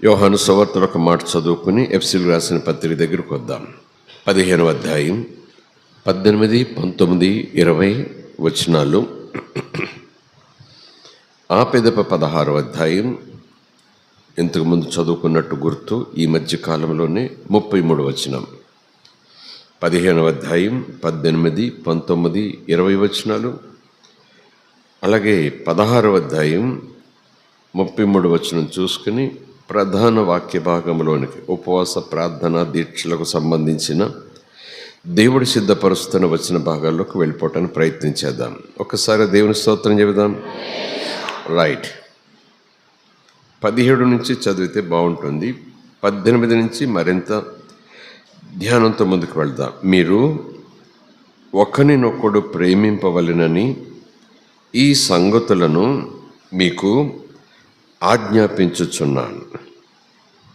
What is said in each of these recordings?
యోహాను సువార్తలో ఒక మాట చదువుకుని ఎఫెసీయులకు రాసిన పత్రిక దగ్గరకు వద్దాం. 15వ అధ్యాయం 18, 19, 20 వచనాలు. ఆ పెదప 16వ అధ్యాయం ఇంతకుముందు చదువుకున్నట్టు గుర్తు. ఈ మధ్య కాలంలోనే 33 వచనం. 15వ అధ్యాయం 18, 19, 20 వచనాలు. అలాగే 16వ అధ్యాయం 33 వచనం చూసుకుని ప్రధాన వాక్య భాగంలోనికి ఉపవాస ప్రార్థన దీక్షలకు సంబంధించిన దేవుడి సిద్ధపరుస్తున్న వచ్చిన భాగాల్లోకి వెళ్ళిపోవటానికి ప్రయత్నించేద్దాం. ఒకసారి దేవుని స్తోత్రం చెబుదాం. రైట్, 17 నుంచి చదివితే బాగుంటుంది. 18 నుంచి మరింత ధ్యానంతో ముందుకు వెళ్దాం. మీరు ఒకరినొకడు ప్రేమింపవలెనని ఈ సంగతులను మీకు ఆజ్ఞాపించుచున్నాను.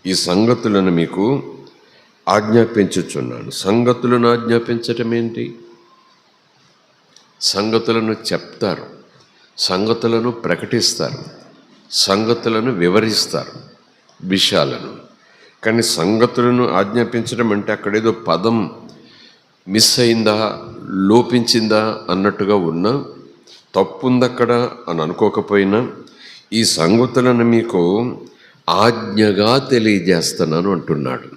ఈ సంగతులను మీకు ఆజ్ఞాపించుచున్నాను. సంగతులను ఆజ్ఞాపించటం ఏంటి? సంగతులను చెప్తారు, సంగతులను ప్రకటిస్తారు, సంగతులను వివరిస్తారు, విషయాలను. కానీ సంగతులను ఆజ్ఞాపించడం అంటే అక్కడేదో పదం మిస్ అయిందా, లోపించిందా అన్నట్టుగా ఉన్నా, తప్పుందక్కడ అని అనుకోకపోయినా, ఈ సంగతులను మీకు ఆజ్ఞగా తెలియజేస్తున్నాను అంటున్నాడు.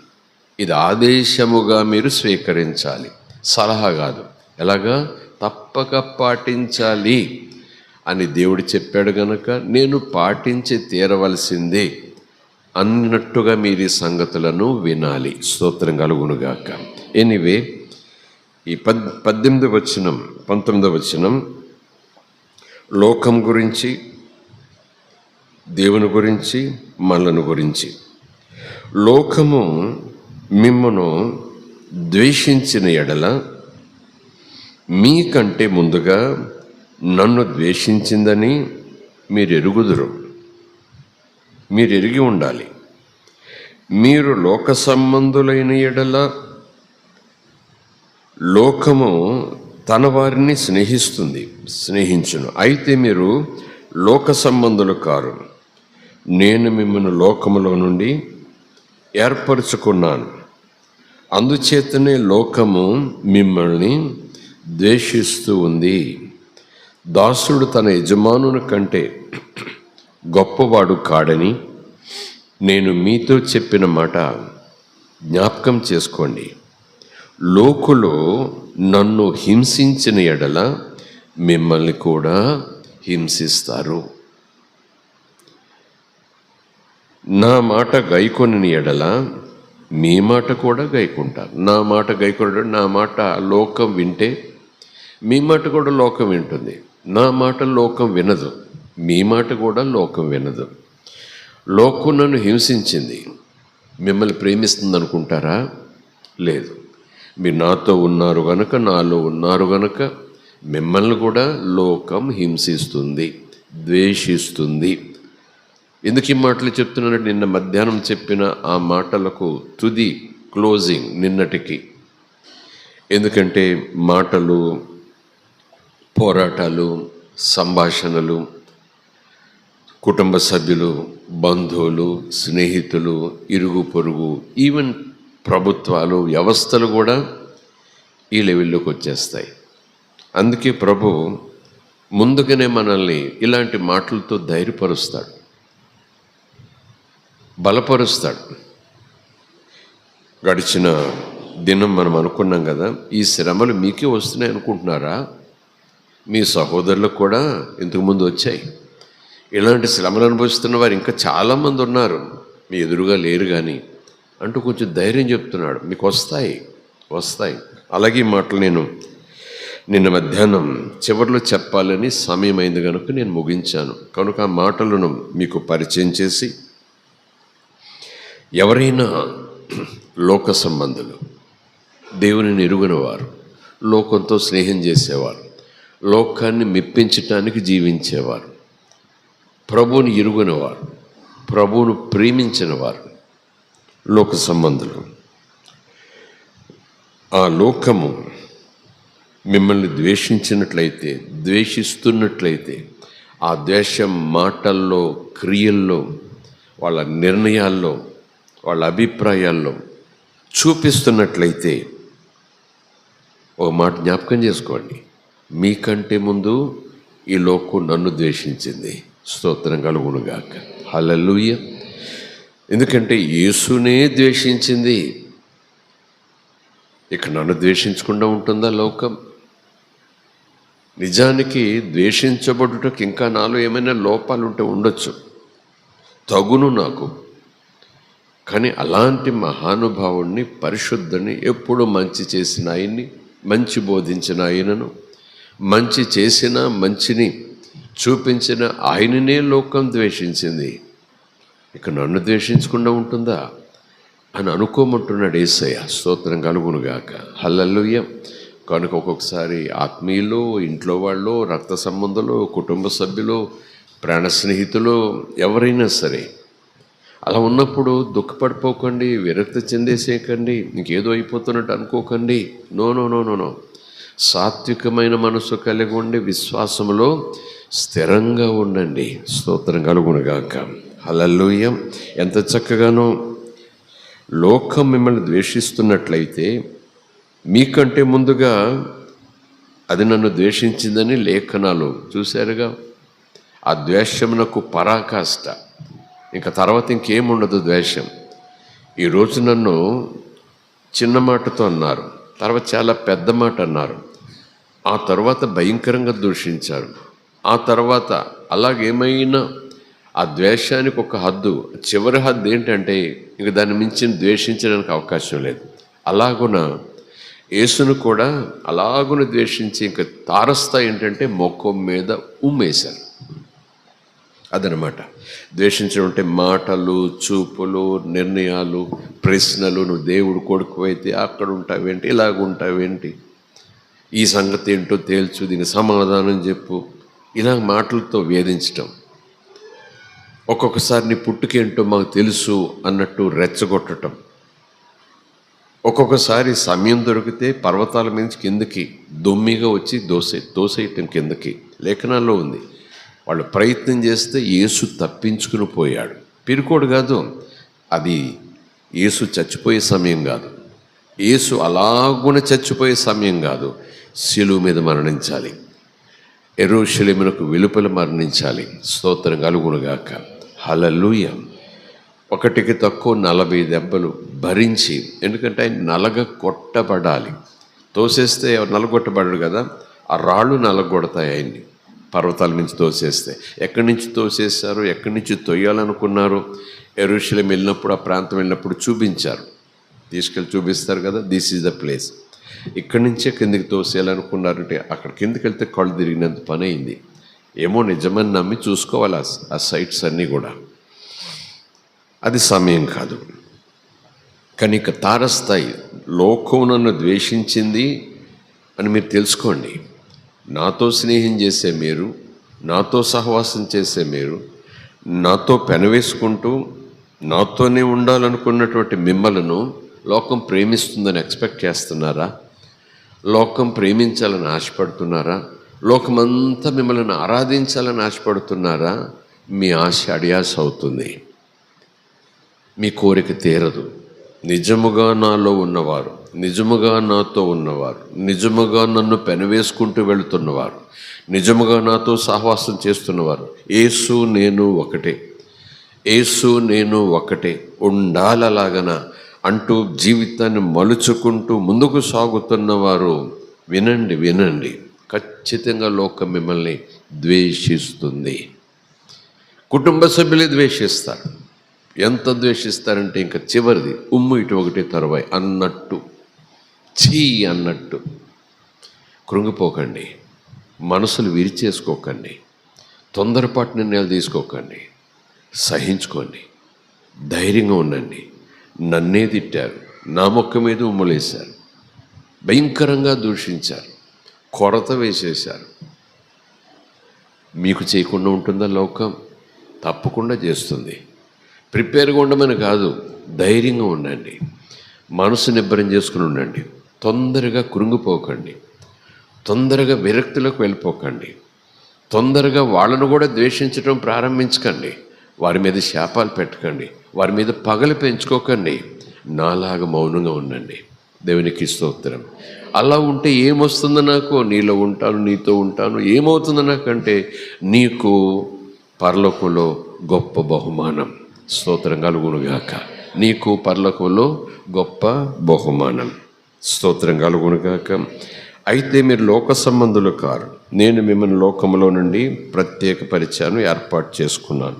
ఇది ఆదేశముగా మీరు స్వీకరించాలి, సలహా కాదు. ఎలాగా? తప్పక పాటించాలి అని దేవుడు చెప్పాడు గనక నేను పాటించి తీరవలసిందే అన్నట్టుగా మీరు ఈ సంగతులను వినాలి. స్తోత్రం కలుగునుగాక. ఎనీవే, ఈ 18వ వచనం 19వ వచనం లోకం గురించి, దేవుని గురించి, మనలను గురించి. లోకము మిమ్మను ద్వేషించిన ఎడల మీకంటే ముందుగా నన్ను ద్వేషించిందని మీరు ఎరుగుదురు. మీరు ఎరిగి ఉండాలి. మీరు లోక సంబంధులైన ఎడల లోకము తన వారిని స్నేహించును. అయితే మీరు లోక సంబంధులు కారు. నేను మిమ్మల్ని లోకములో నుండి ఏర్పరచుకున్నాను. అందుచేతనే లోకము మిమ్మల్ని ద్వేషిస్తూ ఉంది. దాసుడు తన యజమానుని కంటే గొప్పవాడు కాడని నేను మీతో చెప్పిన మాట జ్ఞాపకం చేసుకోండి. లోకులో నన్ను హింసించిన ఎడల మిమ్మల్ని కూడా హింసిస్తారు. నా మాట గైకొనిన ఎడల మీ మాట కూడా గైకుంటారు. నా మాట గైకొనడం, నా మాట లోకం వింటే మీ మాట కూడా లోకం వింటుంది. నా మాట లోకం వినదు, మీ మాట కూడా లోకం వినదు. లోకం నన్ను హింసించింది, మిమ్మల్ని ప్రేమిస్తుంది అనుకుంటారా? లేదు. మీరు నాతో ఉన్నారు గనక, నాలో ఉన్నారు గనక మిమ్మల్ని కూడా లోకం హింసిస్తుంది, ద్వేషిస్తుంది. ఎందుకు ఈ మాటలు చెప్తున్నానంటే, నిన్న మధ్యాహ్నం చెప్పిన ఆ మాటలకు తుది క్లోజింగ్ నిన్నటికి. ఎందుకంటే మాటలు, పోరాటాలు, సంభాషణలు, కుటుంబ సభ్యులు, బంధువులు, స్నేహితులు, ఇరుగు పొరుగు, ఈవెన్ ప్రభుత్వాలు, వ్యవస్థలు కూడా ఈ లెవెల్లోకి వచ్చేస్తాయి. అందుకే ప్రభు ముందుగానే మనల్ని ఇలాంటి మాటలతో ధైర్యపరుస్తాడు, బలపరుస్తాడు. గడిచిన దినం మనం అనుకున్నాం కదా, ఈ శ్రమలు మీకే వస్తున్నాయి అనుకుంటున్నారా? మీ సహోదరులకు కూడా ఇంతకుముందు వచ్చాయి. ఇలాంటి శ్రమలు అనుభవిస్తున్న వారు ఇంకా చాలామంది ఉన్నారు, మీ ఎదురుగా లేరు కానీ అంటూ కొంచెం ధైర్యం చెప్తున్నాడు. మీకు వస్తాయి. అలాగే ఈ మాటలు నేను నిన్న మధ్యాహ్నం చివరిలో చెప్పాలని సమయం అయింది కనుక నేను ముగించాను. కనుక ఆ మాటలను మీకు పరిచయం చేసి, ఎవరైనా లోక సంబంధులు, దేవునిని ఎరుగని వారు, లోకంతో స్నేహం చేసేవారు, లోకాన్ని మెప్పించటానికి జీవించేవారు, ప్రభువుని ఎరుగనివారు, ప్రభువును ప్రేమించిన వారు లోక సంబంధులు. ఆ లోకము మిమ్మల్ని ద్వేషిస్తున్నట్లయితే ఆ ద్వేషం మాటల్లో, క్రియల్లో వాళ్ళ నిర్ణయాల్లో, వాళ్ళ అభిప్రాయాల్లో చూపిస్తున్నట్లయితే ఒక మాట జ్ఞాపకం చేసుకోండి, మీకంటే ముందు ఈ లోకం నన్ను ద్వేషించింది. స్తోత్రం కలుగునుగాక. హల్లెలూయా. ఎందుకంటే యేసునే ద్వేషించింది. ఇక నన్ను ద్వేషించకుండా ఉంటుందా లోకం? నిజానికి ద్వేషించబడుటకు ఇంకా నాలో ఏమైనా లోపాలు ఉంటే ఉండొచ్చు, తగును నాకు. కానీ అలాంటి మహానుభావుణ్ణి, పరిశుద్ధుని, ఎప్పుడు మంచి చేసిన ఆయన్ని, మంచి బోధించిన ఆయనను, మంచి చేసిన, మంచిని చూపించిన ఆయననే లోకం ద్వేషించింది. ఇక నన్ను ద్వేషించకుండా ఉంటుందా అని అనుకోమంటున్నాడు యేసయ్య. స్తోత్రం కలుగునుగాక. హల్లెలూయా. కనుక ఒక్కొక్కసారి ఆత్మీయులు, ఇంట్లో వాళ్ళు, రక్త సంబంధులు, కుటుంబ సభ్యులు, ప్రాణ స్నేహితులు, ఎవరైనా సరే అలా ఉన్నప్పుడు దుఃఖపడిపోకండి, విరక్తి చెందేసేయకండి, ఇంకేదో అయిపోతున్నట్టు అనుకోకండి. No no no no no సాత్వికమైన మనసు కలిగి ఉండి విశ్వాసములో స్థిరంగా ఉండండి. స్తోత్రం కలుగునుగాక. హల్లెలూయా. ఎంత చక్కగానో లోకం మిమ్మల్ని ద్వేషిస్తున్నట్లయితే మీకంటే ముందుగా అది నన్ను ద్వేషించిందని లేఖనాలు చూశారుగా. ఆ ద్వేషమునకు పరాకాష్ట, ఇంకా తర్వాత ఇంకేముండదు ద్వేషం. ఈరోజు నన్ను చిన్న మాటతో అన్నారు, తర్వాత చాలా పెద్ద మాట అన్నారు, ఆ తర్వాత భయంకరంగా దూషించారు, ఆ తర్వాత అలాగేమైనా ఆ ద్వేషానికి ఒక హద్దు, చివరి హద్దు ఏంటంటే ఇంక దాన్ని మించి ద్వేషించడానికి అవకాశం లేదు. అలాగున యేసును కూడా అలాగున ద్వేషించి ఇంకా తారస్థాయి ఏంటంటే ముఖం మీద ఉమ్మేశారు. అదనమాట ద్వేషించడం అంటే మాటలు, చూపులు, నిర్ణయాలు, ప్రశ్నలు. నువ్వు దేవుడు కొడుకు అయితే అక్కడ ఉంటావేంటి, ఇలాగ ఉంటావేంటి, ఈ సంగతి ఏంటో తేల్చు, దీనికి సమాధానం చెప్పు, ఇలా మాటలతో వేధించటం. ఒక్కొక్కసారి నీ పుట్టుకేంటో మాకు తెలుసు అన్నట్టు రెచ్చగొట్టడం. ఒక్కొక్కసారి సమయం దొరికితే పర్వతాల మీద కిందకి దొమ్మిగా వచ్చి తోసేయటం కిందకి. లేఖనాల్లో ఉంది. వాళ్ళు ప్రయత్నం చేస్తే యేసు తప్పించుకుని పోయాడు. పిరుకోడు కాదు అది, యేసు చచ్చిపోయే సమయం కాదు, యేసు అలాగున చచ్చిపోయే సమయం కాదు. శిలువ మీద మరణించాలి, యెరూషలేమునకు వెలుపల మరణించాలి. స్తోత్రం కలుగునుగాక. హల్లెలూయా. ఒకటికి తక్కువ 40 దెబ్బలు భరించి, ఎందుకంటే ఆయన నలగ కొట్టబడాలి. తోసేస్తే నలగొట్టబడడు కదా, ఆ రాళ్ళు నలగొడతాయి ఆయన్ని. పర్వతాల నుంచి తోసేస్తే ఎక్కడి నుంచి తోసేశారు, ఎక్కడి నుంచి తొయ్యాలనుకున్నారు, యెరూషలేము వెళ్ళినప్పుడు, ఆ ప్రాంతం వెళ్ళినప్పుడు చూపించారు, తీసుకెళ్ళి చూపిస్తారు కదా, దిస్ ఈజ్ ద ప్లేస్, ఇక్కడి నుంచే కిందికి తోసేయాలనుకున్నారంటే అక్కడ కిందికి వెళ్తే కళ్ళు తిరిగినంత పని అయింది. ఏమో నిజమని నమ్మి చూసుకోవాలి ఆ సైట్స్ అన్నీ కూడా. అది సమయం కాదు. కానీ ఇక తారస్థాయి, లోకం నన్ను ద్వేషించింది అని మీరు తెలుసుకోండి. నాతో స్నేహం చేసే మీరు, నాతో సహవాసం చేసే మీరు, నాతో పెనవేసుకుంటూ నాతోనే ఉండాలనుకున్నటువంటి మిమ్మలను లోకం ప్రేమిస్తుందని ఎక్స్పెక్ట్ చేస్తున్నారా? లోకం ప్రేమించాలని ఆశపడుతున్నారా? లోకమంతా మిమ్మల్ని ఆరాధించాలని ఆశపడుతున్నారా? మీ ఆశ అడియాస అవుతుంది, మీ కోరిక తీరదు. నిజముగా నాలో ఉన్నవారు, నిజముగా నాతో ఉన్నవారు, నిజముగా నన్ను పెనవేసుకుంటూ వెళుతున్నవారు, నిజముగా నాతో సహవాసం చేస్తున్నవారు, యేసు నేను ఒకటే, యేసు నేను ఒకటే ఉండాలలాగన అంటూ జీవితాన్ని మలుచుకుంటూ ముందుకు సాగుతున్నవారు వినండి, వినండి, ఖచ్చితంగా లోకం మిమ్మల్ని ద్వేషిస్తుంది. కుటుంబ సభ్యులే ద్వేషిస్తారు. ఎంత ద్వేషిస్తారంటే ఇంకా చివరిది ఉమ్ము ఇటు ఒకటి తరువాయి అన్నట్టు, చీ అన్నట్టు. కృంగిపోకండి, మనసులు విరిచేసుకోకండి, తొందరపాటు నిర్ణయాలు తీసుకోకండి, సహించుకోండి, ధైర్యంగా ఉండండి. నన్నే తిట్టారు, నా మొక్క మీద ఉమ్మలేశారు, భయంకరంగా దూషించారు, కొరత వేసేశారు. మీకు చేయకుండా ఉంటుందా లోకం? తప్పకుండా చేస్తుంది. ప్రిపేర్గా ఉండమని కాదు, ధైర్యంగా ఉండండి, మనసు నిబ్బరం చేసుకుని ఉండండి. తొందరగా కృంగిపోకండి, తొందరగా విరక్తులకు వెళ్ళిపోకండి, తొందరగా వాళ్ళను కూడా ద్వేషించడం ప్రారంభించకండి. వారి మీద శాపాలు పెట్టకండి, వారి మీద పగలు పెంచుకోకండి, నాలాగా మౌనంగా ఉండండి. దేవునికి స్తోత్రం. అలా ఉంటే ఏమొస్తుందో నాకు, నీలో ఉంటాను, నీతో ఉంటాను, ఏమవుతుందో నాకంటే నీకు పరలోకంలో గొప్ప బహుమానం. స్తోత్రం కలుగునుగాక. నీకు పరలోకంలో గొప్ప బహుమానం. స్తోత్రం కలుగునుగాక. అయితే మీరు లోక సంబంధులు కారు, నేను మిమ్మల్ని లోకంలో నుండి ప్రత్యేకపరిచాను, ఏర్పాటు చేసుకున్నాను.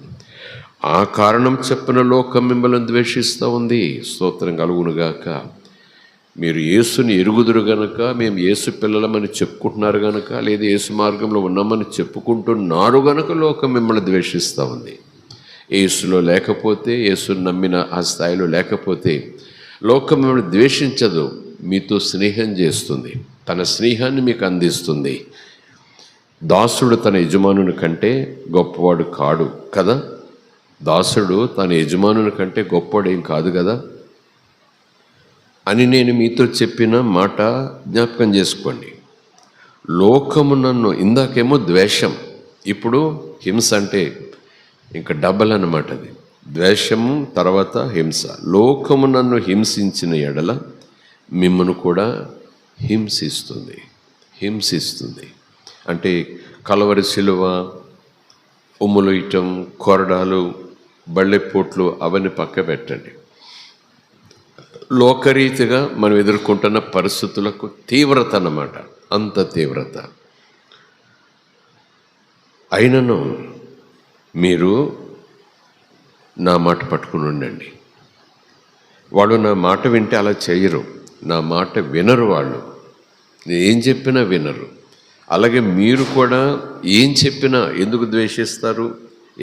ఆ కారణం చెప్పిన లోకం మిమ్మల్ని ద్వేషిస్తూ ఉంది. స్తోత్రం కలుగునుగాక. మీరు యేసుని ఎరుగుదురు గనక, మేము యేసు పిల్లలమని చెప్పుకుంటున్నారు గనక, లేదా యేసు మార్గంలో ఉన్నామని చెప్పుకుంటున్నారు గనక లోకం మిమ్మల్ని ద్వేషిస్తూ ఉంది. యేసులో లేకపోతే, యేసుని నమ్మిన ఆ స్థాయిలో లేకపోతే లోకం మిమ్మల్ని ద్వేషించదు, మీతో స్నేహం చేస్తుంది, తన స్నేహాన్ని మీకు అందిస్తుంది. దాసుడు తన యజమానుని కంటే గొప్పవాడు కాడు కదా. దాసుడు తన యజమానుని కంటే గొప్పవాడు ఏం కాదు కదా అని నేను మీతో చెప్పిన మాట జ్ఞాపకం చేసుకోండి. లోకము నన్ను, ఇందాకేమో ద్వేషం, ఇప్పుడు హింస, అంటే ఇంకా డబల్ అన్నమాట. అది ద్వేషము తర్వాత హింస. లోకము నన్ను హింసించిన ఎడల మిమ్మను కూడా హింసిస్తుంది. హింసిస్తుంది అంటే కలవరి సిలువ, ఉమ్ములుయటం, కొరడాలు, బళ్ళెపోట్లు అవన్నీ పక్క పెట్టండి. లోకరీతిగా మనం ఎదుర్కొంటున్న పరిస్థితులకు తీవ్రత అన్నమాట, అంత తీవ్రత. అయినను మీరు నా మాట పట్టుకుని ఉండండి. వాళ్ళు నా మాట వింటే అలా చేయరు, నా మాట వినరు. వాళ్ళు నేను ఏం చెప్పినా వినరు. అలాగే మీరు కూడా ఏం చెప్పినా ఎందుకు ద్వేషిస్తారు,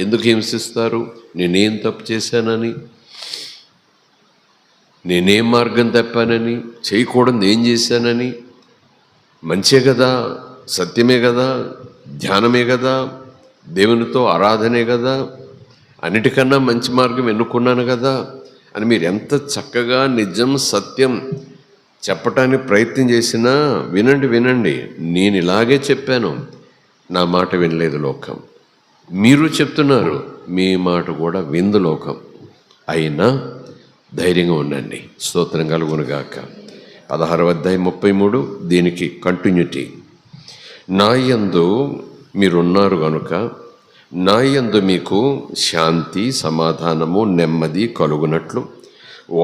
ఎందుకు హింసిస్తారు? నేనేం తప్పు చేశానని, నేనేం మార్గం తప్పానని, చేయకూడదు ఏం చేశానని, మంచే కదా, సత్యమే కదా, ధ్యానమే కదా, దేవునితో ఆరాధనే కదా, అన్నిటికన్నా మంచి మార్గం ఎన్నుకున్నాను కదా అని మీరు ఎంత చక్కగా నిజం సత్యం చెప్పటానికి ప్రయత్నం చేసినా వినండి, నేను ఇలాగే చెప్పాను, నా మాట వినలేదు లోకం. మీరు చెప్తున్నారు, మీ మాట కూడా విందు లోకం. అయినా ధైర్యంగా ఉండండి. స్తోత్రం కలుగునుగాక. 16:33 దీనికి కంటిన్యూటీ. నా యందు మీరున్నారు కనుక నా యందు మీకు శాంతి, సమాధానము, నెమ్మది కలుగునట్లు,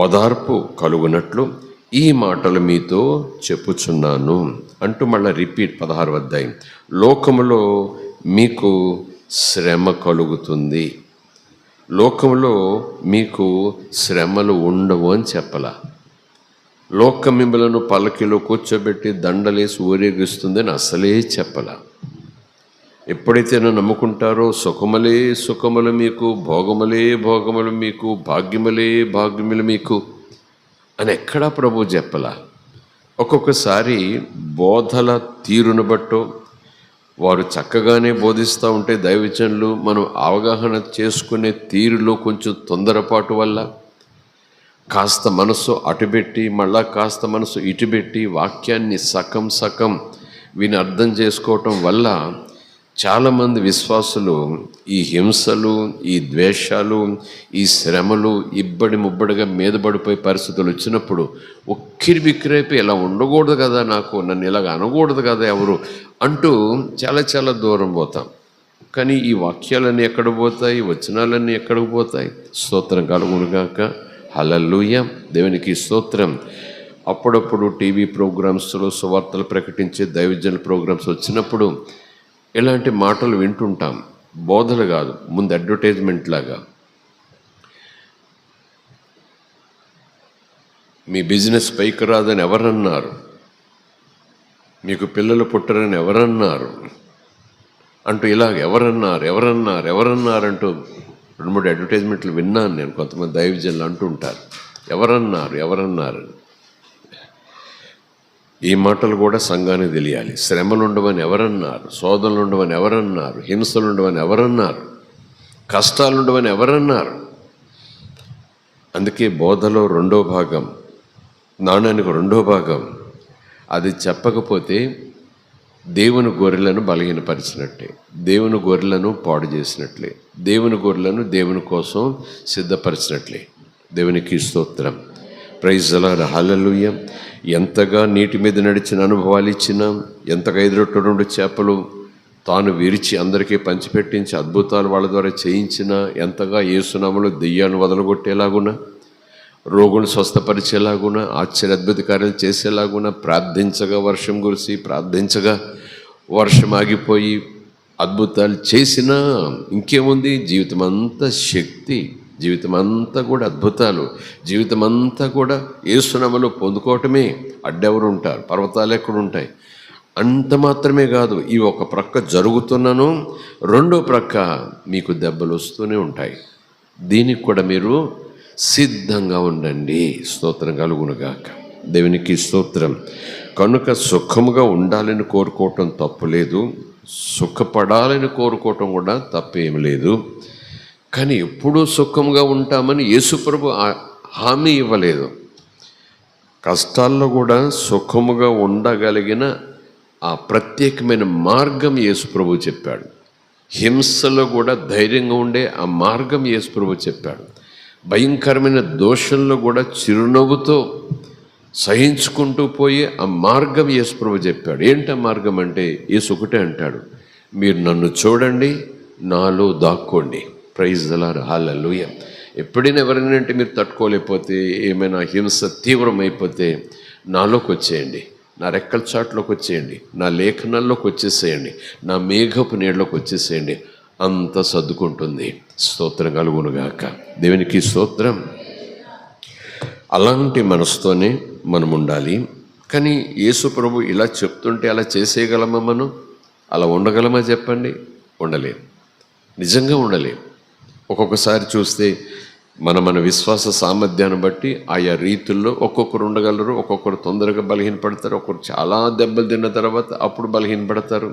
ఓదార్పు కలుగునట్లు ఈ మాటలు మీతో చెప్పుచున్నాను అంటూ మళ్ళీ రిపీట్. 16వ అధ్యాయం. లోకములో మీకు శ్రమ కలుగుతుంది, లోకంలో మీకు శ్రమలు ఉండవు అని చెప్పలా. లోకం మిమ్మలను పల్లకిలో కూర్చోబెట్టి దండలేసి ఊరేగిస్తుందని అసలే చెప్పలా. ఎప్పుడైతే నమ్ముకుంటారో సుఖములే సుఖములు మీకు, భోగములే భోగములు మీకు, భాగ్యములే భాగ్యములు మీకు అని ఎక్కడా ప్రభు చెప్పలా. ఒక్కొక్కసారి బోధల తీరును బట్టో, వారు చక్కగానే బోధిస్తూ ఉంటే దైవజనులు మనం అవగాహన చేసుకునే తీరులో కొంచెం తొందరపాటు వల్ల కాస్త మనసు అటుపెట్టి మళ్ళా కాస్త మనసు ఇటుపెట్టి వాక్యాన్ని సగం విని అర్థం చేసుకోవటం వల్ల చాలామంది విశ్వాసులు ఈ హింసలు, ఈ ద్వేషాలు, ఈ శ్రమలు ఇబ్బడి ముబ్బడిగా మీద పడిపోయే పరిస్థితులు వచ్చినప్పుడు ఉక్కిరి బిక్కిరైపోయి ఇలా ఉండకూడదు కదా, నాకు నన్ను ఇలాగ అనకూడదు కదా ఎవరు అంటూ చాలా దూరం పోతాం. కానీ ఈ వాక్యాలన్నీ ఎక్కడ పోతాయి, వచనాలన్నీ ఎక్కడికి పోతాయి? స్తోత్రం కలుగునుగాక. హల్లెలూయా, దేవునికి స్తోత్రం. అప్పుడప్పుడు టీవీ ప్రోగ్రామ్స్లో సువార్తలు ప్రకటించే దైవజనుల ప్రోగ్రామ్స్ వచ్చినప్పుడు ఇలాంటి మాటలు వింటుంటాం. బోధలు కాదు, ముందు అడ్వర్టైజ్మెంట్ లాగా. మీ బిజినెస్ పైకి రాదని ఎవరన్నారు, మీకు పిల్లలు పుట్టరని ఎవరన్నారు అంటూ ఇలాగ ఎవరన్నారు అంటూ 2-3 అడ్వర్టైజ్మెంట్లు విన్నాను నేను. కొంతమంది దైవజనులు అంటుంటారు ఎవరన్నారు. ఈ మాటలు కూడా సంఘానికి తెలియాలి. శ్రమలు ఉండవని ఎవరన్నారు, శోధనలు ఉండవని ఎవరన్నారు, హింసలు ఉండవని ఎవరన్నారు, కష్టాలు ఉండవని ఎవరన్నారు? అందుకే బోధలో రెండో భాగం, నాణానికి రెండో భాగం. అది చెప్పకపోతే దేవుని గొర్రెలను బలహీనపరిచినట్టే, దేవుని గొర్రెలను పాడు చేసినట్లే, దేవుని గొర్రెలను దేవుని కోసం సిద్ధపరిచినట్లే. దేవునికి స్తోత్రం. Praise the Lord. హల్లెలూయా. ఎంతగా నీటి మీద నడిచిన అనుభవాలు ఇచ్చినా, ఎంతగా 5 రొట్టెలు 2 చేపలు తాను విరిచి అందరికీ పంచిపెట్టించి అద్భుతాలు వాళ్ళ ద్వారా చేయించినా, ఎంతగా యేసునామములో దెయ్యాన్ని వదలగొట్టేలాగున్నా, రోగులను స్వస్థపరిచేలాగున్నా, ఆశ్చర్య అద్భుత కార్యాలు చేసేలాగున్నా, ప్రార్థించగా వర్షం కురిసి, ప్రార్థించగా వర్షం ఆగిపోయి అద్భుతాలు చేసినా ఇంకేముంది, జీవితం అంతా శక్తి, జీవితం అంతా కూడా అద్భుతాలు, జీవితం అంతా కూడా యేసునామములో పొందుకోవటమే. అడ్డెవరు ఉంటారు, పర్వతాలు ఎక్కడ ఉంటాయి? అంత మాత్రమే కాదు, ఈ ఒక ప్రక్క జరుగుతున్నాను, రెండో ప్రక్క మీకు దెబ్బలు వస్తూనే ఉంటాయి. దీనికి కూడా మీరు సిద్ధంగా ఉండండి. స్తోత్రం కలుగునుగాక. దేవునికి స్తోత్రం. కనుక సుఖముగా ఉండాలని కోరుకోవటం తప్పులేదు, సుఖపడాలని కోరుకోవటం కూడా తప్పేం లేదు. కానీ ఎప్పుడూ సుఖంగా ఉంటామని యేసుప్రభు హామీ ఇవ్వలేదు. కష్టాల్లో కూడా సుఖముగా ఉండగలిగిన ఆ ప్రత్యేకమైన మార్గం యేసుప్రభు చెప్పాడు. హింసలో కూడా ధైర్యంగా ఉండే ఆ మార్గం యేసుప్రభు చెప్పాడు. భయంకరమైన దోషంలో కూడా చిరునవ్వుతో సహించుకుంటూ పోయి ఆ మార్గం యేసుప్రభు చెప్పాడు. ఏంటి ఆ మార్గం అంటే, యేసు ఒకటే అంటాడు, మీరు నన్ను చూడండి, నాలో దాక్కోండి. Praise the Lord. హల్లెలూయా. ఎప్పుడైనా ఎవరైనా అంటే మీరు తట్టుకోలేకపోతే, ఏమైనా హింస తీవ్రమైపోతే నాలోకి వచ్చేయండి, నా రెక్కల చాట్లోకి వచ్చేయండి, నా లేఖనాల్లోకి వచ్చేసేయండి, నా మేఘపు నీళ్ళలోకి వచ్చేసేయండి, అంత సర్దుకుంటుంది. స్తోత్రం కలుగునుగాక. దేవునికి స్తోత్రం. అలాంటి మనసుతోనే మనం ఉండాలి. కానీ యేసు ప్రభు ఇలా చెప్తుంటే అలా చేసేయగలమా? మనం అలా ఉండగలమా చెప్పండి? ఉండలేం, నిజంగా ఉండలేం. ఒక్కొక్కసారి చూస్తే మన విశ్వాస సామర్థ్యాన్ని బట్టి ఆయా రీతుల్లో ఒక్కొక్కరు ఉండగలరు. ఒక్కొక్కరు తొందరగా బలహీనపడతారు, ఒక్కొక్కరు చాలా దెబ్బలు తిన్న తర్వాత అప్పుడు బలహీనపడతారు.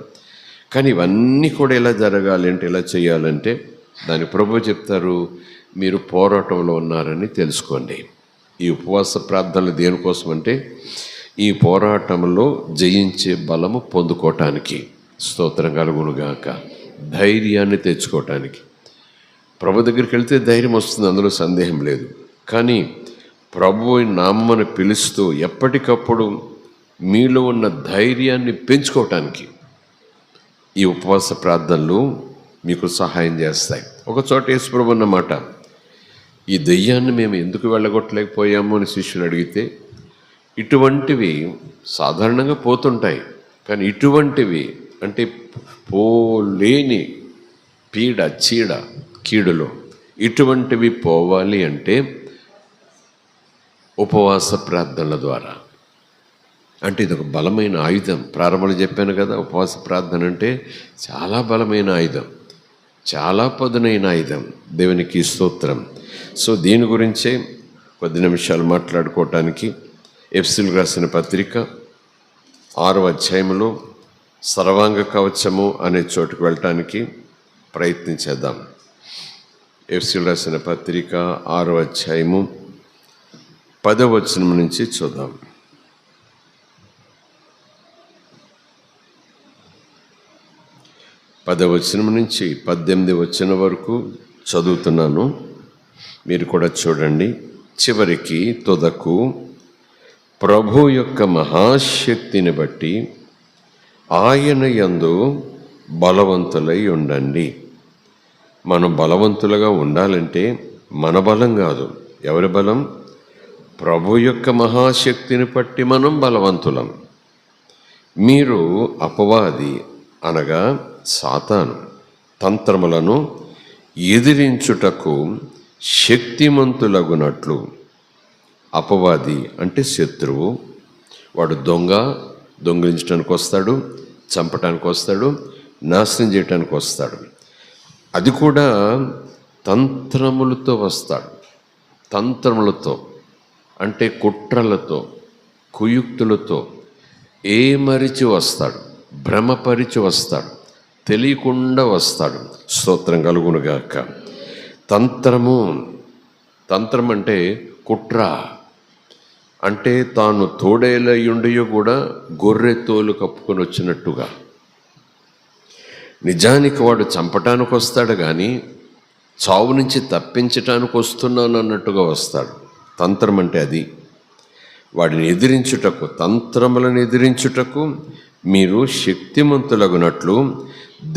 కానీ ఇవన్నీ కూడా ఎలా జరగాలి అంటే, ఎలా చేయాలంటే, దాని ప్రభు చెప్తారు, మీరు పోరాటంలో ఉన్నారని తెలుసుకోండి. ఈ ఉపవాస ప్రార్థనలు దేనికోసం అంటే, ఈ పోరాటంలో జయించే బలము పొందుకోవటానికి. స్తోత్రం కలుగునుగాక. ధైర్యాన్ని తెచ్చుకోవటానికి. ప్రభు దగ్గరికి వెళ్తే ధైర్యం వస్తుంది, అందులో సందేహం లేదు. కానీ ప్రభు నామమును పిలుస్తూ ఎప్పటికప్పుడు మీలో ఉన్న ధైర్యాన్ని పెంచుకోవటానికి ఈ ఉపవాస ప్రార్థనలు మీకు సహాయం చేస్తాయి. ఒక చోట యేసు ప్రభు అన్నమాట, ఈ దెయ్యాన్ని మేము ఎందుకు వెళ్ళగొట్టలేకపోయాము అని శిష్యులు అడిగితే, ఇటువంటివి సాధారణంగా పోతుంటాయి, కానీ ఇటువంటివి అంటే పోలేని పీడ, చీడ, కీడులో ఇటువంటివి పోవాలి అంటే ఉపవాస ప్రార్థనల ద్వారా. అంటే ఇది ఒక బలమైన ఆయుధం. ప్రారంభంలో చెప్పాను కదా, ఉపవాస ప్రార్థన అంటే చాలా బలమైన ఆయుధం, చాలా పదునైన ఆయుధం. దేవునికి స్తోత్రం. సో దీని గురించే కొద్ది నిమిషాలు మాట్లాడుకోవటానికి ఎఫెసీయులకు రాసిన పత్రిక 6వ అధ్యాయంలో సర్వాంగ కవచము అనే చోటుకు వెళ్ళటానికి ప్రయత్నించేద్దాం. ఎఫెసీయులకు రాసిన పత్రిక 6వ అధ్యాయము 10వ వచనం నుంచి చూద్దాం. 10వ వచనం నుంచి 18వ వచనం వరకు చదువుతున్నాను, మీరు కూడా చూడండి. చివరికి తుదకు ప్రభు యొక్క మహాశక్తిని బట్టి ఆయన యందు బలవంతులై ఉండండి. మనం బలవంతులుగా ఉండాలంటే మన బలం కాదు. ఎవరి బలం? ప్రభు యొక్క మహాశక్తిని బట్టి మనం బలవంతులం. మీరు అపవాది అనగా సాతాను తంత్రములను ఎదిరించుటకు శక్తిమంతులగునట్లు. అపవాది అంటే శత్రువు. వాడు దొంగిలించడానికి వస్తాడు, చంపటానికి వస్తాడు, నాశనం చేయటానికి వస్తాడు. అది కూడా తంత్రములతో వస్తాడు. తంత్రములతో అంటే కుట్రలతో, కుయుక్తులతో ఏమరిచి వస్తాడు, భ్రమపరిచి వస్తాడు, తెలియకుండా వస్తాడు. స్తోత్రం కలుగునుగాక. తంత్రం అంటే కుట్ర. అంటే తాను తోడేలయ్యుండియో కూడా గొర్రె తోలు కప్పుకొని వచ్చినట్టుగా నిజానికి వాడు చంపటానికి వస్తాడు కానీ చావు నుంచి తప్పించటానికి వస్తున్నాను అన్నట్టుగా వస్తాడు. తంత్రం అంటే అది. వాడిని ఎదిరించుటకు, తంత్రములను ఎదిరించుటకు మీరు శక్తిమంతులగునట్లు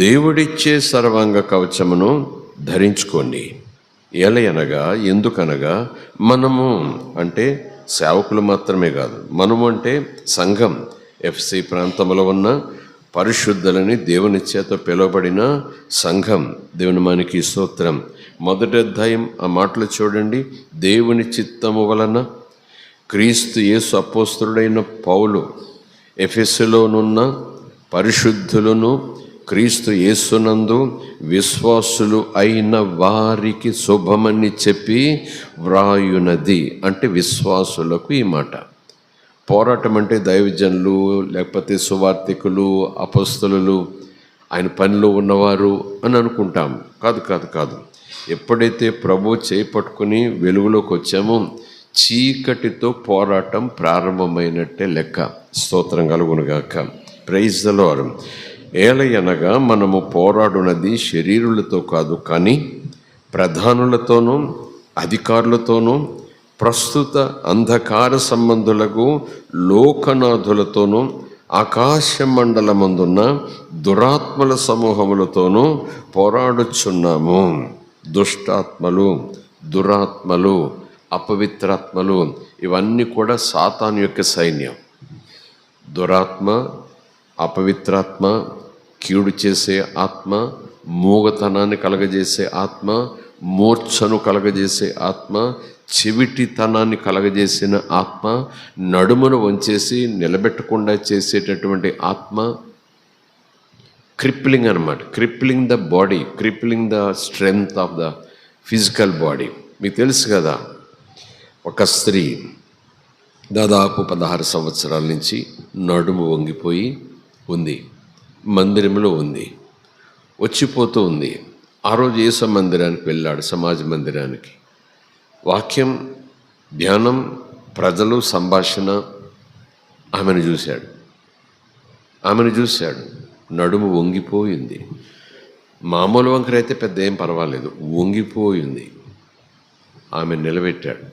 దేవుడిచ్చే సర్వాంగ కవచమును ధరించుకోండి. ఎలయనగా, ఎందుకనగా మనము అంటే సేవకులు మాత్రమే కాదు, మనము అంటే సంఘం, ఎఫ్సి ప్రాంతంలో ఉన్న పరిశుద్ధులని, దేవుని చేత పిలువబడిన సంఘం. దేవుని మనకి స్తోత్రం. 1వ అధ్యాయం ఆ మాటలు చూడండి. దేవుని చిత్తము వలన క్రీస్తు యేసు అపోస్తలుడైన పౌలు ఎఫెసులోనున్న పరిశుద్ధులను క్రీస్తు యేసునందు విశ్వాసులు అయిన వారికి శుభమని చెప్పి వ్రాయునది. అంటే విశ్వాసులకు ఈ మాట. పోరాటం అంటే దైవజనులు, లేకపోతే సువార్థికులు, అపొస్తలులు, ఆయన పనిలో ఉన్నవారు అని అనుకుంటాం. కాదు కాదు కాదు. ఎప్పుడైతే ప్రభు చేపట్టుకుని వెలుగులోకి వచ్చామో చీకటితో పోరాటం ప్రారంభమైనట్టే లెక్క. స్తోత్రం కలుగునుగాక. Praise the Lord. ఏలయనగా మనము పోరాడునది శరీరులతో కాదు, కానీ ప్రధానులతోనూ అధికారులతోనూ ప్రస్తుత అంధకార సంబంధులకు లోకనాథులతోనూ ఆకాశ మండలమందున్న దురాత్మల సమూహములతోనూ పోరాడుచున్నాము. దుష్టాత్మలు, దురాత్మలు, అపవిత్రాత్మలు ఇవన్నీ కూడా సాతాను యొక్క సైన్యం. దురాత్మ, అపవిత్రాత్మ, కీడు చేసే ఆత్మ, మూగతనాన్ని కలగజేసే ఆత్మ, మూర్ఛను కలగజేసే ఆత్మ, చెవిటితనాన్ని కలగజేసిన ఆత్మ, నడుమును వంచేసి నిలబెట్టకుండా చేసేటటువంటి ఆత్మ, క్రిప్లింగ్ అనమాట. Crippling the body, crippling the strength of the physical body. మీకు తెలుసు కదా, ఒక స్త్రీ దాదాపు 16 సంవత్సరాల నుంచి నడుము వంగిపోయి ఉంది, మందిరంలో ఉంది, వచ్చిపోతూ ఉంది. ఆ రోజు యేసు మందిరానికి వెళ్ళాడు, సమాజ మందిరానికి. వాక్యం, ధ్యానం, ప్రజలు, సంభాషణ. ఆమెను చూశాడు. నడుము వంగిపోయింది. మామూలు వంకరైతే పెద్ద ఏం పర్వాలేదు, వంగిపోయింది. ఆమె నిలబెట్టాడు,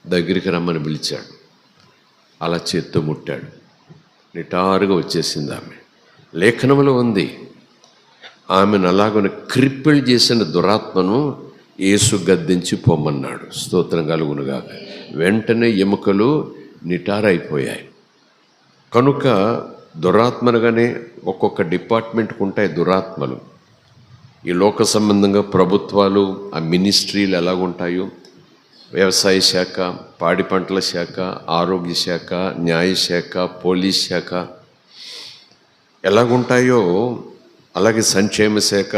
దగ్గరికి రమ్మని పిలిచాడు, అలా చేత్తో ముట్టాడు. నిటారుగా వచ్చేసింది ఆమె. లేఖనంలో ఉంది, ఆమెను అలాగని క్రిప్పిల్ చేసిన దురాత్మను యేసు గద్దించి పొమ్మన్నాడు. స్తోత్రం కలుగునుగాక. వెంటనే ఎముకలు నిటారైపోయాయి. కనుక దురాత్మలుగానే ఒక్కొక్క డిపార్ట్మెంట్కి ఉంటాయి దురాత్మలు. ఈ లోక సంబంధంగా ప్రభుత్వాలు, ఆ మినిస్ట్రీలు ఎలాగుంటాయో, వ్యవసాయ శాఖ, పాడి పంటల శాఖ, ఆరోగ్య శాఖ, న్యాయశాఖ, పోలీస్ శాఖ ఎలాగుంటాయో అలాగే సంక్షేమ శాఖ,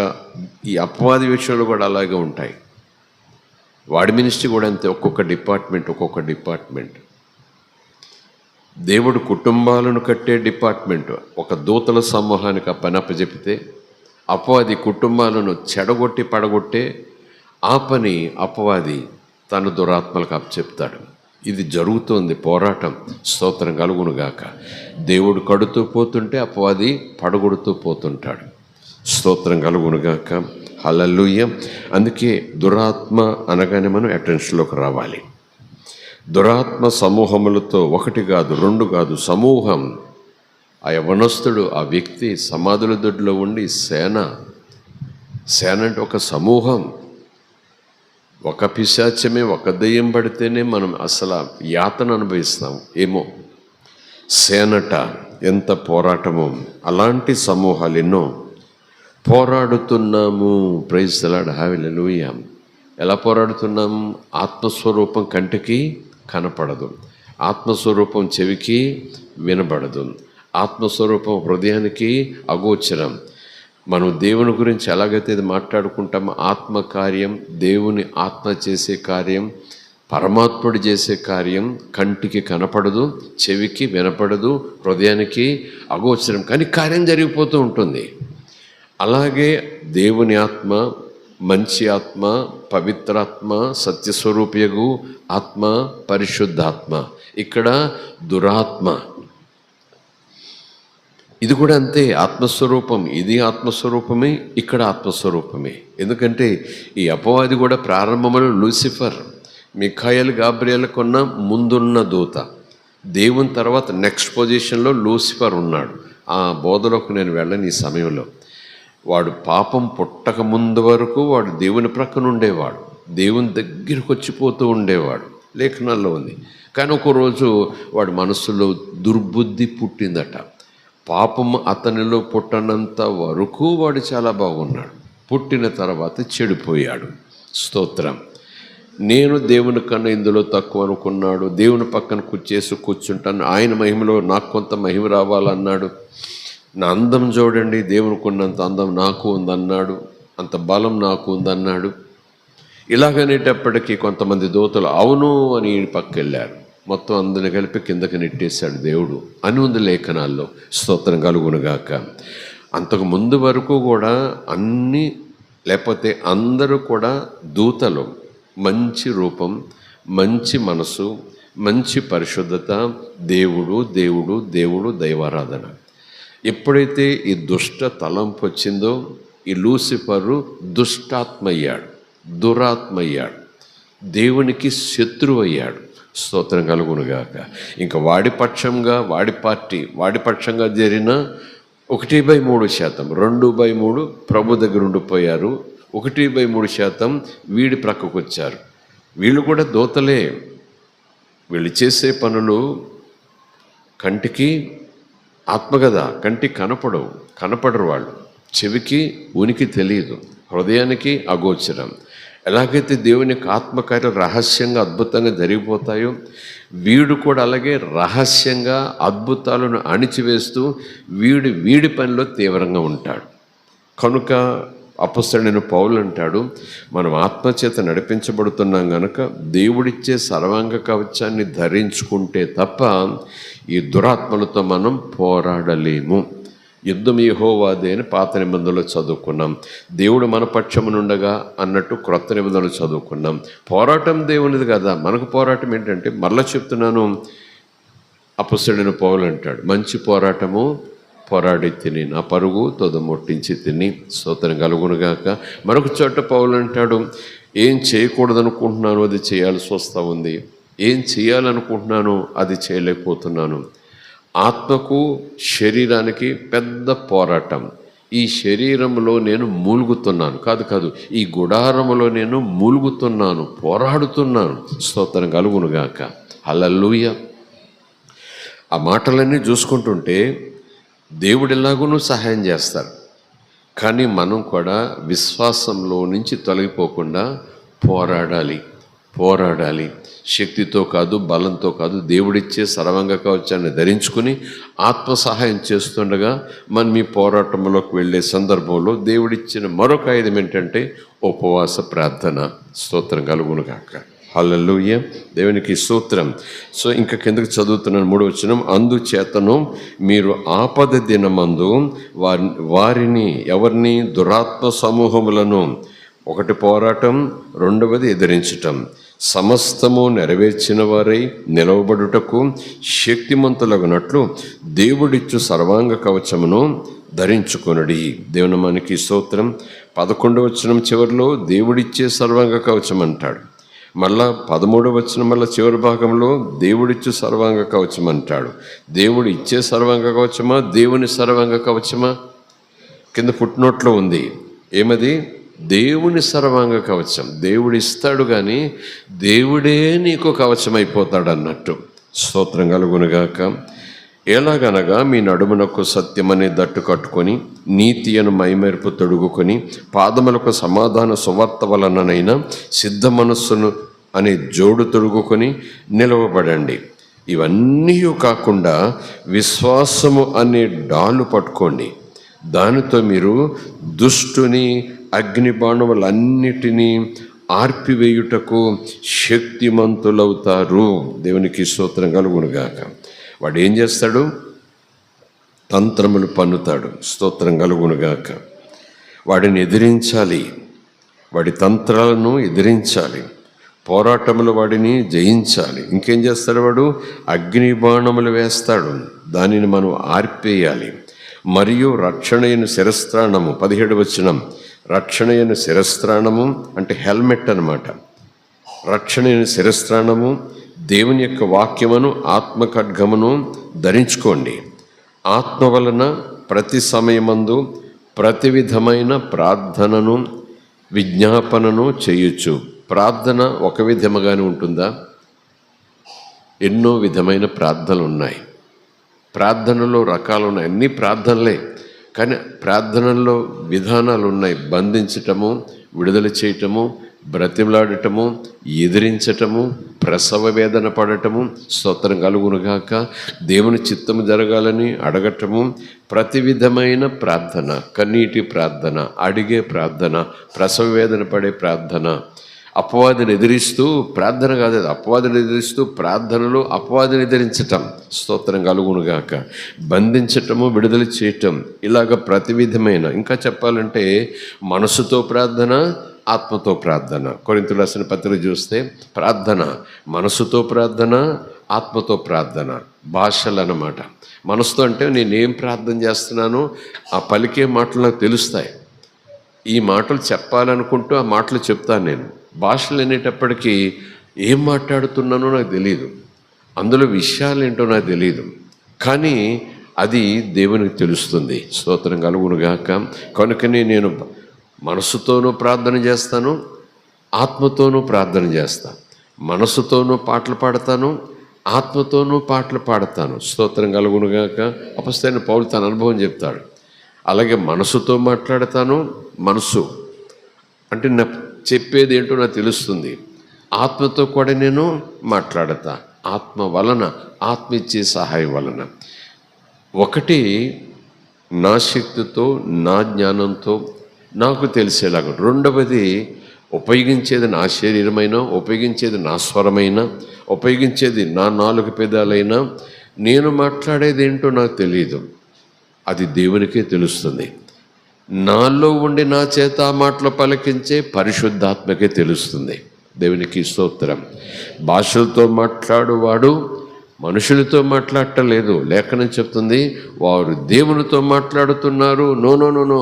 ఈ అపవాది విషయంలో కూడా అలాగే ఉంటాయి. వాడి మినిస్ట్రీ కూడా అంతే, ఒక్కొక్క డిపార్ట్మెంట్. దేవుడు కుటుంబాలను కట్టే డిపార్ట్మెంట్. ఒక దూతల సమూహానికి ఆ పని అప్పచెప్తే అపవాది కుటుంబాలను చెడగొట్టి పడగొట్టే ఆ పని అపవాది తన దురాత్మలకు అప్పచెప్తాడు. ఇది జరుగుతోంది పోరాటం. స్తోత్రం కలుగునుగాక. దేవుడు కడుతూ పోతుంటే అపవాది పడగొడుతూ పోతుంటాడు. స్తోత్రం కలుగునుగాక. హల్లెలూయా. అందుకే దురాత్మ అనగానే మనం అటెన్షన్లోకి రావాలి. దురాత్మ సమూహములతో 1 కాదు 2 కాదు, సమూహం. ఆ యవనస్తుడు, ఆ వ్యక్తి సమాధుల దొడ్లో ఉండి సేన అంటే ఒక సమూహం. ఒక పిశాచమే, ఒక దెయ్యం పడితేనే మనం అసలు యాతన అనుభవిస్తాం ఏమో. సేనట ఎంత పోరాటమో. అలాంటి సమూహాలు ఎన్నో. పోరాడుతున్నాము. Praise the Lord. హల్లెలూయా. ఎలా పోరాడుతున్నాము? ఆత్మస్వరూపం కంటికి కనపడదు, ఆత్మస్వరూపం చెవికి వినబడదు, ఆత్మస్వరూపం హృదయానికి అగోచరం. మనం దేవుని గురించి ఎలాగైతే ఇది మాట్లాడుకుంటామో, ఆత్మకార్యం, దేవుని ఆత్మ చేసే కార్యం, పరమాత్ముడు చేసే కార్యం కంటికి కనపడదు, చెవికి వినపడదు, హృదయానికి అగోచరం, కానీ కార్యం జరిగిపోతూ ఉంటుంది. అలాగే దేవుని ఆత్మ, మంచి ఆత్మ, పవిత్రాత్మ, సత్యస్వరూపియగు ఆత్మ, పరిశుద్ధాత్మ. ఇక్కడ దురాత్మ. ఇది కూడా అంతే, ఆత్మస్వరూపం. ఇది ఆత్మస్వరూపమే, ఇక్కడ ఆత్మస్వరూపమే. ఎందుకంటే ఈ అపవాది కూడా ప్రారంభంలో లూసిఫర్, మిఖాయేలు, గాబ్రియేలు కొన్న ముందున్న దూత. దేవుని తర్వాత నెక్స్ట్ పొజిషన్లో లూసిఫర్ ఉన్నాడు. ఆ బోధలోకి నేను వెళ్ళని ఈ సమయంలో, వాడు పాపం పుట్టక ముందు వరకు వాడు దేవుని ప్రక్కన ఉండేవాడు, దేవుని దగ్గరకు వచ్చిపోతూ ఉండేవాడు, లేఖనాల్లో ఉంది. కానీ ఒకరోజు వాడి మనసులో దుర్బుద్ధి పుట్టిందట. పాపం అతనిలో పుట్టనంత వరకు వాడు చాలా బాగున్నాడు, పుట్టిన తర్వాత చెడిపోయాడు. స్తోత్రం. నేను దేవుని కన్నా ఇందులో తక్కువ అనుకున్నాడు, దేవుని పక్కన కూర్చుంటాను, ఆయన మహిమలో నాకు కొంత మహిమ రావాలన్నాడు. నా అందం చూడండి, దేవునికి ఉన్నంత అందం నాకు ఉందన్నాడు, అంత బలం నాకు ఉందన్నాడు. ఇలాగనేటప్పటికీ కొంతమంది దూతలు అవును అని పక్కకి వెళ్ళారు. మొత్తం అందరిని కలిపి కిందకి నెట్టేశాడు దేవుడు అని ఉంది లేఖనాల్లో. స్తోత్రం కలుగునుగాక. అంతకు ముందు వరకు కూడా అన్నీ, లేకపోతే అందరూ కూడా దూతలు, మంచి రూపం, మంచి మనసు, మంచి పరిశుద్ధత, దేవుడు దేవుడు దేవుడు దైవారాధన. ఎప్పుడైతే ఈ దుష్ట తలంపు వచ్చిందో ఈ లూసిఫరు దుష్టాత్మ అయ్యాడు, దురాత్మ అయ్యాడు, దేవునికి శత్రువు అయ్యాడు. స్తోత్రం కలుగునుగాక. ఇంకా వాడి పక్షంగా, వాడి పార్టీ, వాడి పక్షంగా జరిగిన 1/3%, 2/3 ప్రభు దగ్గర ఉండిపోయారు, 1/3% వీడి ప్రక్కకు వచ్చారు. వీళ్ళు కూడా దూతలే. వీళ్ళు చేసే పనులు కంటికి ఆత్మ కదా, కంటికి కనపడరు వాళ్ళు, చెవికి ఉనికి తెలియదు, హృదయానికి అగోచరం. ఎలాగైతే దేవుని ఆత్మకార్యం రహస్యంగా అద్భుతంగా జరిగిపోతాయో వీడు కూడా అలాగే రహస్యంగా అద్భుతాలను అణిచివేస్తూ వీడి పనిలో తీవ్రంగా ఉంటాడు. కనుక అపొస్తలుడైన పౌలు అంటాడు, మనం ఆత్మచేత నడిపించబడుతున్నాం కనుక దేవుడిచ్చే సర్వాంగ కవచాన్ని ధరించుకుంటే తప్ప ఈ దురాత్మలతో మనం పోరాడలేము. యుద్ధం యెహోవాదే అని పాత నిబంధనలో చదువుకున్నాం. దేవుడు మన పక్షమునుండగా అన్నట్టు క్రొత్త నిబంధనలు చదువుకున్నాం. పోరాటం దేవునిది కదా. మనకు పోరాటం ఏంటంటే, మరలా చెప్తున్నాను, అపొస్తలుడైన పౌలు అంటాడు, మంచి పోరాటము పోరాడి తిని నా పరుగు తొదముట్టించి తిని. స్తోత్రం కలుగునుగాక. మరొక చోట పౌలు అంటాడు, ఏం చేయకూడదనుకుంటున్నాను అది చేయాల్సి వస్తూ ఉంది, ఏం చేయాలనుకుంటున్నాను అది చేయలేకపోతున్నాను. ఆత్మకు శరీరానికి పెద్ద పోరాటం. ఈ శరీరంలో నేను మూలుగుతున్నాను, కాదు ఈ గుడారములో నేను మూలుగుతున్నాను, పోరాడుతున్నాను. స్తోత్రం కలుగునుగాక. హల్లెలూయా. ఆ మాటలన్నీ చూసుకుంటుంటే దేవుడు ఎలాగూనూ సహాయం చేస్తారు. కానీ మనం కూడా విశ్వాసంలో నుంచి తొలగిపోకుండా పోరాడాలి. శక్తితో కాదు, బలంతో కాదు, దేవుడిచ్చే సర్వాంగ కవచాన్ని ధరించుకుని ఆత్మ సహాయం చేస్తుండగా మనం ఈ పోరాటంలోకి వెళ్ళే సందర్భంలో దేవుడిచ్చిన మరొక ఆయుధం ఏంటంటే ఉపవాస ప్రార్థన. స్తోత్రం కలుగునుగాక. హల్లెలూయా. దేవునికి స్తోత్రం. సో ఇంకా కిందకి చదువుతున్నాను, 3వ వచనం. అందుచేతను మీరు ఆపద దినమందు వారిని ఎవరిని, దురాత్మ సమూహములను, ఒకటి పోరాటం, రెండవది ఎదిరించటం, సమస్తము నెరవేర్చిన వారై నిలవబడుటకు శక్తిమంతులగునట్లు దేవుడిచ్చు సర్వాంగ కవచమును ధరించుకొనుడి. దేవుని మనకి స్తోత్రం. 11వ వచనం చివరిలో దేవుడిచ్చే సర్వాంగ కవచం అంటాడు. మళ్ళా 13వ వచనం మళ్ళీ చివరి భాగంలో దేవుడిచ్చు సర్వాంగ కవచం అంటాడు. దేవుడు ఇచ్చే సర్వాంగ కవచమా, దేవుని సర్వాంగ కవచమా? కింద ఫుట్నోట్లో ఉంది, ఏమది? దేవుని సర్వాంగ కవచం. దేవుడు ఇస్తాడు, కానీ దేవుడే నీకు కవచం అయిపోతాడు అన్నట్టు. స్తోత్రం కలుగునుగాక. ఎలాగనగా మీ నడుమునకు సత్యమనే దట్టు కట్టుకొని నీతి అను మైమెరుపు తొడుగుకొని పాదములకు సమాధాన సువార్త వలననైనా సిద్ధ మనస్సును అనే జోడు తొడుగుకొని నిలవబడండి. ఇవన్నీ కాకుండా విశ్వాసము అనే డాలు పట్టుకోండి. దానితో మీరు దుష్టుని అగ్నిబాణములన్నిటినీ ఆర్పివేయుటకు శక్తిమంతులవుతారు. దేవునికి స్తోత్రం కలుగునుగాక. వాడు ఏం చేస్తాడు? తంత్రములు పన్నుతాడు. స్తోత్రం కలుగునుగాక. వాడిని ఎదిరించాలి, వాడి తంత్రాలను ఎదిరించాలి, పోరాటములు వాడిని జయించాలి. ఇంకేం చేస్తాడు? వాడు అగ్ని బాణములు వేస్తాడు, దానిని మనం ఆర్పేయాలి. మరియు రక్షణయైన శిరస్త్రాణము 17వ వచనం. రక్షణయైన శిరస్త్రాణము అంటే హెల్మెట్ అన్నమాట. రక్షణయైన శిరస్త్రాణము దేవుని యొక్క వాక్యమును ఆత్మ ఖడ్గమును ధరించుకోండి. ఆత్మ వలన ప్రతి సమయమందు ప్రతి విధమైన ప్రార్థనను విజ్ఞాపనను చేయొచ్చు. ప్రార్థన ఒక విధముగానే ఉంటుందా? ఎన్నో విధమైన ప్రార్థనలు ఉన్నాయి. ప్రార్థనలో రకాలు ఉన్నాయి, అన్ని ప్రార్థనలే. కానీ ప్రార్థనల్లో విధానాలు ఉన్నాయి. బంధించటము, విడుదల చేయటము, బ్రతిమలాడటము, ఎదిరించటము, ప్రసవ వేదన పడటము, స్తోత్రం కలుగునుగాక, దేవుని చిత్తము జరగాలని అడగటము, ప్రతి విధమైన ప్రార్థన, కన్నీటి ప్రార్థన, అడిగే ప్రార్థన, ప్రసవ వేదన పడే ప్రార్థన, అపవాదిని ఎదిరిస్తూ ప్రార్థన కాదు, అపవాదిని ఎదిరిస్తూ ప్రార్థనలో అపవాదిని ఎదిరించటం, స్తోత్రం కలుగునుగాక, బంధించటము, విడుదల చేయటం, ఇలాగ ప్రతి విధమైన. ఇంకా చెప్పాలంటే మనసుతో ప్రార్థన, ఆత్మతో ప్రార్థన. కొరింథీయులకు రాసిన పత్రిక చూస్తే ప్రార్థన మనసుతో ప్రార్థన, ఆత్మతో ప్రార్థన, భాషలు అన్నమాట. మనసుతో అంటే నేనేం ప్రార్థన చేస్తున్నానో ఆ పలికే మాటలు నాకు తెలుస్తాయి. ఈ మాటలు చెప్పాలనుకుంటూ ఆ మాటలు చెప్తాను నేను. భాషలు అనేటప్పటికీ ఏం మాట్లాడుతున్నానో నాకు తెలియదు, అందులో విషయాలు ఏంటో నాకు తెలియదు, కానీ అది దేవునికి తెలుస్తుంది. స్తోత్రం కలుగునుగాక. కనుకనే నేను మనసుతోనూ ప్రార్థన చేస్తాను, ఆత్మతోనూ ప్రార్థన చేస్తాను. మనసుతోనూ పాటలు పాడతాను, ఆత్మతోనూ పాటలు పాడతాను. స్తోత్రం కలుగునుగాక. అపొస్తలుడైన పౌలు తన అనుభవం చెప్తాడు. అలాగే మనసుతో మాట్లాడతాను, మనసు అంటే నా చెప్పేది ఏంటో నాకు తెలుస్తుంది. ఆత్మతో కూడా నేను మాట్లాడతా, ఆత్మ వలన, ఆత్మ ఇచ్చే సహాయం వలన. ఒకటి నా శక్తితో, నా జ్ఞానంతో నాకు తెలిసేలాగా. రెండవది ఉపయోగించేది నా శరీరమైనా, ఉపయోగించేది నా స్వరమైనా, ఉపయోగించేది నా 4 పెదాలైనా, నేను మాట్లాడేది ఏంటో నాకు తెలియదు, అది దేవునికే తెలుస్తుంది. నాలో ఉండి నా చేత ఆ మాటలు పలికించే పరిశుద్ధాత్మకే తెలుస్తుంది. దేవునికి స్తోత్రం. భాషలతో మాట్లాడువాడు మనుషులతో మాట్లాడటలేదు. లేఖనం చెప్తుంది వారు దేవునితో మాట్లాడుతున్నారు. నో,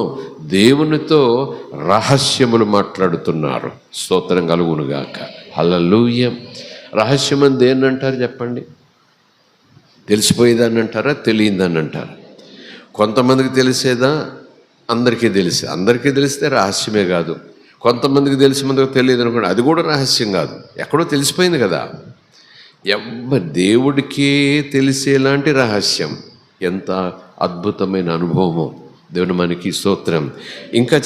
దేవునితో రహస్యములు మాట్లాడుతున్నారు. స్తోత్రం కలుగునుగాక. హల్లెలూయా. రహస్యం అని దేన్ని అంటారు చెప్పండి? తెలిసిపోయేదాన్ని అంటారా, తెలియదాన్ని అంటారా? కొంతమందికి తెలిసేదా? అందరికీ తెలిస్తే రహస్యమే కాదు. కొంతమందికి తెలిసి మందికి తెలియదు అనుకోండి, అది కూడా రహస్యం కాదు, ఎక్కడో తెలిసిపోయింది కదా. దేవుడికే తెలిసేలాంటి రహస్యం. ఎంత అద్భుతమైన అనుభవమో. దేవుని మనకి స్తోత్రం. ఇంకా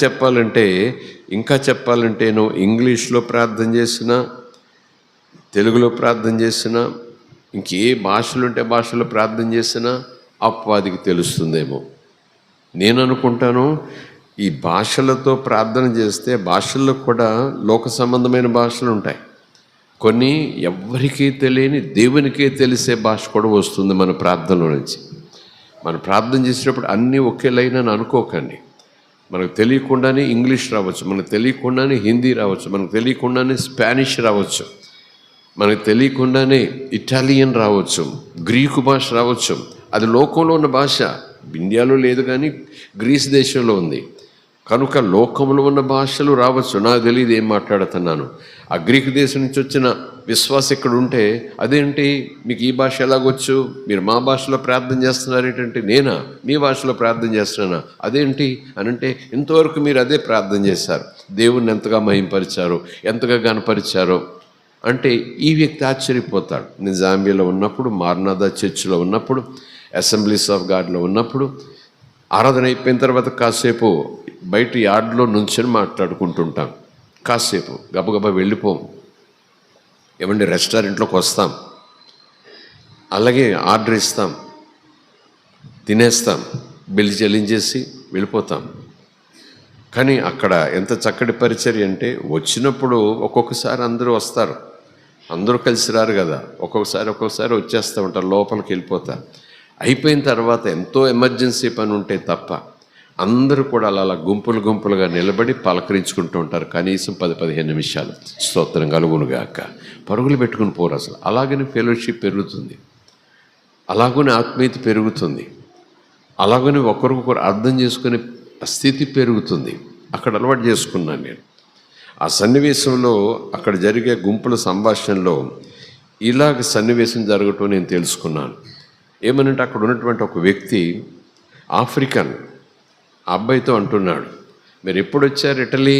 చెప్పాలంటే నువ్వు ఇంగ్లీష్లో ప్రార్థన చేసినా, తెలుగులో ప్రార్థన చేసినా, ఇంకే భాషలుంటే భాషలో ప్రార్థన చేసినా అపవాదికి తెలుస్తుందేమో. నేను అనుకుంటాను ఈ భాషలతో ప్రార్థన చేస్తే భాషల్లో కూడా లోక సంబంధమైన భాషలు ఉంటాయి. కొన్ని ఎవ్వరికీ తెలియని దేవునికే తెలిసే భాష కూడా వస్తుంది మన ప్రార్థనలో నుంచి. మనం ప్రార్థన చేసేటప్పుడు అన్నీ ఒకేలైనా అనుకోకండి. మనకు తెలియకుండానే ఇంగ్లీష్ రావచ్చు, మనకు తెలియకుండానే హిందీ రావచ్చు, మనకు తెలియకుండానే స్పానిష్ రావచ్చు, మనకు తెలియకుండానే ఇటాలియన్ రావచ్చు, గ్రీకు భాష రావచ్చు. అది లోకంలో ఉన్న భాష. ఇండియాలో లేదు కానీ గ్రీస్ దేశంలో ఉంది కనుక లోకంలో ఉన్న భాషలు రావచ్చు. నాకు తెలియదు ఏం మాట్లాడుతున్నాను. ఆ గ్రీకు దేశం నుంచి వచ్చిన విశ్వాసం ఇక్కడ ఉంటే అదేంటి మీకు ఈ భాష ఎలాగొచ్చు, మీరు మా భాషలో ప్రార్థన చేస్తున్నారు ఏంటంటే, నేనా మీ భాషలో ప్రార్థన చేస్తున్నానా, అదేంటి అని అంటే, ఇంతవరకు మీరు అదే ప్రార్థన చేశారు, దేవుణ్ణి ఎంతగా మహింపరిచారో, ఎంతగా గణపరిచారో అంటే ఈ వ్యక్తి ఆశ్చర్యపోతాడు. నేను జాంబియాలో ఉన్నప్పుడు, మారనాథా చర్చిలో ఉన్నప్పుడు, అసెంబ్లీస్ ఆఫ్ గాడ్లో ఉన్నప్పుడు, ఆరాధన అయిపోయిన తర్వాత కాసేపు బయట యార్డ్లో నుంచొని మాట్లాడుకుంటుంటాం. కాసేపు గబగబా వెళ్ళిపోం. ఏమంటే రెస్టారెంట్లోకి వస్తాం, అలాగే ఆర్డర్ ఇస్తాం, తినేస్తాం, బిల్ చెల్లించేసి వెళ్ళిపోతాం. కానీ అక్కడ ఎంత చక్కటి పరిచర్య అంటే, వచ్చినప్పుడు ఒక్కొక్కసారి అందరూ వస్తారు, అందరూ కలిసి రారు కదా, ఒక్కొక్కసారి వచ్చేస్తూ ఉంటారు, లోపలికి వెళ్ళిపోతారు. అయిపోయిన తర్వాత ఎంతో ఎమర్జెన్సీ పని ఉంటే తప్ప అందరూ కూడా అలా గుంపులుగా నిలబడి పలకరించుకుంటూ ఉంటారు. కనీసం 10-15 నిమిషాలు. స్తోత్రం కలుగునుగాక. పరుగులు పెట్టుకుని పోరు అసలు. అలాగనే ఫెలోషిప్ పెరుగుతుంది, అలాగనే ఆత్మీయత పెరుగుతుంది. అలాగని ఒకరికొకరు అర్థం చేసుకునే స్థితి పెరుగుతుంది. అక్కడ అలవాటు చేసుకున్నాను నేను. ఆ సన్నివేశంలో అక్కడ జరిగే గుంపుల సంభాషణలో ఇలాగ సన్నివేశం జరగటం నేను తెలుసుకున్నాను. ఏమనంటే అక్కడ ఉన్నటువంటి ఒక వ్యక్తి ఆఫ్రికన్ అబ్బాయితో అంటున్నాడు, మీరు ఎప్పుడు వచ్చారు ఇటలీ,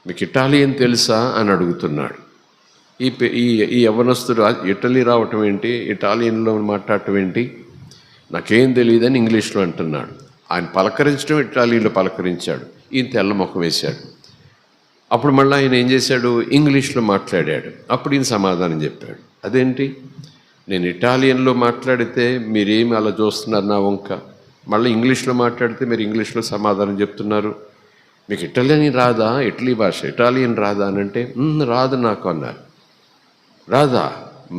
మీకు ఇటాలియన్ తెలుసా అని అడుగుతున్నాడు. ఈ యవ్వనస్తుడు ఇటలీ రావటం ఏంటి, ఇటాలియన్లో మాట్లాడటం ఏంటి, నాకేం తెలియదని ఇంగ్లీష్లో అంటున్నాడు. ఆయన పలకరించడం ఇటాలియన్లో పలకరించాడు. ఈయన తెల్ల ముఖం వేశాడు. అప్పుడు మళ్ళీ ఆయన ఏం చేశాడు, ఇంగ్లీష్లో మాట్లాడాడు. అప్పుడు ఈయన సమాధానం చెప్పాడు. అదేంటి, నేను ఇటాలియన్లో మాట్లాడితే మీరేమి అలా చూస్తున్నారు నా వంక, మళ్ళీ ఇంగ్లీష్లో మాట్లాడితే మీరు ఇంగ్లీష్లో సమాధానం చెప్తున్నారు, మీకు ఇటాలియన్ రాదా, ఇటలీ భాష ఇటాలియన్ రాదా అని అంటే రాదు నాకు అన్నారు. రాదా,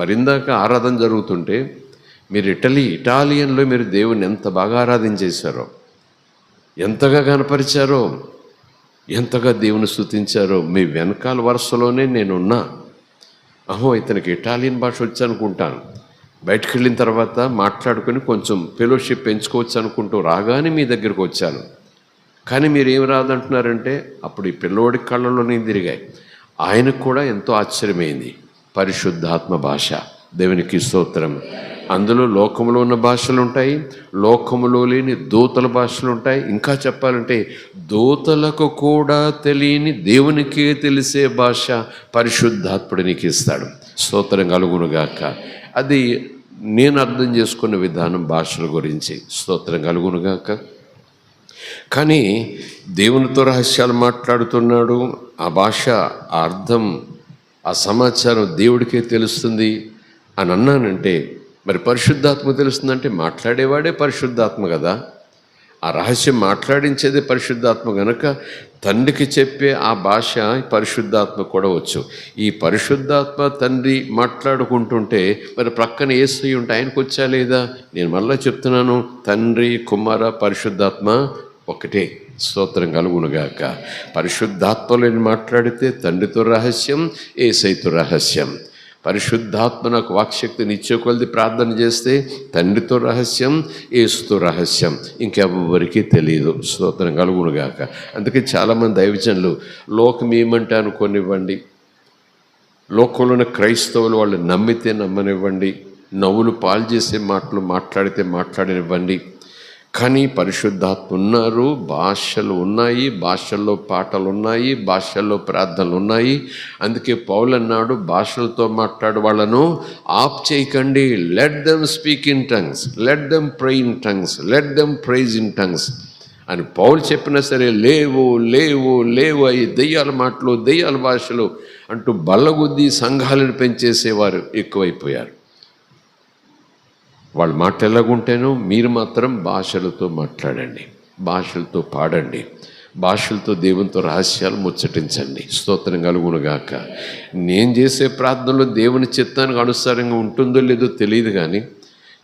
మరిందాక ఆరాధన జరుగుతుంటే మీరు ఇటాలియన్లో మీరు దేవుని ఎంత బాగా ఆరాధించేశారో, ఎంతగా కనపరిచారో, ఎంతగా దేవుని స్తుతించారో, మీ వెనకాల వరుసలోనే నేనున్నా. ఇతనికి ఇటాలియన్ భాష వచ్చి అనుకుంటాను, బయటకు వెళ్ళిన తర్వాత మాట్లాడుకొని కొంచెం ఫెలోషిప్ పెంచుకోవచ్చు అనుకుంటూ రాగానే మీ దగ్గరకు వచ్చాను. కానీ మీరు ఏం రాదంటున్నారంటే అప్పుడు ఈ పిల్లోడి కళ్ళలోనే తిరిగాయి. ఆయనకు కూడా ఎంతో ఆశ్చర్యమైంది. పరిశుద్ధాత్మ భాష, దేవునికి స్తోత్రం. అందులో లోకములో ఉన్న భాషలు ఉంటాయి, లోకములో లేని దూతల భాషలు ఉంటాయి. ఇంకా చెప్పాలంటే దూతలకు కూడా తెలియని దేవునికే తెలిసే భాష పరిశుద్ధాత్ముడు నీకు ఇస్తాడు. స్తోత్రం కలుగునుగాక. అది నేను అర్థం చేసుకున్న విధానం భాషల గురించి. స్తోత్రం కలుగునుగాక. కానీ దేవునితో రహస్యాలు మాట్లాడుతున్నాడు. ఆ భాష, ఆ అర్థం, ఆ సమాచారం దేవుడికే తెలుస్తుంది అని అన్నానంటే మరి పరిశుద్ధాత్మ తెలుస్తుందంటే మాట్లాడేవాడే పరిశుద్ధాత్మ కదా. ఆ రహస్యం మాట్లాడించేదే పరిశుద్ధాత్మ గనక తండ్రికి చెప్పే ఆ భాష పరిశుద్ధాత్మ కూడా వచ్చు. ఈ పరిశుద్ధాత్మ తండ్రి మాట్లాడుకుంటుంటే మరి ప్రక్కన యేసు ఉంటే ఆయనకు వచ్చా లేదా? నేను మళ్ళీ చెప్తున్నాను, తండ్రి కుమార పరిశుద్ధాత్మ ఒకటే. స్తోత్రం కలుగునుగాక. పరిశుద్ధాత్మలో మాట్లాడితే తండ్రితో రహస్యం, యేసయ్యతో రహస్యం. పరిశుద్ధాత్మ నాకు వాక్శక్తిని ఇచ్చే కొలది ప్రార్థన చేస్తే తండ్రితో రహస్యం, యేసుతో రహస్యం, ఇంకెవ్వరికీ తెలియదు. స్తోత్రం కలుగునుగాక. అందుకే చాలామంది దైవజనులు లోకం ఏమంటే అనుకోనివ్వండి, లోకంలోని క్రైస్తవులు వాళ్ళు నమ్మితే నమ్మనివ్వండి, నవ్వులు పాలు చేసే మాటలు మాట్లాడితే మాట్లాడనివ్వండి, కానీ పరిశుద్ధాత్మ ఉన్నారు, భాషలు ఉన్నాయి, భాషల్లో పాటలు ఉన్నాయి, భాషల్లో ప్రార్థనలు ఉన్నాయి. అందుకే పౌలు అన్నాడు, భాషలతో మాట్లాడు వాళ్ళను ఆప్ చేయకండి. Let them speak in tongues, let them pray in tongues, let them praise in tongues అని పౌలు చెప్పినా సరే లేవు లేవు లేవు అవి దెయ్యాల మాటలు, దెయ్యాల భాషలు అంటూ బల్లగుద్ది సంఘాలను పెంచేసేవారు ఎక్కువైపోయారు. వాళ్ళ మాట ఎలాగుంటేనో మీరు మాత్రం భాషలతో మాట్లాడండి, భాషలతో పాడండి, భాషలతో దేవునితో రహస్యాలు ముచ్చటించండి. స్తోత్రం కలుగునుగాక. నేను చేసే ప్రార్థనలో దేవుని చిత్తానికి అనుసారంగా ఉంటుందో లేదో తెలియదు, కానీ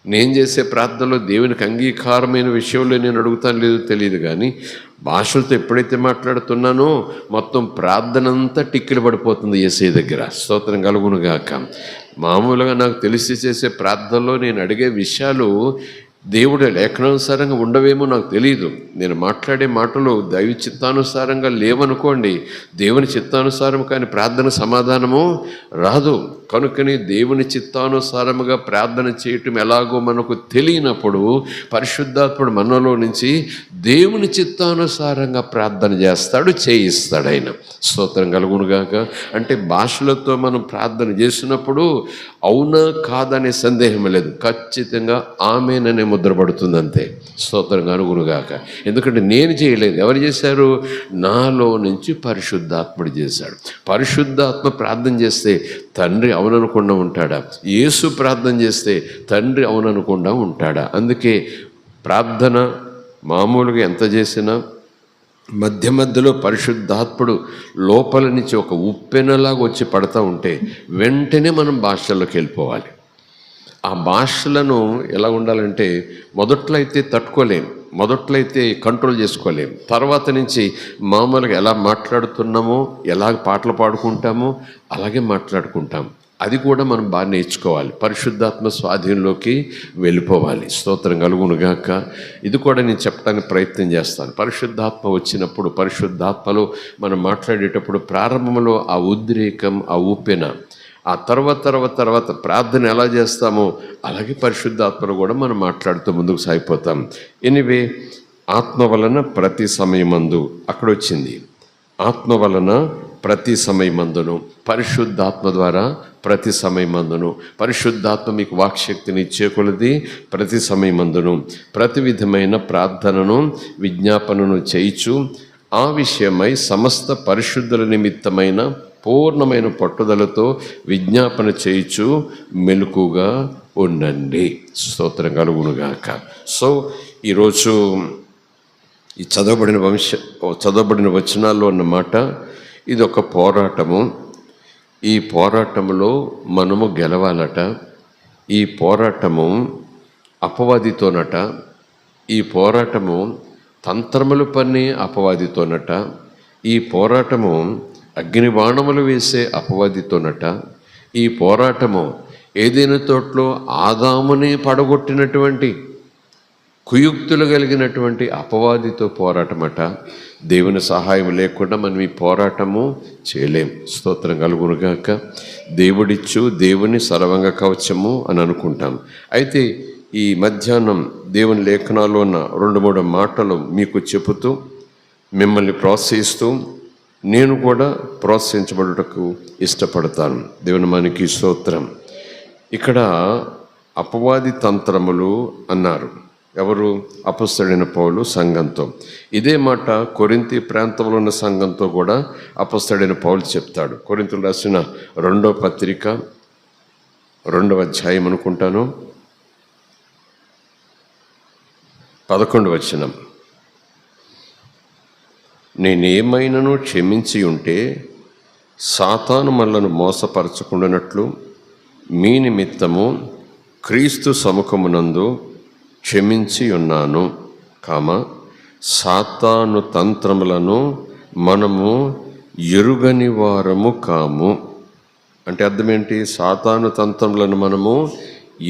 నేను చేసే ప్రార్థనలో దేవునికి అంగీకారమైన విషయంలో నేను అడుగుతాను లేదో తెలియదు, కానీ భాషలతో ఎప్పుడైతే మాట్లాడుతున్నానో మొత్తం ప్రార్థన అంతా టిక్కిలు పడిపోతుంది యేసయ్య దగ్గర. స్తోత్రం కలుగునుగాక. మామూలుగా నాకు తెలిసి చేసే ప్రార్థనలో నేను అడిగే విషయాలు దేవుడి లేఖనానుసారంగా ఉండవేమో నాకు తెలియదు. నేను మాట్లాడే మాటలు దైవ చిత్తానుసారంగా లేవనుకోండి, దేవుని చిత్తానుసారం కానీ ప్రార్థన సమాధానము రాదు. కనుకని దేవుని చిత్తానుసారముగా ప్రార్థన చేయటం ఎలాగో మనకు తెలియనప్పుడు పరిశుద్ధాత్ముడు మనలో నుంచి దేవుని చిత్తానుసారంగా ప్రార్థన చేస్తాడు, చేయిస్తాడు ఆయన. స్తోత్రం కలుగునుగాక. అంటే భాషలతో మనం ప్రార్థన చేసినప్పుడు అవునా కాదనే సందేహం లేదు, ఖచ్చితంగా ఆమేననే ముద్రపడుతుంది అంతే. స్తోత్రం కలుగునుగాక. ఎందుకంటే నేను చేయలేదు, ఎవరు చేశారు? నాలో నుంచి పరిశుద్ధాత్ముడు చేశాడు. పరిశుద్ధాత్మ ప్రార్థన చేస్తే తండ్రి అవుననకుండా ఉంటాడా? యేసు ప్రార్థన చేస్తే తండ్రి అవుననకుండా ఉంటాడా? అందుకే ప్రార్థన మామూలుగా ఎంత చేసినా మధ్య మధ్యలో పరిశుద్ధాత్ముడు లోపల నుంచి ఒక ఉప్పెనలాగా వచ్చి పడతా ఉంటే వెంటనే మనం భాషల్లోకి వెళ్ళిపోవాలి. ఆ భాషలను ఎలా ఉండాలంటే మొదట్లో అయితే తట్టుకోలేం, మొదట్లో అయితే కంట్రోల్ చేసుకోలేం, తర్వాత నుంచి మామూలుగా ఎలా మాట్లాడుతున్నామో, ఎలా పాటలు పాడుకుంటామో అలాగే మాట్లాడుకుంటాం. అది కూడా మనం బాగా నేర్చుకోవాలి. పరిశుద్ధాత్మ స్వాధీనంలోకి వెళ్ళిపోవాలి. స్తోత్రం కలుగునుగాక. ఇది కూడా నేను చెప్పడానికి ప్రయత్నం చేస్తాను. పరిశుద్ధాత్మ వచ్చినప్పుడు, పరిశుద్ధాత్మలో మనం మాట్లాడేటప్పుడు ప్రారంభంలో ఆ ఉద్రేకం, ఆ ఊపెన, ఆ తర్వాత ప్రార్థన ఎలా చేస్తామో అలాగే పరిశుద్ధాత్మలో కూడా మనం మాట్లాడుతూ ముందుకు సాగిపోతాం. ఎనివే, ఆత్మ వలన ప్రతి సమయమందు, అక్కడ వచ్చింది, ఆత్మ వలన ప్రతి సమయమందును, పరిశుద్ధాత్మ ద్వారా ప్రతి సమయమందును. పరిశుద్ధాత్మ మీకు వాక్శక్తిని ఇచ్చే కొలది ప్రతి సమయమందును ప్రతి విధమైన ప్రార్థనను విజ్ఞాపనను చేయిచు ఆ విషయమై సమస్త పరిశుద్ధుల నిమిత్తమైన పూర్ణమైన పట్టుదలతో విజ్ఞాపన చేయిచు మెలకుగా ఉండండి. స్తోత్రం కలుగునుగాక. సో ఈరోజు ఈ చదవబడిన వచనాల్లో ఉన్నమాట, ఇది ఒక పోరాటము. ఈ పోరాటంలో మనము గెలవాలట. ఈ పోరాటము అపవాదితోనట. ఈ పోరాటము తంత్రములు పన్ని అపవాదితోనట. ఈ పోరాటము అగ్నిబాణములు వేసే అపవాదితోనట. ఈ పోరాటము ఏదైనా తోటలో ఆదాముని పడగొట్టినటువంటి కుయుక్తులు కలిగినటువంటి అపవాదితో పోరాటమట. దేవుని సహాయం లేకుండా మనం ఈ పోరాటము చేయలేం. స్తోత్రం కలుగునుగాక. దేవుడిచ్చు దేవుని సర్వంగ కవచము అని అనుకుంటాం. అయితే ఈ మధ్యాహ్నం దేవుని లేఖనాల్లో ఉన్న 2-3 మాటలు మీకు చెబుతూ మిమ్మల్ని ప్రోత్సహిస్తూ నేను కూడా ప్రోత్సహించబడుటకు ఇష్టపడతాను. దేవుని మనకి స్తోత్రం. ఇక్కడ అపవాది తంత్రములు అన్నారు. ఎవరు? అపొస్తలుడైన పౌలు సంఘంతో. ఇదే మాట కొరింథీ ప్రాంతంలో ఉన్న సంఘంతో కూడా అపొస్తలుడైన పౌలు చెప్తాడు. కొరింథీయులకు రాసిన 2వ పత్రిక 2వ అధ్యాయం అనుకుంటాను, 11వ వచనం. నేనేమైనను క్షమించి ఉంటే సాతాను మనలను మోసపరచకుండానట్లు మీ నిమిత్తము క్రీస్తు సముఖమునందు క్షమించి ఉన్నాను, సాతాను తంత్రములను మనము ఎరుగని వారము కాము. అంటే అర్థం ఏంటి? సాతాను తంత్రములను మనము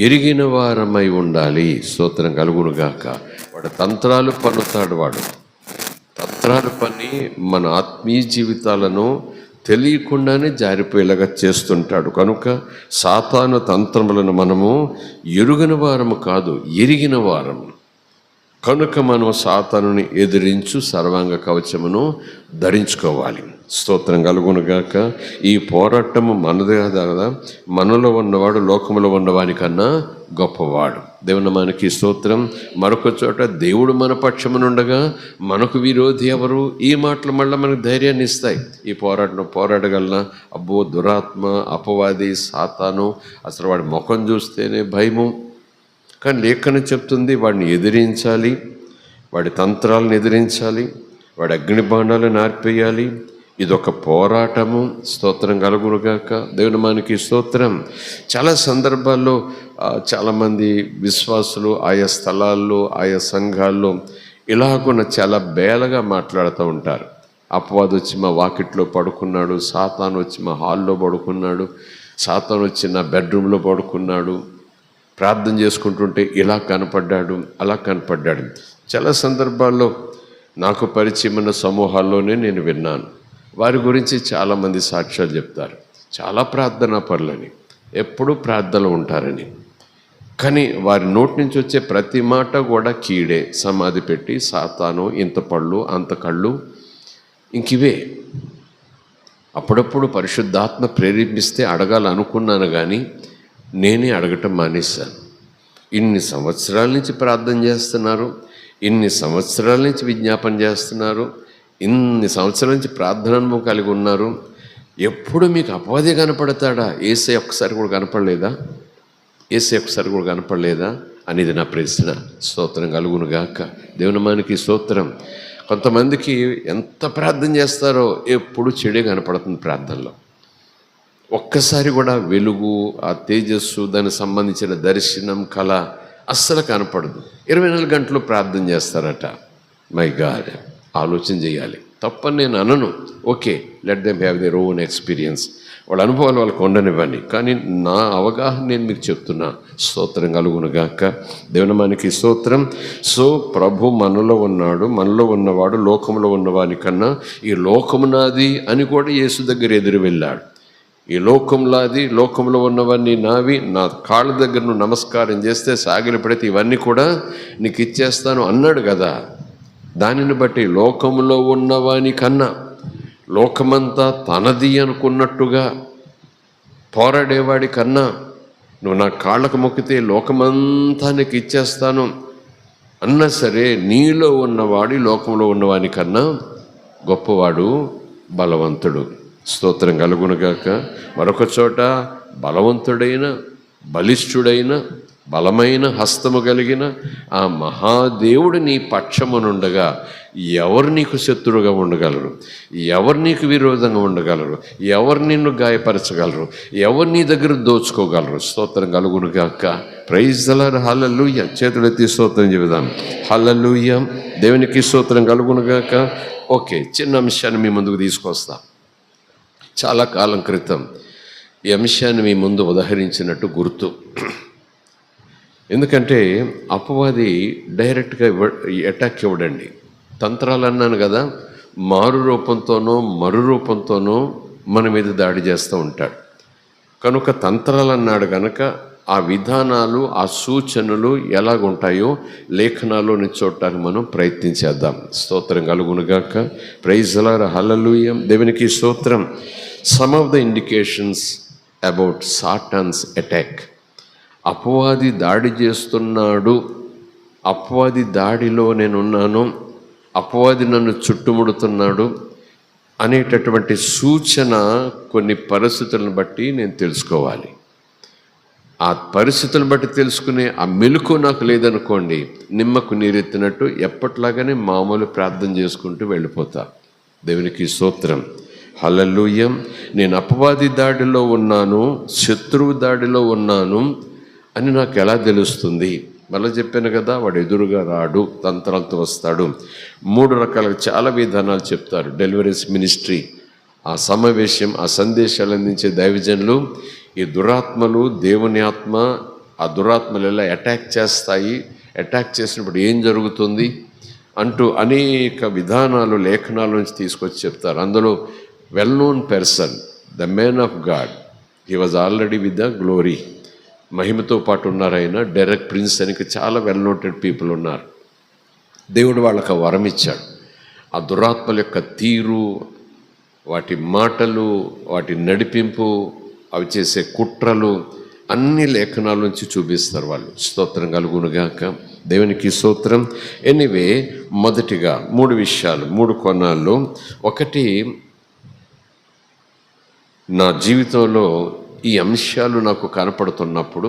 ఎరిగిన వారమై ఉండాలి. స్తోత్రం కలుగునుగాక. వాడు తంత్రాలు పన్నుతాడు. వాడు తంత్రాలు పని మన ఆత్మీయ జీవితాలను తెలియకుండానే జారిపోయేలాగా చేస్తుంటాడు. కనుక సాతాను తంత్రములను మనము ఎరుగని వారము కాదు, ఎరిగిన వారము. కనుక మనం సాతానుని ఎదిరించు సర్వాంగ కవచమును ధరించుకోవాలి. స్తోత్రం కలుగునుగాక. ఈ పోరాటము మనదే కదా. మనలో ఉన్నవాడు లోకములో ఉన్నవానికన్నా గొప్పవాడు. దేవుని మనకి స్తోత్రం. మరొక చోట దేవుడు మన పక్షమునుండగా మనకు విరోధి ఎవరు? ఈ మాటలు మళ్ళీ మనకు ధైర్యాన్ని ఇస్తాయి. ఈ పోరాడగలనా? అబ్బో, దురాత్మ, అపవాది, సాతాను, అసలు వాడి ముఖం చూస్తేనే భయము. కానీ లేఖనం చెప్తుంది వాడిని ఎదిరించాలి, వాడి తంత్రాలను ఎదిరించాలి, వాడి అగ్నిబాణాలను ఆర్పేయాలి. ఇదొక పోరాటము. స్తోత్రం కలుగునుగాక. దేవుని మనకి స్తోత్రం. చాలా సందర్భాల్లో చాలామంది విశ్వాసులు ఆయా స్థలాల్లో, ఆయా సంఘాల్లో ఇలాగున్న చాలా బేలగా మాట్లాడుతూ ఉంటారు. అపవాది వచ్చి మా వాకిట్లో పడుకున్నాడు, సాతాను వచ్చి మా హాల్లో పడుకున్నాడు, సాతాను వచ్చి నా బెడ్రూమ్లో పడుకున్నాడు, ప్రార్థన చేసుకుంటుంటే ఇలా కనపడ్డాడు, అలా కనపడ్డాడు. చాలా సందర్భాల్లో నాకు పరిచయమైన సమూహాల్లోనే నేను విన్నాను. వారి గురించి చాలామంది సాక్ష్యాలు చెప్తారు. చాలా ప్రార్థనా పరులని, ఎప్పుడూ ప్రార్థనలు ఉంటారని. కానీ వారి నోటి నుంచి వచ్చే ప్రతి మాట కూడా కీడే. సమాధి పెట్టి సాతాను, ఇంత పళ్ళు, అంత కళ్ళు, ఇంకివే. అప్పుడప్పుడు పరిశుద్ధాత్మ ప్రేరేపిస్తే అడగాలనుకున్నాను, కానీ నేనే అడగటం మానేశాను. ఇన్ని సంవత్సరాల నుంచి ప్రార్థన చేస్తున్నారు, ఇన్ని సంవత్సరాల నుంచి విజ్ఞాపన చేస్తున్నారు, ఇన్ని సంవత్సరాల నుంచి ప్రార్థనను కలిగి ఉన్నారు. ఎప్పుడు మీకు అపవాది కనపడతాడా? ఏసై ఒక్కసారి కూడా కనపడలేదా? ఏసై ఒక్కసారి కూడా కనపడలేదా అనేది నా ప్రశ్న. స్తోత్రం కలుగునుగాక. దేవుని మనకి స్తోత్రం. కొంతమందికి ఎంత ప్రార్థన చేస్తారో ఎప్పుడు చెడే కనపడుతుంది ప్రార్థనలో. ఒక్కసారి కూడా వెలుగు, ఆ తేజస్సు, దానికి సంబంధించిన దర్శనం, కళ అస్సలు కనపడదు. 24 గంటలు ప్రార్థన చేస్తారట. మై గాడ్, ఆలోచన చేయాలి. తప్పని నేను అనను. Okay, let them have their own experience, వాళ్ళ అనుభవాలు వాళ్ళకు ఉండనివ్వండి. కానీ నా అవగాహన నేను మీకు చెప్తున్నా. స్తోత్రం కలుగునుగాక. దేవునామానికి స్తోత్రం. సో ప్రభు మనలో ఉన్నాడు. మనలో ఉన్నవాడు లోకంలో ఉన్నవాని కన్నా ఈ లోకము నాది అని కూడా యేసు దగ్గర ఎదురు వెళ్ళాడు. ఈ లోకంలాది, లోకంలో ఉన్నవన్నీ నావి, నా కాళ్ళ దగ్గర నువ్వు నమస్కారం చేస్తే సాగిలపడితే ఇవన్నీ కూడా నీకు ఇచ్చేస్తాను అన్నాడు కదా. దానిని బట్టి లోకంలో ఉన్నవాని కన్నా, లోకమంతా తనది అనుకున్నట్టుగా పోరాడేవాడి కన్నా, నువ్వు నా కాళ్ళకు మొక్కితే లోకమంతా నీకు ఇచ్చేస్తాను అన్నా సరే, నీలో ఉన్నవాడి లోకంలో ఉన్నవాని కన్నా గొప్పవాడు, బలవంతుడు. స్తోత్రం కలుగునుగాక. మరొక చోట బలవంతుడైన, బలిష్ఠుడైన, బలమైన హస్తము కలిగిన ఆ మహాదేవుడు నీ పక్షమునుండగా ఎవరు నీకు శత్రువుగా ఉండగలరు? ఎవరు నీకు విరోధంగా ఉండగలరు? ఎవరు నిన్ను గాయపరచగలరు? ఎవరు నీ దగ్గర దోచుకోగలరు? స్తోత్రం కలుగునుగాక. Praise the Lord. హల్లెలూయా. చేతులెత్తి స్తోత్రం చెబుదాం. హల్లెలూయా. దేవునికి స్తోత్రం కలుగునుగాక. ఓకే, చిన్న అంశాన్ని మీ ముందుకు తీసుకొస్తా. చాలా కాలం క్రితం ఈ అంశాన్ని మీ ముందు ఉదహరించినట్టు గుర్తు. ఎందుకంటే అపవాది డైరెక్ట్గా అటాక్ ఇవ్వడండి. తంత్రాలు అన్నాను కదా, మారు రూపంతోనో మరు రూపంతోనో మన మీద దాడి చేస్తూ ఉంటాడు. కనుక తంత్రాలు అన్నాడు కనుక ఆ విధానాలు, ఆ సూచనలు ఎలాగుంటాయో లేఖనాల్లోని చూడటానికి మనం ప్రయత్నించేద్దాం. స్తోత్రం కలుగునుగాక. Praise the Lord. హల్లెలూయా. దేవునికి స్తోత్రం. Some of the indications about Satan's attack. అపవాది దాడి చేస్తున్నాడు, అపవాది దాడిలో నేనున్నాను, అపవాది నన్ను చుట్టుముడుతున్నాడు అనేటటువంటి సూచన కొన్ని పరిస్థితులను బట్టి నేను తెలుసుకోవాలి. ఆ పరిస్థితులను బట్టి తెలుసుకునే ఆ మెలకు నాకు లేదనుకోండి, నిమ్మకు నీరెత్తినట్టు ఎప్పట్లాగానే మామూలు ప్రార్థన చేసుకుంటూ వెళ్ళిపోతా. దేవునికి స్తోత్రం. హల్లెలూయా. నేను అపవాది దాడిలో ఉన్నాను, శత్రువు దాడిలో ఉన్నాను అని నాకు ఎలా తెలుస్తుంది? మళ్ళీ చెప్పాను కదా, వాడు ఎదురుగా రాడు, తంత్రాలతో వస్తాడు. 3 రకాలుగా చాలా విధానాలు చెప్తారు. డెలివరీస్ మినిస్ట్రీ, ఆ సమావేశం, ఆ సందేశాలు అందించే దైవజనులు, ఈ దురాత్మలు, దేవుని ఆత్మ, ఆ దురాత్మలు ఎలా అటాక్ చేస్తాయి, అటాక్ చేసినప్పుడు ఏం జరుగుతుంది అంటూ అనేక విధానాలు లేఖనాల నుంచి తీసుకొచ్చి చెప్తారు. అందులో well known person, the man of God, he was already with the glory, మహిమతో పాటు ఉన్నారు ఆయన. డెరెక్ ప్రిన్స్ అని చాలా వెల్ నోటెడ్ పీపుల్ ఉన్నారు. దేవుడు వాళ్ళకి వరం ఇచ్చాడు. ఆ దురాత్మల యొక్క తీరు, వాటి మాటలు, వాటి నడిపింపు, అవి చేసే కుట్రలు అన్ని లేఖనాల నుంచి చూపిస్తారు వాళ్ళు. స్తోత్రం కలుగునుగాక. దేవునికి స్తోత్రం. ఎనీవే, మొదటిగా 3 విషయాలు, 3 కోణాల్లో. ఒకటి, నా జీవితంలో ఈ అంశాలు నాకు కనపడుతున్నప్పుడు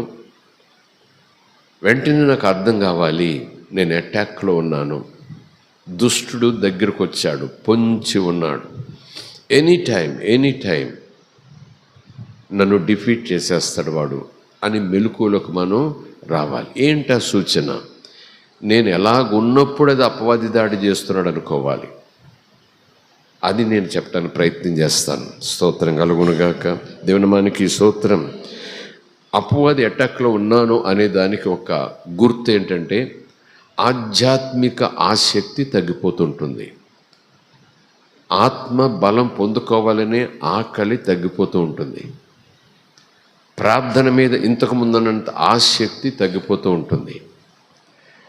వెంటనే నాకు అర్థం కావాలి, నేను అటాక్లో ఉన్నాను. దుష్టుడు దగ్గరకు వచ్చాడు, పొంచి ఉన్నాడు, ఎనీ టైం నన్ను డిఫీట్ చేసేస్తాడు వాడు అని మెలకువలోకి మనం రావాలి. ఏంటా సూచన? నేను ఎలాగున్నప్పుడు అది అపవాది దాడి చేస్తున్నాడు అనుకోవాలి. అది నేను చెప్పడానికి ప్రయత్నం చేస్తాను. స్తోత్రం కలుగునుగాక. దేవునామానికి స్తోత్రం. అపవాది అటాక్లో ఉన్నాను అనే దానికి ఒక గుర్తు ఏంటంటే, ఆధ్యాత్మిక ఆసక్తి తగ్గిపోతుంటుంది. ఆత్మ బలం పొందుకోవాలనే ఆకలి తగ్గిపోతూ ఉంటుంది. ప్రార్థన మీద ఇంతకు ముందున్నంత ఆసక్తి తగ్గిపోతూ ఉంటుంది.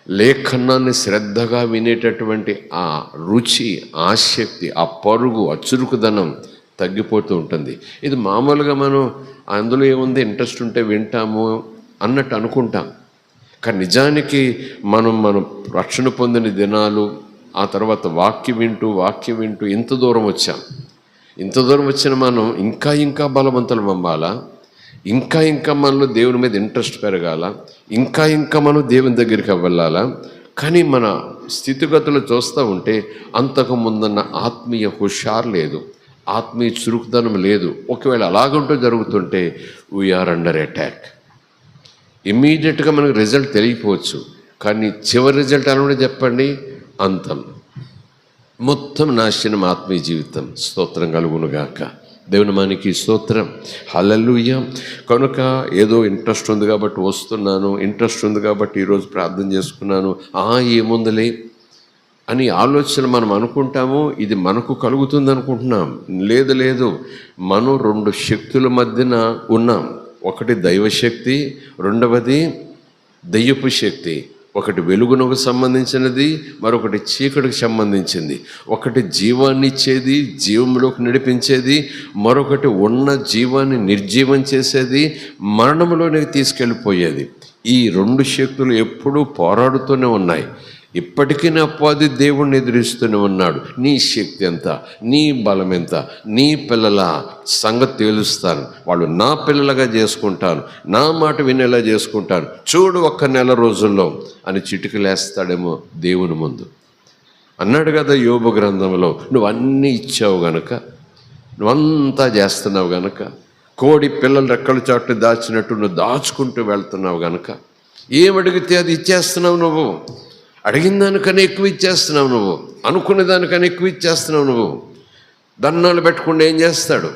లేఖనాన్ని శ్రద్ధగా వినేటటువంటి ఆ రుచి, ఆసక్తి, ఆ పరుగు, ఆ చురుకుదనం తగ్గిపోతూ ఉంటుంది. ఇది మామూలుగా మనం అందులో ఏముంది, ఇంట్రెస్ట్ ఉంటే వింటాము అన్నట్టు అనుకుంటాం. కానీ నిజానికి మనం రక్షణ పొందిన దినాలు, ఆ తర్వాత వాక్యం వింటూ ఇంత దూరం వచ్చాం. ఇంత దూరం వచ్చిన మనం ఇంకా బలవంతులు అవ్వాలా, ఇంకా మనలో దేవుని మీద ఇంట్రెస్ట్ పెరగాల, ఇంకా మనం దేవుని దగ్గరికి వెళ్ళాలా. కానీ మన స్థితిగతులు చూస్తూ ఉంటే అంతకు ముందన్న ఆత్మీయ హుషారు లేదు, ఆత్మీయ చురుకుదనం లేదు. ఒకవేళ అలాగంటూ జరుగుతుంటే వీఆర్ అండర్ అటాక్. ఇమ్మీడియట్గా మనకు రిజల్ట్ తెలియకపోవచ్చు, కానీ చివరి రిజల్ట్ ఎలా చెప్పండి, అంతం. మొత్తం నాశనం ఆత్మీయ జీవితం. స్తోత్రం కలుగునుగాక. దేవుని మనకి స్తోత్రం. హల్లెలూయా. కనుక ఏదో ఇంట్రెస్ట్ ఉంది కాబట్టి వస్తున్నాను, ఇంట్రెస్ట్ ఉంది కాబట్టి ఈరోజు ప్రార్థన చేసుకున్నాను, ఏముందిలే అని ఆలోచన మనం అనుకుంటాము. ఇది మనకు కలుగుతుంది అనుకుంటున్నాం. లేదు, మనం 2 శక్తుల మధ్యన ఉన్నాం. ఒకటి దైవశక్తి, రెండవది దెయ్యపు శక్తి. ఒకటి వెలుగునకు సంబంధించినది, మరొకటి చీకటికి సంబంధించింది. ఒకటి జీవాన్ని ఇచ్చేది, జీవంలోకి నడిపించేది, మరొకటి ఉన్న జీవాన్ని నిర్జీవం చేసేది, మరణంలోనికి తీసుకెళ్ళిపోయేది. ఈ 2 శక్తులు ఎప్పుడూ పోరాడుతూనే ఉన్నాయి. ఇప్పటికీ అపవాది దేవుణ్ణి ఎదురిస్తూనే ఉన్నాడు. నీ శక్తి ఎంత, నీ బలం ఎంత, నీ పిల్లల సంగతి తేలుస్తాను, వాళ్ళు నా పిల్లలుగా చేసుకుంటాను, నా మాట వినేలా చేసుకుంటాను, చూడు 1 నెల రోజుల్లో అని చిటికలేస్తాడేమో దేవుని ముందు. అన్నాడు కదా యోబు గ్రంథంలో, నువ్వు అన్నీ ఇచ్చావు గనక, నువ్వంతా చేస్తున్నావు గనక, కోడి పిల్లలు రెక్కల చాటు దాచినట్టు నువ్వు దాచుకుంటూ వెళ్తున్నావు గనక, ఏమడిగితే అది ఇచ్చేస్తున్నావు నువ్వు. అడిగిన దానికన్నా ఎక్కువ ఇచ్చేస్తున్నావు నువ్వు, అనుకునే దానికన్నా ఎక్కువ ఇచ్చేస్తున్నావు నువ్వు. దన్నాలు పెట్టకుండా ఏం చేస్తాడు,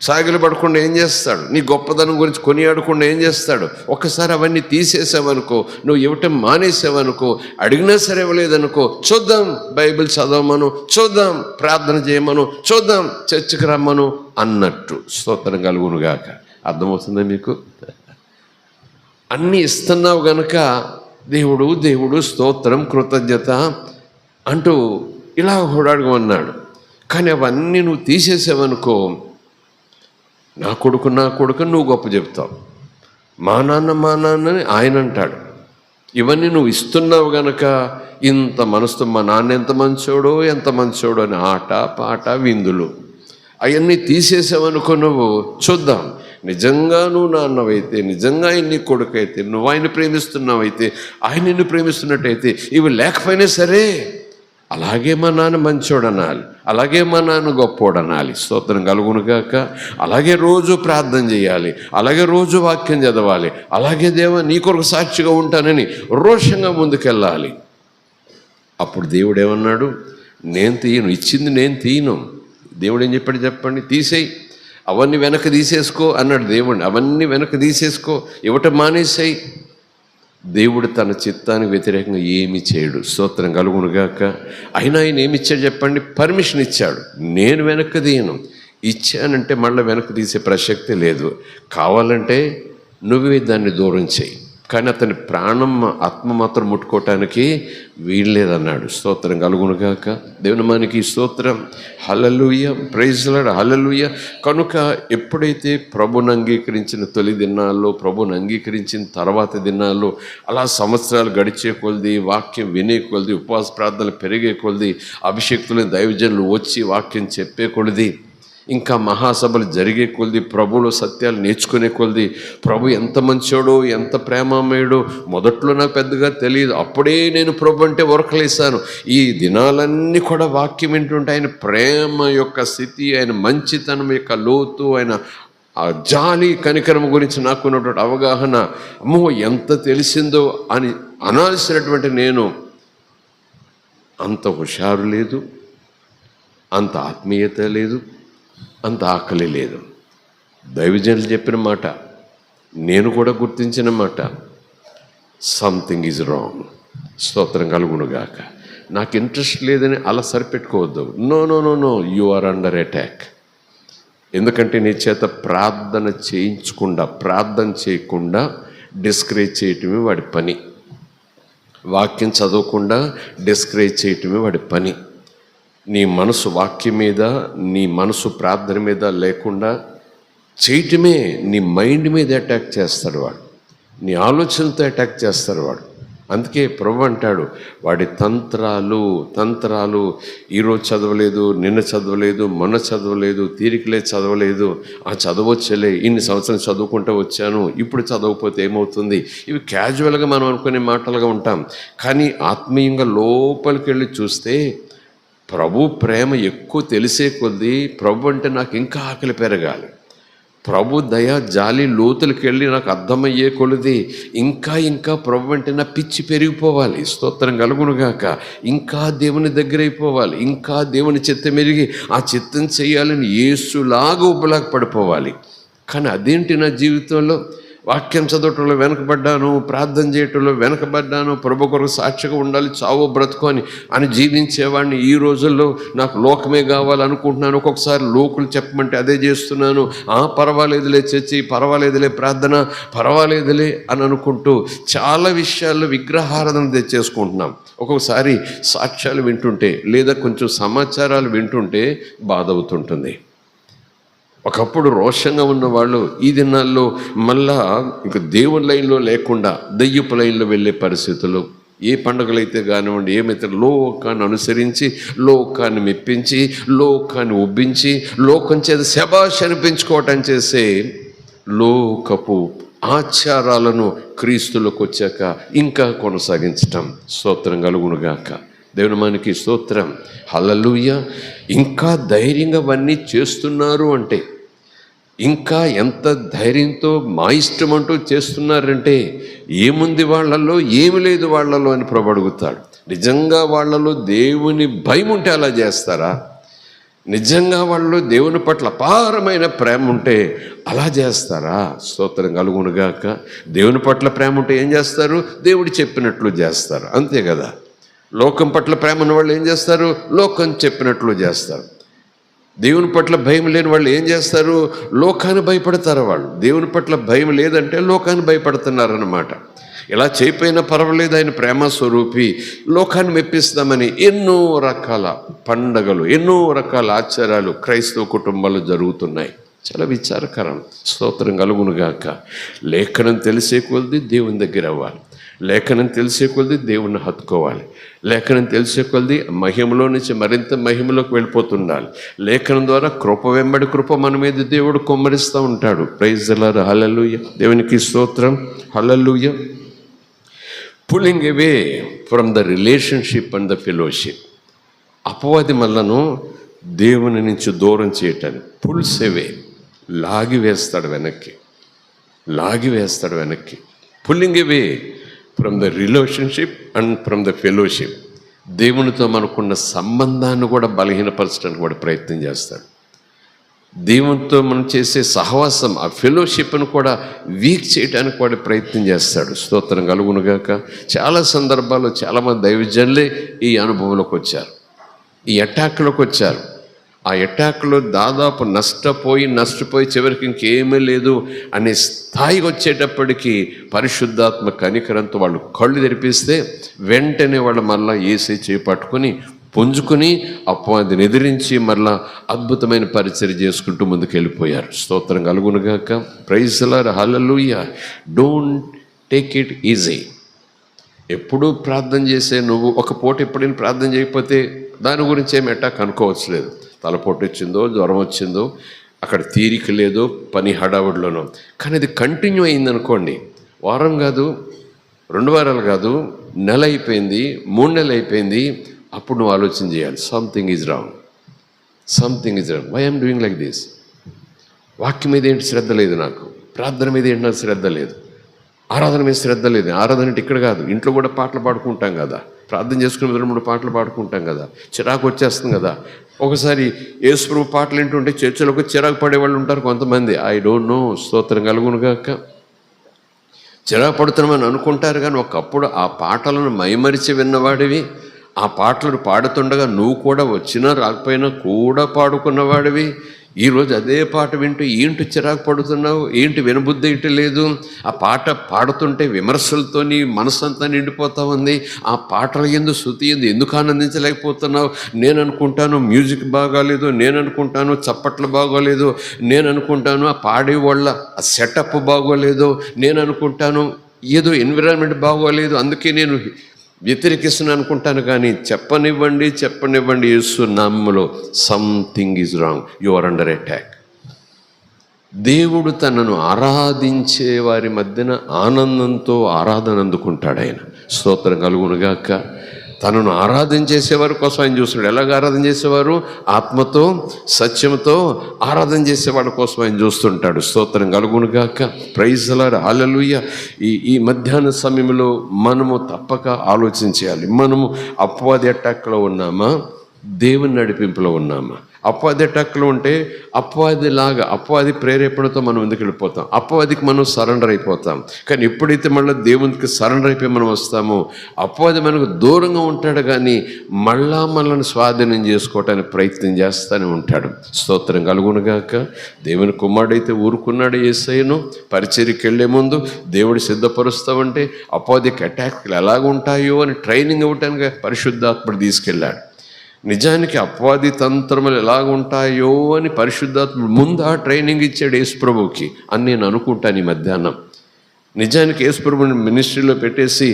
సాగిలు పడకుండా ఏం చేస్తాడు, నీ గొప్పదనం గురించి కొనియాడకుండా ఏం చేస్తాడు. ఒక్కసారి అవన్నీ తీసేసావనుకో, నువ్వు ఇవ్వటం మానేసావనుకో, అడిగినా సరే ఇవ్వలేదనుకో, చూద్దాం బైబిల్ చదవమను, చూద్దాం ప్రార్థన చేయమను, చూద్దాం చర్చికి రమ్మను అన్నట్టు. స్తోత్రం కలుగునుగాక. అర్థమవుతుందా మీకు? అన్నీ ఇస్తున్నావు గనక దేవుడు స్తోత్రం కృతజ్ఞత అంటూ ఇలా హోడాడమన్నాడు. కానీ అవన్నీ నువ్వు తీసేసావనుకో, నా కొడుకు నువ్వు గొప్ప చెప్తావు, మా నాన్నని ఆయన అంటాడు. ఇవన్నీ నువ్వు ఇస్తున్నావు గనక ఇంత మనసుతో మా నాన్న ఎంత మంచోడో అని ఆట పాట విందులు అవన్నీ తీసేసావనుకో, నువ్వు చూద్దాం నిజంగా నువ్వు నాన్నవైతే, నిజంగా నీ కొడుకు అయితే, నువ్వు ఆయన ప్రేమిస్తున్నావైతే, ఆయన నిన్ను ప్రేమిస్తున్నట్టయితే, ఇవి లేకపోయినా సరే అలాగే మా నాన్న మంచోడనాలి, అలాగే మా నాన్న గొప్పోడనాలి. స్తోత్రం కలుగునుగాక. అలాగే రోజు ప్రార్థన చేయాలి, అలాగే రోజు వాక్యం చదవాలి, అలాగే దేవా నీ కొరకు సాక్షిగా ఉంటానని రోషంగా ముందుకెళ్ళాలి. అప్పుడు దేవుడు ఏమన్నాడు, నేను తీయను, ఇచ్చింది నేను తీయను. దేవుడు ఏం చెప్పాడు చెప్పండి, తీసేయి, అవన్నీ వెనక్కి తీసేసుకో అన్నాడు దేవుడు. అవన్నీ వెనక్కి తీసేసుకో, ఇవ్వటం మానేసాయి. దేవుడు తన చిత్తానికి వ్యతిరేకంగా ఏమి చేయడు. స్తోత్రం కలుగునుగాక. అయినా ఆయన ఏమి ఇచ్చాడు చెప్పండి, పర్మిషన్ ఇచ్చాడు. నేను వెనక్కి తీయను, ఇచ్చానంటే మళ్ళీ వెనక్కి తీసే ప్రసక్తి లేదు. కావాలంటే నువ్వే దాన్ని దూరం చేయి, కానీ అతని ప్రాణం ఆత్మ మాత్రం ముట్టుకోవటానికి వీల్లేదన్నాడు. స్తోత్రం కలుగునుగాక. దేవుని మనకి స్తోత్రం. హల్లెలూయా, ప్రైజ్ లార్డ్, హల్లెలూయా. కనుక ఎప్పుడైతే ప్రభుని అంగీకరించిన తొలి దినాల్లో, ప్రభుని అంగీకరించిన తర్వాత దినాల్లో, అలా సంవత్సరాలు గడిచే కొలది, వాక్యం వినే కొలది, ఉపవాస ప్రార్థనలు పెరిగే కొలది, అభిషేక్తులు దైవజనులు వచ్చి వాక్యం చెప్పే కొలది, ఇంకా మహాసభలు జరిగే కొలది, ప్రభువులో సత్యాలు నేర్చుకునే కొలది, ప్రభు ఎంత మంచోడో ఎంత ప్రేమమయుడో మొదట్లో నాకు పెద్దగా తెలియదు, అప్పుడే నేను ప్రభు అంటే ఉరకలేసాను. ఈ దినాలన్నీ కూడా వాక్యం వింటుంటే ఆయన ప్రేమ యొక్క స్థితి, ఆయన మంచితనం యొక్క లోతు, ఆయన ఆ జాలి కనికరం గురించి నాకు ఉన్నటువంటి అవగాహన, అమ్మో ఎంత తెలిసిందో అని అనాల్సినటువంటి నేను అంత హుషారు లేదు, అంత ఆత్మీయత లేదు, అంత ఆకలి లేదు. దైవజనులు చెప్పిన మాట, నేను కూడా గుర్తించిన మాట, సంథింగ్ ఈజ్ రాంగ్. స్తోత్రం కలుగునుగాక. నాకు ఇంట్రెస్ట్ లేదని అలా సరిపెట్టుకోవద్దు. No no no no you are under attack. ఎందుకంటే నీ చేత ప్రార్థన చేయకుండా డిస్కరేజ్ చేయటమే వాడి పని. వాక్యం చదవకుండా డిస్కరేజ్ చేయటమే వాడి పని. నీ మనసు వాక్యం మీద, నీ మనసు ప్రార్థన మీద లేకుండా చేయటమే నీ మైండ్ మీద అటాక్ చేస్తాడు వాడు, నీ ఆలోచనతో అటాక్ చేస్తాడు వాడు. అందుకే ప్రభు అంటాడు, వాడి తంత్రాలు ఈరోజు చదవలేదు, నిన్న చదవలేదు, మొన్న చదవలేదు, తీరికలే చదవలేదు, చదవచ్చులే, ఇన్ని సంవత్సరం చదువుకుంటూ వచ్చాను, ఇప్పుడు చదవకపోతే ఏమవుతుంది, ఇవి క్యాజువల్గా మనం అనుకునే మాటలుగా ఉంటాం. కానీ ఆత్మీయంగా లోపలికి వెళ్ళి చూస్తే ప్రభు ప్రేమ ఎక్కువ తెలిసే కొద్దీ ప్రభు అంటే నాకు ఇంకా ఆకలి పెరగాలి, ప్రభు దయ జాలి లోతులకి వెళ్ళి నాకు అర్థమయ్యే కొలది ఇంకా ఇంకా ప్రభు అంటే నా పిచ్చి పెరిగిపోవాలి. స్తోత్రం కలుగునుగాక. ఇంకా దేవుని దగ్గర అయిపోవాలి, ఇంకా దేవుని చిత్తం ఎరిగి ఆ చిత్తం చేయాలని యేసులాగా ఉబ్బలాగా పడిపోవాలి. కానీ అదేంటి నా జీవితంలో వాక్యం చదవటంలో వెనకబడ్డాను, ప్రార్థన చేయటంలో వెనకబడ్డాను, ప్రభు కొరకు సాక్షిగా ఉండాలి, చావో బ్రతుకు అని జీవించేవాడిని. ఈ రోజుల్లో నాకు లోకమే కావాలనుకుంటున్నాను. ఒక్కొక్కసారి లోకులు చెప్పమంటే అదే చేస్తున్నాను. పర్వాలేదులే చర్చి, పర్వాలేదులే ప్రార్థన, పర్వాలేదులే అని అనుకుంటూ చాలా విషయాల్లో విగ్రహారాధన తెచ్చేసుకుంటున్నాం. ఒక్కొక్కసారి సాక్ష్యాలు వింటుంటే లేదా కొంచెం సమాచారాలు వింటుంటే బాధ అవుతుంటుంది. ఒకప్పుడు రోషంగా ఉన్నవాళ్ళు ఈ దినాల్లో మళ్ళా ఇంక దేవుని లైన్లో లేకుండా దయ్యపు లైన్లో వెళ్ళే పరిస్థితులు. ఏ పండుగలైతే కానివ్వండి, ఏమైతే లోకాన్ని అనుసరించి, లోకాన్ని మెప్పించి, లోకాన్ని ఉబ్బించి, లోకం చేత శబాష్ అనిపించుకోవటం చేసే లోకపు ఆచారాలను క్రీస్తులోకి వచ్చాక ఇంకా కొనసాగించటం. స్తోత్రం కలుగునుగాక. దేవుని మనకి స్తోత్రం. హల్లెలూయా. ఇంకా ధైర్యంగా అవన్నీ చేస్తున్నారు అంటే, ఇంకా ఎంత ధైర్యంతో మా ఇష్టం అంటూ చేస్తున్నారంటే, ఏముంది వాళ్ళల్లో, ఏమి లేదు వాళ్ళలో అని ప్రభు అడుగుతాడు. నిజంగా వాళ్ళలో దేవుని భయం ఉంటే అలా చేస్తారా? నిజంగా వాళ్ళు దేవుని పట్ల అపారమైన ప్రేమ ఉంటే అలా చేస్తారా? స్తోత్రం కలుగునుగాక. దేవుని పట్ల ప్రేమ ఉంటే ఏం చేస్తారు? దేవుడు చెప్పినట్లు చేస్తారు, అంతే కదా. లోకం పట్ల ప్రేమ ఉన్న వాళ్ళు ఏం చేస్తారు? లోకం చెప్పినట్లు చేస్తారు. దేవుని పట్ల భయం లేని వాళ్ళు ఏం చేస్తారు? లోకాన్ని భయపడతారు. వాళ్ళు దేవుని పట్ల భయం లేదంటే లోకాన్ని భయపడుతున్నారన్నమాట. ఇలా చేయకపోయినా పర్వాలేదు, ఆయన ప్రేమ స్వరూపి, లోకాన్ని మెప్పిస్తామని ఎన్నో రకాల పండగలు, ఎన్నో రకాల ఆచారాలు క్రైస్తవ కుటుంబాల్లో జరుగుతున్నాయి. చాలా విచారకరం. స్తోత్రం కలుగునుగాక. లేఖనం తెలిసే కొలది దేవుని దగ్గర అవ్వాలి. లేఖనం తెలిసే కొలది దేవుణ్ణి హత్తుకోవాలి. లేఖనం తెలిసే కొలది మహిమలో నుంచి మరింత మహిమలోకి వెళ్ళిపోతుండాలి. లేఖనం ద్వారా కృప వెంబడి కృప మన మీద దేవుడు కొమ్మరిస్తూ ఉంటాడు. Praise the Lord. హల్లెలూయా. దేవునికి స్తోత్రం. Hallelujah. Pulling away from the relationship and the fellowship. అపవాది మనలను దేవుని నుంచి దూరం చేయటాన్ని పుల్స్ అవే, లాగివేస్తాడు వెనక్కి, లాగివేస్తాడు వెనక్కి. Pulling away from the relationship and from the fellowship. దేవునితో మనకున్న సంబంధాన్ని కూడా బలహీనపరచడానికి కూడా ప్రయత్నం చేస్తాడు. దేవునితో మనం చేసే సహవాసం, ఆ ఫెలోషిప్ను కూడా వీక్ చేయడానికి కూడా ప్రయత్నం చేస్తాడు. స్తోత్రం కలుగునుగాక. చాలా సందర్భాల్లో చాలామంది దైవజనులే ఈ అనుభవంలోకి వచ్చారు, ఈ అటాక్లోకి వచ్చారు. ఆ అటాక్లో దాదాపు నష్టపోయి చివరికి ఇంకేమీ లేదు అనే స్థాయికి వచ్చేటప్పటికీ పరిశుద్ధాత్మ కనికరంతో వాళ్ళు కళ్ళు తెరిపిస్తే వెంటనే వాళ్ళు మళ్ళీ ఏసీ చేపట్టుకుని పుంజుకుని అపవాదిని ఎదిరించి మళ్ళా అద్భుతమైన పరిచర్య చేసుకుంటూ ముందుకు వెళ్ళిపోయారు. స్తోత్రం కలుగునుగాక. Praise the Lord. Hallelujah. Don't take it easy. ఎప్పుడూ ప్రార్థన చేసే నువ్వు ఒక పూట ఎప్పుడైనా ప్రార్థన చేయకపోతే దాని గురించి ఏమి అటాక్ అనుకోవచ్చులేదు. తలపోటు వచ్చిందో, జ్వరం వచ్చిందో, అక్కడ తీరిక లేదో, పని హడావుడిలోనో. కానీ అది కంటిన్యూ అయిందనుకోండి, వారం కాదు, 2 వారాలు కాదు, నెల అయిపోయింది, 3 నెలలు అయిపోయింది, అప్పుడు నువ్వు ఆలోచన చేయాలి. Something is wrong, something is wrong. Why I'm doing like this? వాక్యం మీద ఏంటి శ్రద్ధ లేదు నాకు, ప్రార్థన మీద ఏంటి నాకు శ్రద్ధ లేదు, ఆరాధన మీద శ్రద్ధ లేదు. ఆరాధన అంటే ఇక్కడ కాదు, ఇంట్లో కూడా పాటలు పాడుకుంటాం కదా, ప్రార్థన చేసుకునే 2-3 పాటలు పాడుకుంటాం కదా, చిరాకు వచ్చేస్తుంది కదా. ఒకసారి యేసుప్రభు పాటలు వింటుంటే చర్చలకు చిరాకు పడేవాళ్ళు ఉంటారు కొంతమంది. I don't know. స్తోత్రం కలుగునుగాక. చిరాకు పడుతున్నామని అనుకుంటారు, కానీ ఒకప్పుడు ఆ పాటలను మైమరిచి విన్నవాడివి, ఆ పాటలను పాడుతుండగా నువ్వు కూడా వచ్చినా రాకపోయినా కూడా పాడుకున్నవాడివి. ఈరోజు అదే పాట వింటూ ఏంటి చిరాకు పడుతున్నావు, ఏంటి వినబుద్ధి ఏంటి లేదు. ఆ పాట పాడుతుంటే విమర్శలతోని మనసంతా నిండిపోతా ఉంది. ఆ పాటల ఎందు శృతి ఎందు ఎందుకు ఆనందించలేకపోతున్నావు? నేను అనుకుంటాను మ్యూజిక్ బాగాలేదు, నేను అనుకుంటాను చప్పట్లు బాగోలేదు, నేను అనుకుంటాను ఆ పాడే వాళ్ళ ఆ సెటప్ బాగోలేదు, నేను అనుకుంటాను ఏదో ఎన్విరాన్మెంట్ బాగోలేదు, అందుకే నేను వ్యతిరేకిస్తున్నాను అనుకుంటాను. కానీ చెప్పనివ్వండి యేసు నామములో something is wrong. You are under attack. దేవుడు తనను ఆరాధించే వారి మధ్యన ఆనందంతో ఆరాధన అందుకుంటాడు ఆయన. స్తోత్రం కలుగునుగాక. తనను ఆరాధన చేసేవారి కోసం ఆయన చూస్తున్నాడు. ఎలాగ ఆరాధన చేసేవారు? ఆత్మతో సత్యంతో ఆరాధన చేసేవాడి కోసం ఆయన చూస్తుంటాడు. స్తోత్రం కలుగునుగాక. Praise the Lord. హల్లెలూయా. ఈ మధ్యాహ్న సమయంలో మనము తప్పక ఆలోచించాలి. మనము అపవాది అటాక్లో ఉన్నామా, దేవుని నడిపింపులో ఉన్నామా? అపవాది అటాక్లో ఉంటే అపవాది ప్రేరేపణతో మనం ఎందుకు వెళ్ళిపోతాం, అపవాదికి మనం సరెండర్ అయిపోతాం. కానీ ఎప్పుడైతే మళ్ళీ దేవునికి సరెండర్ అయిపోయి మనం వస్తామో, అపవాది మనకు దూరంగా ఉంటాడు, కానీ మనల్ని స్వాధీనం చేసుకోవటానికి ప్రయత్నం చేస్తూనే ఉంటాడు. స్తోత్రం కలుగునుగాక. దేవుని కుమారుడైతే ఊరుకున్నాడు యేసయ్యను. పరిచర్యకి వెళ్లే ముందు దేవుడు సిద్ధపరుస్తామంటే అపవాదికి అటాక్లు ఎలాగుంటాయో అని ట్రైనింగ్ ఇవ్వటానికి పరిశుద్ధాత్ముడు తీసుకెళ్ళాడు. నిజానికి అపవాది తంత్రములు ఎలాగుంటాయో అని పరిశుద్ధాత్ముడు ముందు ఆ ట్రైనింగ్ ఇచ్చాడు యేసుప్రభుకి అని నేను అనుకుంటాను ఈ మధ్యాహ్నం. నిజానికి యేసుప్రభుని మినిస్ట్రీలో పెట్టేసి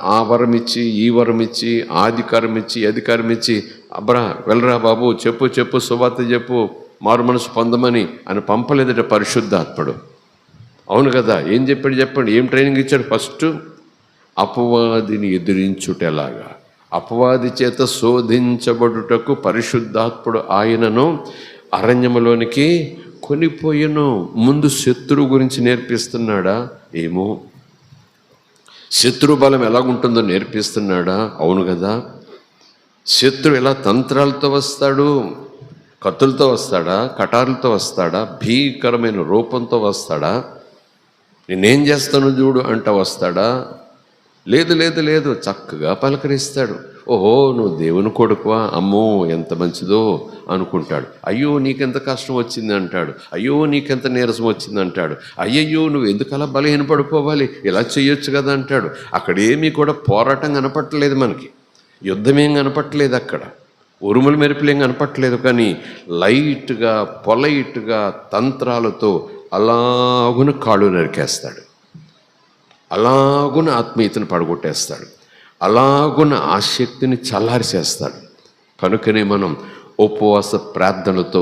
ఆ వరం ఇచ్చి, ఈ వరం ఇచ్చి, ఆ అధికారం ఇచ్చి అబ్రా వెళ్ళరా బాబు, చెప్పు సువార్త చెప్పు, మారు మనసు పొందమని అని పంపలేదట పరిశుద్ధాత్ముడు. అవును కదా? ఏం చెప్పండి, ఏం ట్రైనింగ్ ఇచ్చాడు? ఫస్ట్ అపవాదిని ఎదిరించుటెలాగా, అపవాది చేత శోధించబడుటకు పరిశుద్ధాత్ముడు ఆయనను అరణ్యములోనికి కొనిపోయెను. ముందు శత్రువు గురించి నేర్పిస్తున్నాడా? ఏమో. శత్రు బలం ఎలాగుంటుందో నేర్పిస్తున్నాడా? అవును కదా. శత్రువు ఎలా తంత్రాలతో వస్తాడు? కత్తులతో వస్తాడా? కటారులతో వస్తాడా? భీకరమైన రూపంతో వస్తాడా? నేనేం చేస్తాను చూడు అంట వస్తాడా? లేదు, చక్కగా పలకరిస్తాడు. ఓహో, నువ్వు దేవుని కొడుకువా, అమ్మో ఎంత మంచిదో అనుకుంటాడు. అయ్యో నీకెంత కష్టం వచ్చింది అంటాడు. అయ్యో నీకెంత నీరసం వచ్చింది అంటాడు. అయ్యయ్యో నువ్వు ఎందుకు అలా బలహీనపడిపోవాలి, ఇలా చేయొచ్చు కదా అంటాడు. అక్కడేమీ కూడా పోరాటం కనపట్టలేదు, మనకి యుద్ధమేం కనపట్టలేదు, అక్కడ ఉరుములు మెరుపులేం కనపట్టలేదు. కానీ లైట్గా పొలైట్గా తంత్రాలతో అలాగున కాళ్ళు నరికేస్తాడు, అలాగున ఆత్మీయతను పడగొట్టేస్తాడు, అలాగున ఆ శక్తిని చల్లారిచేస్తాడు. కనుకనే మనం ఉపవాస ప్రార్థనలతో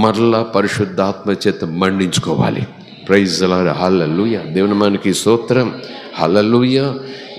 మరలా పరిశుద్ధాత్మ చేత మండించుకోవాలి. Praise the Lord. హల్లెలూయా. దేవుని మనకి స్తోత్రం. హల్లెలూయా.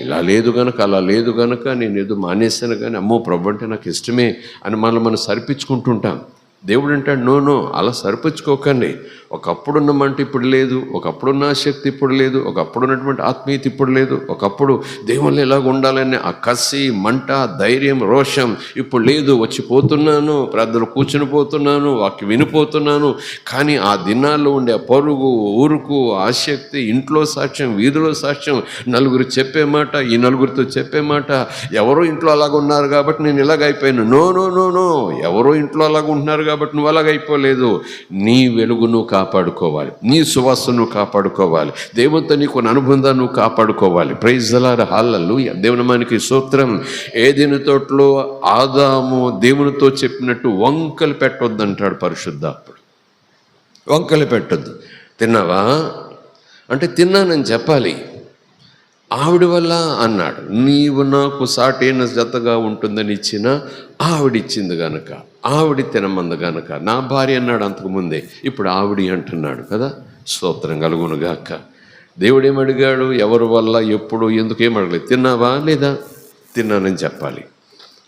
ఇలా లేదు గనక, అలా లేదు గనక నేను ఏదో మానేశాను, కానీ అమ్మో ప్రభు అంటే నాకు ఇష్టమే అని మనం సరిపించుకుంటుంటాం. దేవుడు అంటాడు, నో, అలా సరిపుచ్చుకోకండి. ఒకప్పుడున్న మంట ఇప్పుడు లేదు, ఒకప్పుడున్న శక్తి ఇప్పుడు లేదు, ఒకప్పుడు ఉన్నటువంటి ఆత్మీయత ఇప్పుడు లేదు, ఒకప్పుడు దేవుళ్ళు ఎలాగ ఉండాలని ఆ కసి, మంట, ధైర్యం, రోషం ఇప్పుడు లేదు. వచ్చిపోతున్నాను, ప్రార్థనలు కూర్చుని పోతున్నాను, వాక్యం వినిపోతున్నాను. కానీ ఆ దినాల్లో ఉండే ఆ పరుగు, ఊరుకు, ఆసక్తి, ఇంట్లో సాక్ష్యం, వీధిలో సాక్ష్యం, నలుగురు చెప్పే మాట, ఈ నలుగురితో చెప్పే మాట, ఎవరో ఇంట్లో అలాగ ఉన్నారు కాబట్టి నేను ఇలాగైపోయాను. నో, ఎవరో ఇంట్లో అలాగ ఉంటున్నారు కాబట్టి నువ్వు అలాగైపోలేదు. నీ వెలుగును కాపాడుకోవాలి, నీ సువాసను కాపాడుకోవాలి, దేవునితో నీకు అనుబంధాన్ని నువ్వు కాపాడుకోవాలి. Praise the Lord. హల్లెలూయా. దేవుని మనకి స్తోత్రం. ఏదెను తోటలో ఆదాము దేవునితో చెప్పినట్టు వంకలు పెట్టొద్దంటాడు పరిశుద్ధాత్ముడు. వంకలు పెట్టొద్దు. తిన్నావా అంటే తిన్నానని చెప్పాలి. ఆవిడ వల్ల అన్నాడు, నీవు నాకు సాటైన జతగా ఉంటుందని ఇచ్చిన ఆవిడిచ్చింది గనక, ఆవిడి తినమంది గనక, నా భార్య అన్నాడు అంతకుముందే, ఇప్పుడు ఆవిడి అంటున్నాడు కదా. స్తోత్రం కలుగునుగాక. దేవుడేమడిగాడు? ఎవరి వల్ల, ఎప్పుడు, ఎందుకు? ఏమడగలేదు. తిన్నావా లేదా? తిన్నానని చెప్పాలి.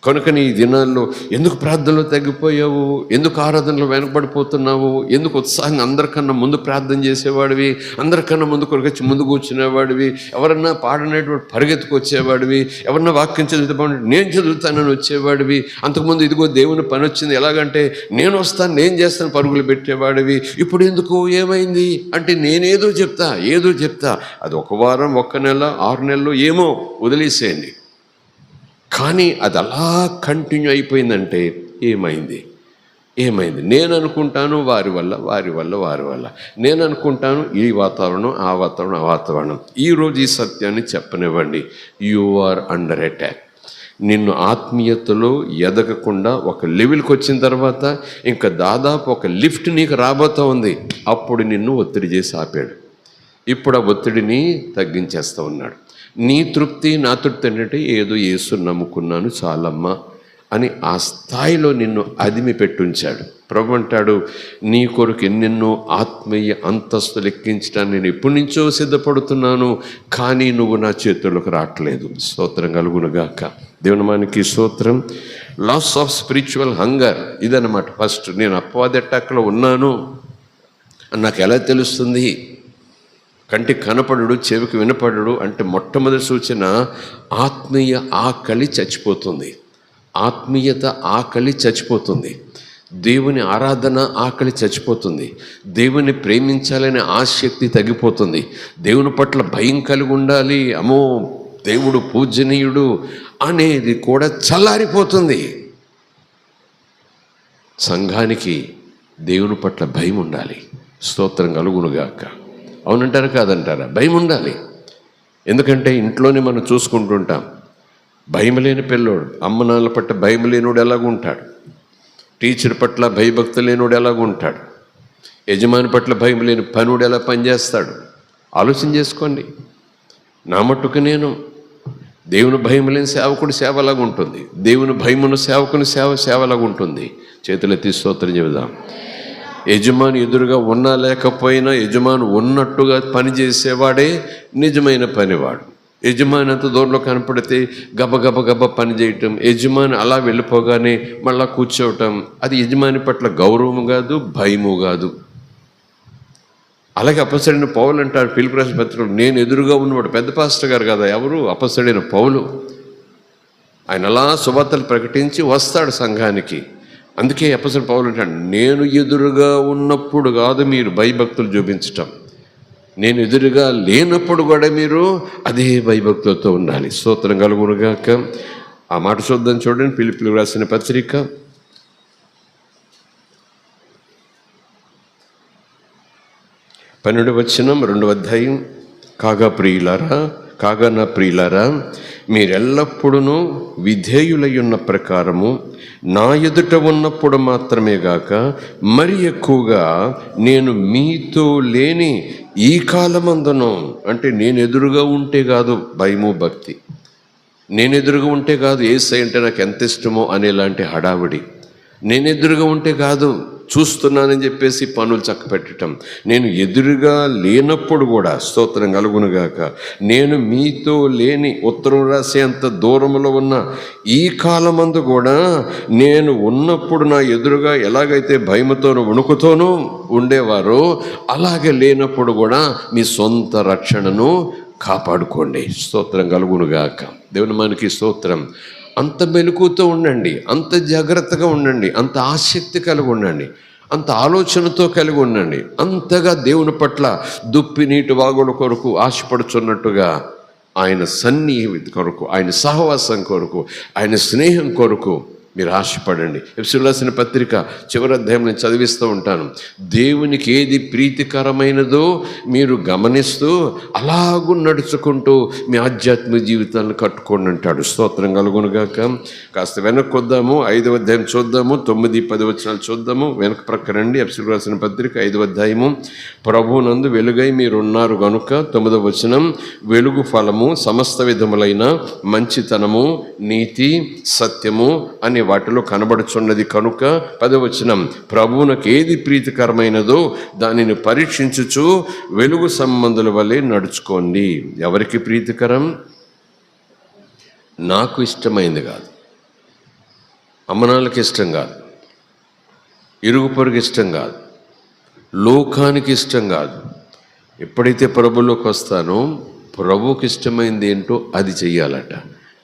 కనుక నీ దినాల్లో ఎందుకు ప్రార్థనలో తగ్గిపోయావు, ఎందుకు ఆరాధనలో వెనకబడిపోతున్నావు, ఎందుకు ఉత్సాహంగా అందరికన్నా ముందు ప్రార్థన చేసేవాడివి, అందరికన్నా ముందు కొరకొచ్చి ముందు కూర్చునేవాడివి, ఎవరన్నా పాడనేటువంటి పరిగెత్తుకు వచ్చేవాడివి, ఎవరన్నా వాక్యం చదువుతామని నేను చదువుతానని వచ్చేవాడివి, అంతకుముందు ఇదిగో దేవుని పని వచ్చింది ఎలాగంటే నేను వస్తాను, నేను చేస్తాను పరుగులు పెట్టేవాడివి, ఇప్పుడు ఎందుకు, ఏమైంది అంటే నేనేదో చెప్తా, అది ఒక వారం, ఒక్క నెల, 6 నెలలు ఏమో వదిలేసేయండి. కానీ అది అలా కంటిన్యూ అయిపోయిందంటే ఏమైంది? నేను అనుకుంటాను వారి వల్ల, నేను అనుకుంటాను ఈ వాతావరణం, ఆ వాతావరణం. ఈరోజు ఈ సత్యాన్ని చెప్పనివ్వండి. You are under attack. నిన్ను ఆత్మీయతలో ఎదగకుండా ఒక లెవెల్కి వచ్చిన తర్వాత ఇంకా దాదాపు ఒక లిఫ్ట్ నీకు రాబోతూ ఉంది. అప్పుడు నిన్ను ఒత్తిడి చేసి ఆపాడు. ఇప్పుడు ఆ ఒత్తిడిని తగ్గించేస్తూ ఉన్నాడు. నీ తృప్తి నా తృప్తి ఏంటంటే ఏదో యేసు నమ్ముకున్నాను చాలమ్మా అని ఆ స్థాయిలో నిన్ను అదిమి పెట్టుంచాడు. ప్రభు అంటాడు, నీ కొరకు ఎన్నెన్నో ఆత్మీయ అంతస్తులు ఎక్కించడానికి నేను ఎప్పటి నుంచో సిద్ధపడుతున్నాను, కానీ నువ్వు నా చేతుల్లోకి రావట్లేదు. స్తోత్రం కలుగునుగాక. దేవుని మనకి స్తోత్రం. లాస్ ఆఫ్ స్పిరిచువల్ హంగర్ ఇదన్నమాట. ఫస్ట్ నేను అపవాది అటాక్లో ఉన్నాను అని నాకు ఎలా తెలుస్తుంది? కంటికి కనపడడు, చెవికి వినపడడు అంటే మొట్టమొదటి సూచన ఆత్మీయ ఆకలి చచ్చిపోతుంది. ఆత్మీయత ఆకలి చచ్చిపోతుంది. దేవుని ఆరాధన ఆకలి చచ్చిపోతుంది. దేవుని ప్రేమించాలనే ఆసక్తి తగ్గిపోతుంది. దేవుని పట్ల భయం కలిగి ఉండాలి, అమ్మో దేవుడు పూజనీయుడు అనేది కూడా చల్లారిపోతుంది. సంఘానికి దేవుని పట్ల భయం ఉండాలి. స్తోత్రం కలుగునుగాక. అవునంటారా కాదంటారా? భయం ఉండాలి. ఎందుకంటే ఇంట్లోనే మనం చూసుకుంటుంటాం, భయం లేని పిల్లోడు, అమ్మ నాన్నల పట్ల భయం లేనోడు ఎలాగుంటాడు, టీచర్ పట్ల భయభక్తి లేనోడు ఎలాగుంటాడు, యజమాని పట్ల భయం లేని పనుడు ఎలా పనిచేస్తాడు? ఆలోచన చేసుకోండి. నా మట్టుకు నేను దేవుని భయం లేని సేవకుడు సేవలాగా ఉంటుంది, దేవుని భయమున్న సేవకుని సేవలాగా ఉంటుంది. చేతులెత్తి స్తోత్రం చెబుదాం. యజమాని ఎదురుగా ఉన్నా లేకపోయినా యజమాని ఉన్నట్టుగా పనిచేసేవాడే నిజమైన పనివాడు. యజమాని అంత దూరంలో కనపడితే గబ పని చేయటం, యజమాని అలా వెళ్ళిపోగానే మళ్ళా కూర్చోవటం, అది యజమాని పట్ల గౌరవం కాదు, భయము కాదు. అలాగే అపొస్తలుడైన పౌలు అంటాడు ఫిలిప్పీ రాసిన పత్రికలో, నేను ఎదురుగా ఉన్నవాడు పెద్ద పాస్టర్ గారు కదా, ఎవరు? అపొస్తలుడైన పౌలు. ఆయన అలా సువార్తలు ప్రకటించి వస్తాడు సంఘానికి. అందుకే అపొస్తలుడైన పౌలు అంటాడు, నేను ఎదురుగా ఉన్నప్పుడు కాదు మీరు భయభక్తులు చూపించటం, నేను ఎదురుగా లేనప్పుడు కూడా మీరు అదే భయభక్తులతో ఉండాలి. స్తోత్రం కలుగునుగాక. ఆ మాట చూద్దాం, చూడండి. ఫిలిప్పీయులకు రాసిన పత్రిక 12వ వచనం, 2వ అధ్యాయం. కాగా నా ప్రియులారా, మీరెల్లప్పుడూ విధేయులై ఉన్న ప్రకారము నా ఎదుట ఉన్నప్పుడు మాత్రమే గాక మరి ఎక్కువగా నేను మీతో లేని ఈ కాలమందును, అంటే నేను ఎదురుగా ఉంటే కాదు భయము భక్తి, నేను ఎదురుగా ఉంటే కాదు యేసయ్య అంటే నాకు ఎంత ఇష్టమో అనేలాంటి హడావిడి, నేను ఎదురుగా ఉంటే కాదు చూస్తున్నానని చెప్పేసి పనులు చక్కపెట్టడం, నేను ఎదురుగా లేనప్పుడు కూడా స్తోత్రం కలుగునుగాక నేను మీతో లేని ఉత్తరం రాసేంత దూరంలో ఉన్న ఈ కాలమందు కూడా నేను ఉన్నప్పుడు నా ఎదురుగా ఎలాగైతే భయముతోనూ వణుకుతోనూ ఉండేవారో అలాగే లేనప్పుడు కూడా మీ సొంత రక్షణను కాపాడుకోండి. స్తోత్రం కలుగునుగాక. దేవుని మనకి స్తోత్రం. అంత మెలకుతో ఉండండి, అంత జాగ్రత్తగా ఉండండి, అంత ఆసక్తి కలిగి ఉండండి, అంత ఆలోచనతో కలిగి ఉండండి. అంతగా దేవుని పట్ల దుప్పి నీటి వాగుల కొరకు ఆశపడుచున్నట్టుగా ఆయన సన్నిహిత కొరకు, ఆయన సహవాసం కొరకు, ఆయన స్నేహం కొరకు మీరు ఆశపడండి. ఎఫెసీయులకు రాసిన పత్రిక చివరి అధ్యాయం నేను చదివిస్తూ ఉంటాను. దేవునికి ఏది ప్రీతికరమైనదో మీరు గమనిస్తూ అలాగూ నడుచుకుంటూ మీ ఆధ్యాత్మిక జీవితాలను కట్టుకోండి అంటాడు. స్తోత్రం కలుగునుగాక. కాస్త వెనక్కి వద్దాము, 5వ అధ్యాయం చూద్దాము, 9, 10 వచనాలు చూద్దాము. వెనక ప్రక్క రండి. ఎఫెసీయులకు రాసిన పత్రిక 5వ అధ్యాయము. ప్రభువునందు వెలుగై మీరున్నారు గనుక, 9వ వచనం, వెలుగు ఫలము సమస్త విధములైన మంచితనము, నీతి, సత్యము అనే వాటిలో కనబడుచున్నది కనుక, 10వ వచనం, ప్రభువునకు ఏది ప్రీతికరమైనదో దానిని పరీక్షించుచు వెలుగు సంబంధుల వలె నడుచుకోండి. ఎవరికి ప్రీతికరం? నాకు ఇష్టమైంది కాదు, అమ్మనాళ్ళకి ఇష్టం కాదు, ఇరుగు పొరుగు ఇష్టం కాదు, లోకానికి ఇష్టం కాదు. ఎప్పుడైతే ప్రభులోకి వస్తానో ప్రభువుకి ఇష్టమైంది ఏంటో అది చెయ్యాలట,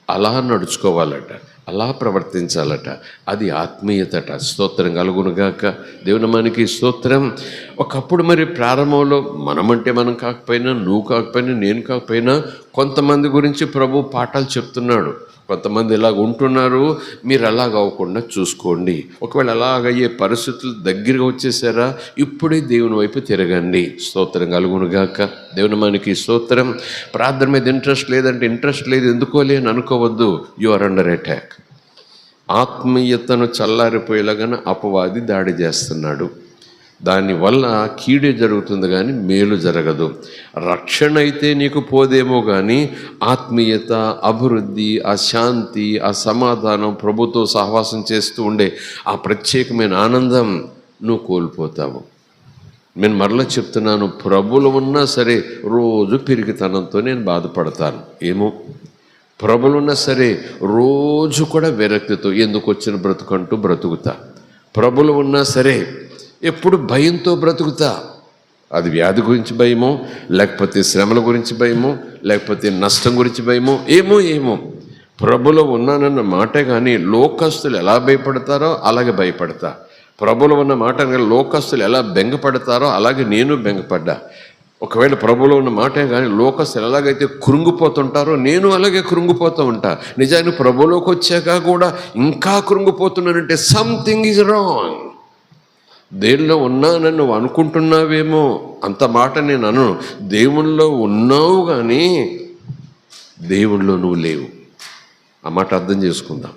అలా నడుచుకోవాలట, అలా ప్రవర్తించాలట. అది ఆత్మీయతట. స్తోత్రం కలుగునుగాక. దేవుని మనకి స్తోత్రం. ఒకప్పుడు మరి ప్రారంభంలో మనమంటే మనం కాకపోయినా, నువ్వు కాకపోయినా, నేను కాకపోయినా కొంతమంది గురించి ప్రభు పాఠాలు చెప్తున్నాడు. కొంతమంది ఇలాగ ఉంటున్నారు, మీరు అలాగ అవ్వకుండా చూసుకోండి. ఒకవేళ అలాగయ్యే పరిస్థితులు దగ్గరగా వచ్చేసారా, ఇప్పుడే దేవుని వైపు తిరగండి. స్తోత్రం కలుగునుగాక. దేవుని మనకి స్తోత్రం. ప్రార్థన మీద ఇంట్రెస్ట్ లేదంటే ఇంట్రెస్ట్ లేదు ఎందుకోలే అని అనుకోవద్దు. You are under attack. ఆత్మీయతను చల్లారిపోయేలాగానే అపవాది దాడి చేస్తున్నాడు. దానివల్ల కీడే జరుగుతుంది కానీ మేలు జరగదు. రక్షణ అయితే నీకు పోదేమో కానీ ఆత్మీయత, అభివృద్ధి, ఆ శాంతి, ఆ సమాధానం, ప్రభుతో సహవాసం చేస్తూ ఉండే ఆ ప్రత్యేకమైన ఆనందం నువ్వు కోల్పోతావు. నేను మరలా చెప్తున్నాను, ప్రభువులో ఉన్నా సరే రోజు పిరికితనంతో నేను బాధపడతాను. ఏమో ప్రభులు ఉన్నా సరే రోజు కూడా విరక్తితో ఎందుకు వచ్చిన బ్రతుకంటూ బ్రతుకుతా. ప్రభులు ఉన్నా సరే ఎప్పుడు భయంతో బ్రతుకుతా. అది వ్యాధి గురించి భయమో, లేకపోతే శ్రమల గురించి భయమో, లేకపోతే నష్టం గురించి భయమో, ఏమో ప్రభులో ఉన్నానన్న మాటే కానీ లోకస్తులు ఎలా భయపడతారో అలాగే భయపడతా. ప్రభులో ఉన్న మాట కానీ లోకస్తులు ఎలా బెంగపడతారో అలాగే నేను బెంగపడ్డా. ఒకవేళ ప్రభులో ఉన్న మాటే కానీ లోకస్తులు ఎలాగైతే కృంగిపోతుంటారో నేను అలాగే కృంగిపోతూ ఉంటా. నిజానికి ప్రభులోకి వచ్చాక కూడా ఇంకా కృంగిపోతున్నానంటే సంథింగ్ ఈజ్ రాంగ్. దేవుల్లో ఉన్నానని నువ్వు అనుకుంటున్నావేమో, అంత మాట నేను అనను. దేవుల్లో ఉన్నావు కానీ దేవుల్లో నువ్వు లేవు. ఆ మాట అర్థం చేసుకుందాం.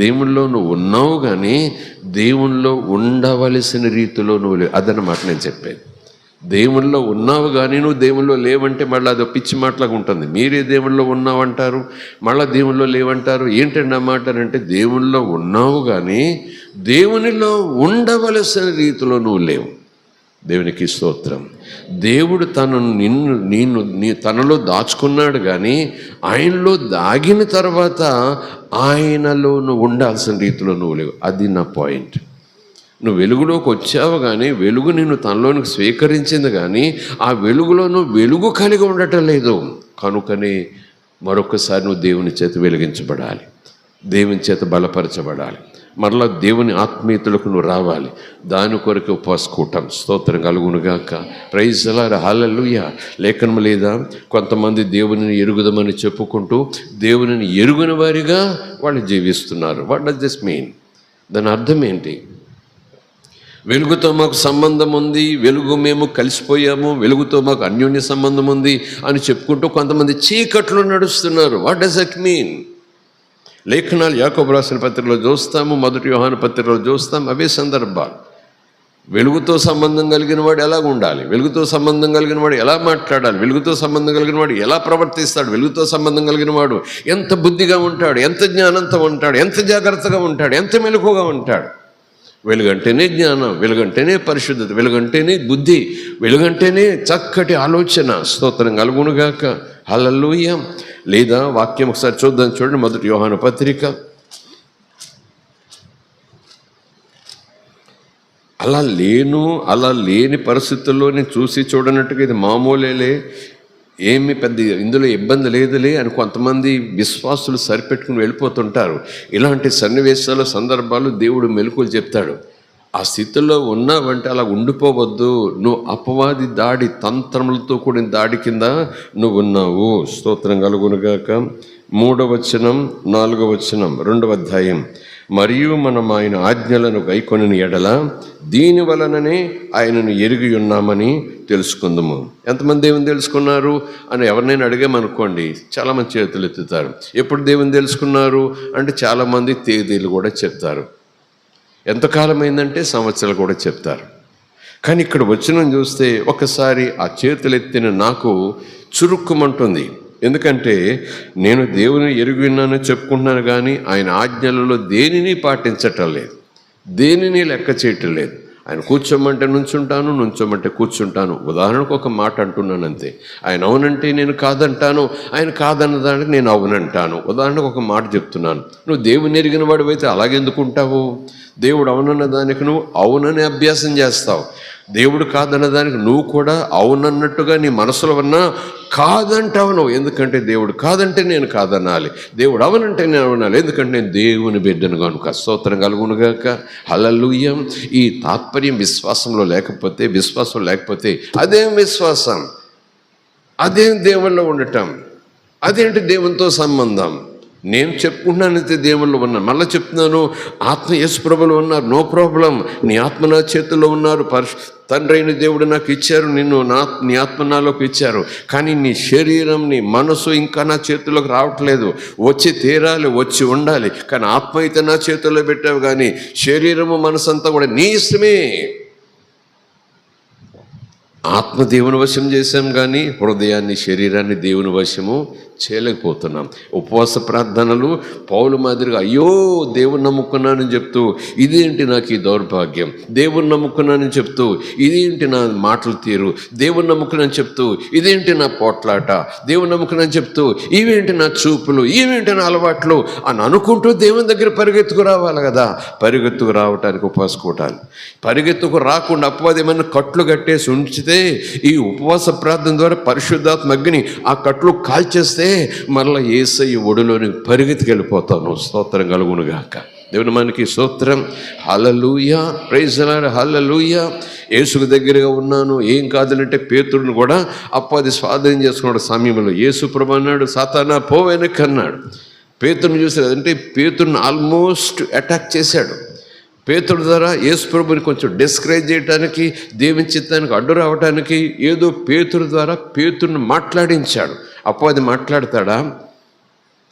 దేవుల్లో నువ్వు ఉన్నావు కానీ దేవుల్లో ఉండవలసిన రీతిలో నువ్వు లేవు. అదన్నమాట నేను చెప్పేది. దేవుల్లో ఉన్నావు కానీ నువ్వు దేవుల్లో లేవంటే మళ్ళీ అది పిచ్చి మాటలాగా ఉంటుంది. మీరే దేవుల్లో ఉన్నావంటారు, మళ్ళీ దేవుల్లో లేవంటారు. ఏంటండి ఆ మాట అంటే దేవుల్లో ఉన్నావు కానీ దేవునిలో ఉండవలసిన రీతిలో నువ్వు లేవు. దేవునికి స్తోత్రం. దేవుడు తనలో దాచుకున్నాడు కానీ ఆయనలో దాగిన తర్వాత ఆయనలో నువ్వు ఉండాల్సిన రీతిలో నువ్వు లేవు. అది నా పాయింట్. నువ్వు వెలుగులోకి వచ్చావు కానీ వెలుగు నిన్ను తనలోనికి స్వీకరించింది కానీ ఆ వెలుగులో నువ్వు వెలుగు కలిగి ఉండటం లేదు. కనుకనే మరొకసారి నువ్వు దేవుని చేత వెలిగించబడాలి, దేవుని చేత బలపరచబడాలి, మరలా దేవుని ఆత్మీయతలకు నువ్వు రావాలి. దాని కొరకు ఉపవాస కూటం. స్తోత్రం కలుగునుగాక. ప్రైజ్ అలారా, హల్లెలూయా. లేఖనం లేదా కొంతమంది దేవునిని ఎరుగుదామని చెప్పుకుంటూ దేవునిని ఎరుగుని వారిగా వాళ్ళు జీవిస్తున్నారు. What does this mean? దాని అర్థం ఏంటి? వెలుగుతో మాకు సంబంధం ఉంది, వెలుగు మేము కలిసిపోయాము, వెలుగుతో మాకు అన్యోన్య సంబంధం ఉంది అని చెప్పుకుంటూ కొంతమంది చీకట్లో నడుస్తున్నారు. What does it mean? లేఖనాలు యాకోబు రాసిన పత్రికలో చూస్తాము, మొదటి యోహాను పత్రికలో చూస్తాం. అవే సందర్భాలు. వెలుగుతో సంబంధం కలిగిన వాడు ఎలాగ ఉండాలి, వెలుగుతో సంబంధం కలిగిన వాడు ఎలా మాట్లాడాలి, వెలుగుతో సంబంధం కలిగిన వాడు ఎలా ప్రవర్తిస్తాడు, వెలుగుతో సంబంధం కలిగిన వాడు ఎంత బుద్ధిగా ఉంటాడు, ఎంత జ్ఞానంతో ఉంటాడు, ఎంత జాగ్రత్తగా ఉంటాడు, ఎంత మెలకుగా ఉంటాడు. వెలుగంటేనే జ్ఞానం, వెలుగంటేనే పరిశుద్ధత, వెలుగంటేనే బుద్ధి, వెలుగంటేనే చక్కటి ఆలోచన. స్తోత్రం కలుగునుగాక. హల్లెలూయా. లేదా వాక్యం ఒకసారి చూద్దాం, చూడండి. మొదటి యోహాను పత్రిక. అలా లేని పరిస్థితుల్లో నేను చూసి చూడనట్టుగా ఇది మామూలేలే, ఏమి పెద్ద ఇందులో ఇబ్బంది లేదులే అని కొంతమంది విశ్వాసులు సరిపెట్టుకుని వెళ్ళిపోతుంటారు. ఇలాంటి సన్నివేశాలు, సందర్భాలు దేవుడు మెలకువలు చెప్తాడు. ఆ స్థితిలో ఉన్నావంటే అలా ఉండిపోవద్దు. నువ్వు అపవాది దాడి, తంత్రములతో కూడిన దాడి కింద నువ్వు ఉన్నావు. స్తోత్రం కలుగునుగాక. 3వ వచనం, 4వ వచనం, 2వ అధ్యాయం. మరియు మనం ఆయన ఆజ్ఞలను గైకొనిన ఎడల దీని వలననే ఆయనను ఎరిగి ఉన్నామని తెలుసుకుందాము. ఎంతమంది దేవుని తెలుసుకున్నారు అని ఎవరినైనా అడిగామనుకోండి, చాలామంది చేతులు ఎత్తుతారు. ఎప్పుడు దేవుని తెలుసుకున్నారు అంటే చాలామంది తేదీలు కూడా చెప్తారు. ఎంతకాలం అయిందంటే సంవత్సరాలు కూడా చెప్తారు. కానీ ఇక్కడ వచనం చూస్తే ఒకసారి ఆ చేతులు ఎత్తిన నాకు చురుక్కుమంటుంది. ఎందుకంటే నేను దేవుని ఎరిగి ఉన్నానని చెప్పుకుంటున్నాను కానీ ఆయన ఆజ్ఞలలో దేనిని పాటించటం లేదు, దేనిని లెక్క చేయటం లేదు. ఆయన కూర్చోమంటే నుంచుంటాను, నుంచోమంటే కూర్చుంటాను. ఉదాహరణకు ఒక మాట అంటున్నాను అంతే. ఆయన అవునంటే నేను కాదంటాను, ఆయన కాదన్న దానికి నేను అవునంటాను. ఉదాహరణకు ఒక మాట చెప్తున్నాను. నువ్వు దేవుని ఎరిగిన వాడివైతే అలాగెందుకుంటావు? దేవుడు అవునన్న దానికి నువ్వు అవునని అభ్యాసం చేస్తావు. దేవుడు కాదన్న దానికి నువ్వు కూడా అవునన్నట్టుగా నీ మనసులో ఉన్నా కాదంటావు నువ్వు. ఎందుకంటే దేవుడు కాదంటే నేను కాదనాలి, దేవుడు అవునంటే నేను అవునాలి, ఎందుకంటే నేను దేవుని బిడ్డను కనుక. స్తోత్రం కలుగునుగాక. హల్లెలూయా. ఈ తాత్పర్యం విశ్వాసం లేకపోతే అదేం విశ్వాసం, అదేం దేవుల్లో ఉండటం, అదేంటి దేవునితో సంబంధం? నేను చెప్పుకుంటున్నానైతే దేవుళ్ళు ఉన్నాను. మళ్ళీ చెప్తున్నాను, ఆత్మ యేసు ప్రభువులో ఉన్నారు, నో ప్రాబ్లం. నీ ఆత్మ నా చేతుల్లో ఉన్నారు, తండ్రి అయిన దేవుడు నాకు ఇచ్చారు, నీ ఆత్మ నాలోకి ఇచ్చారు. కానీ నీ శరీరం, నీ మనసు ఇంకా నా చేతుల్లోకి రావట్లేదు. వచ్చి తీరాలి, వచ్చి ఉండాలి. కానీ ఆత్మ అయితే నా చేతుల్లో పెట్టావు, కానీ శరీరము మనసు అంతా కూడా నీ ఇష్టమే. ఆత్మ దేవుని వశం చేశాం కానీ హృదయాన్ని, శరీరాన్ని దేవుని వశము చేయలేకపోతున్నాం. ఉపవాస ప్రార్థనలు పౌలు మాదిరిగా అయ్యో దేవుని నమ్ముకున్నానని చెప్తూ ఇదేంటి నాకు ఈ దౌర్భాగ్యం, దేవుని నమ్ముకున్నానని చెప్తూ ఇదేంటి నా మాటలు తీరు, దేవుని నమ్ముకున్నానని చెప్తూ ఇదేంటి నా పోట్లాట, దేవుని నమ్ముకున్నానని చెప్తూ ఇవేంటి నా చూపులు, ఇవేంటి నా అలవాట్లు అని అనుకుంటూ దేవుని దగ్గర పరిగెత్తుకు రావాలి కదా. పరిగెత్తుకు రావటానికి ఉపవాస కూటాలు, పరిగెత్తుకు రాకుండా అపవాది ఏమైనా కట్లు కట్టేసి ఉంచితే ఈ ఉపవాస ప్రార్థన ద్వారా పరిశుద్ధాత్మ అగ్ని ఆ కట్లు కాల్చేస్తే మరలా యేసయ్య ఒడిలోని పరిగెత్తుకెళ్ళిపోతాను. స్తోత్రం కలుగునుగాక. దేవుని మనకి స్తోత్రం. హల్లెలూయా, ప్రైజ్ ది లార్డ్, హల్లెలూయా. యేసుకు దగ్గరగా ఉన్నాను ఏం కాదులంటే పేతురుని కూడా అపవాది స్వాధీనం చేసుకున్నాడు సమయంలో. యేసు ప్రభు అన్నాడు, సాతానా పో వెనక్కి అన్నాడు. పేతురుని చూసాడు అంటే పేతురుని ఆల్మోస్ట్ అటాక్ చేశాడు. పేతురు ద్వారా యేసు ప్రభుని కొంచెం డిస్కరేజ్ చేయడానికి, దేవుని చిత్తానికి అడ్డు రావడానికి ఏదో పేతురు ద్వారా పేతురుని మాట్లాడించాడు. అపవాది మాట్లాడతాడా?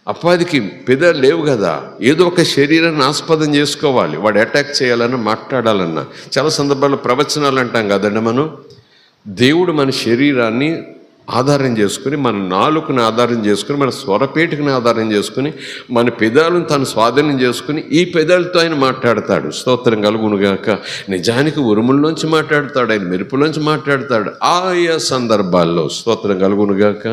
అపవాదికి పెదాలు లేవు కదా, ఏదో ఒక శరీరాన్ని ఆస్పదం చేసుకోవాలి. వాడు అటాక్ చేయాలన్నా మాట్లాడాలన్నా. చాలా సందర్భాల్లో ప్రవచనాలు అంటాం కదండి మనం. దేవుడు మన శరీరాన్ని ఆధారం చేసుకుని, మన నాలుకను ఆధారం చేసుకుని, మన స్వరపేటికను ఆధారం చేసుకుని, మన పెదాలను తను స్వాధీనం చేసుకుని ఈ పెదాలతో ఆయన మాట్లాడతాడు. స్తోత్రం కలుగునుగాక. నిజానికి ఉరుముల్లోంచి మాట్లాడతాడు, ఆయన మెరుపులోంచి మాట్లాడతాడు. ఆయా సందర్భాల్లో స్తోత్రం కలుగునుగాక.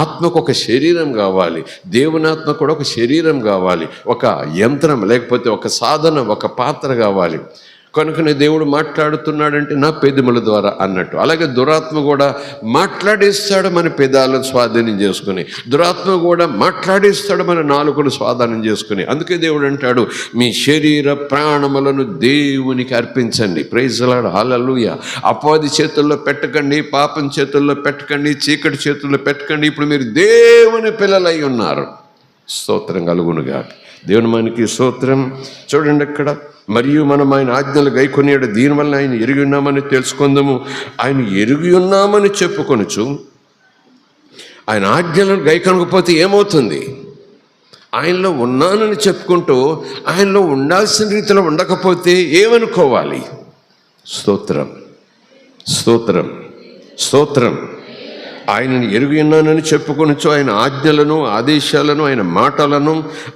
ఆత్మకు ఒక శరీరం కావాలి, దేవుని ఆత్మ కూడా ఒక శరీరం కావాలి, ఒక యంత్రం లేకపోతే ఒక సాధనం, ఒక పాత్ర కావాలి. కనుకనే దేవుడు మాట్లాడుతున్నాడంటే నా పెదముల ద్వారా అన్నట్టు. అలాగే దురాత్మ కూడా మాట్లాడిస్తాడు మన పెదాలను స్వాధీనం చేసుకుని, దురాత్మ కూడా మాట్లాడిస్తాడు మన నాలుకను స్వాధీనం చేసుకుని. అందుకే దేవుడు అంటాడు, మీ శరీర ప్రాణములను దేవునికి అర్పించండి. ప్రైజ్ ది లార్డ్, హల్లెలూయా. అపవాది చేతుల్లో పెట్టకండి, పాపం చేతుల్లో పెట్టకండి, చీకటి చేతుల్లో పెట్టకండి. ఇప్పుడు మీరు దేవుని పిల్లలై ఉన్నారు. స్తోత్రం కలుగునుగా. దేవుని మనకి స్తోత్రం. చూడండి అక్కడ, మరియు మనం ఆయన ఆజ్ఞలు గైకొనియాడు, దీనివల్ల ఆయన ఎరిగి ఉన్నామని తెలుసుకుందాము. ఆయన ఎరిగి ఉన్నామని చెప్పుకొనుచు ఆయన ఆజ్ఞలను గైకొనకపోతే ఏమవుతుంది? ఆయనలో ఉన్నానని చెప్పుకుంటూ ఆయనలో ఉండాల్సిన రీతిలో ఉండకపోతే ఏమనుకోవాలి? స్తోత్రం, స్తోత్రం, స్తోత్రం. ఆయనను ఎరుగి ఉన్నానని చెప్పుకొనొచ్చు ఆయన ఆజ్ఞలను, ఆదేశాలను, ఆయన మాటలను,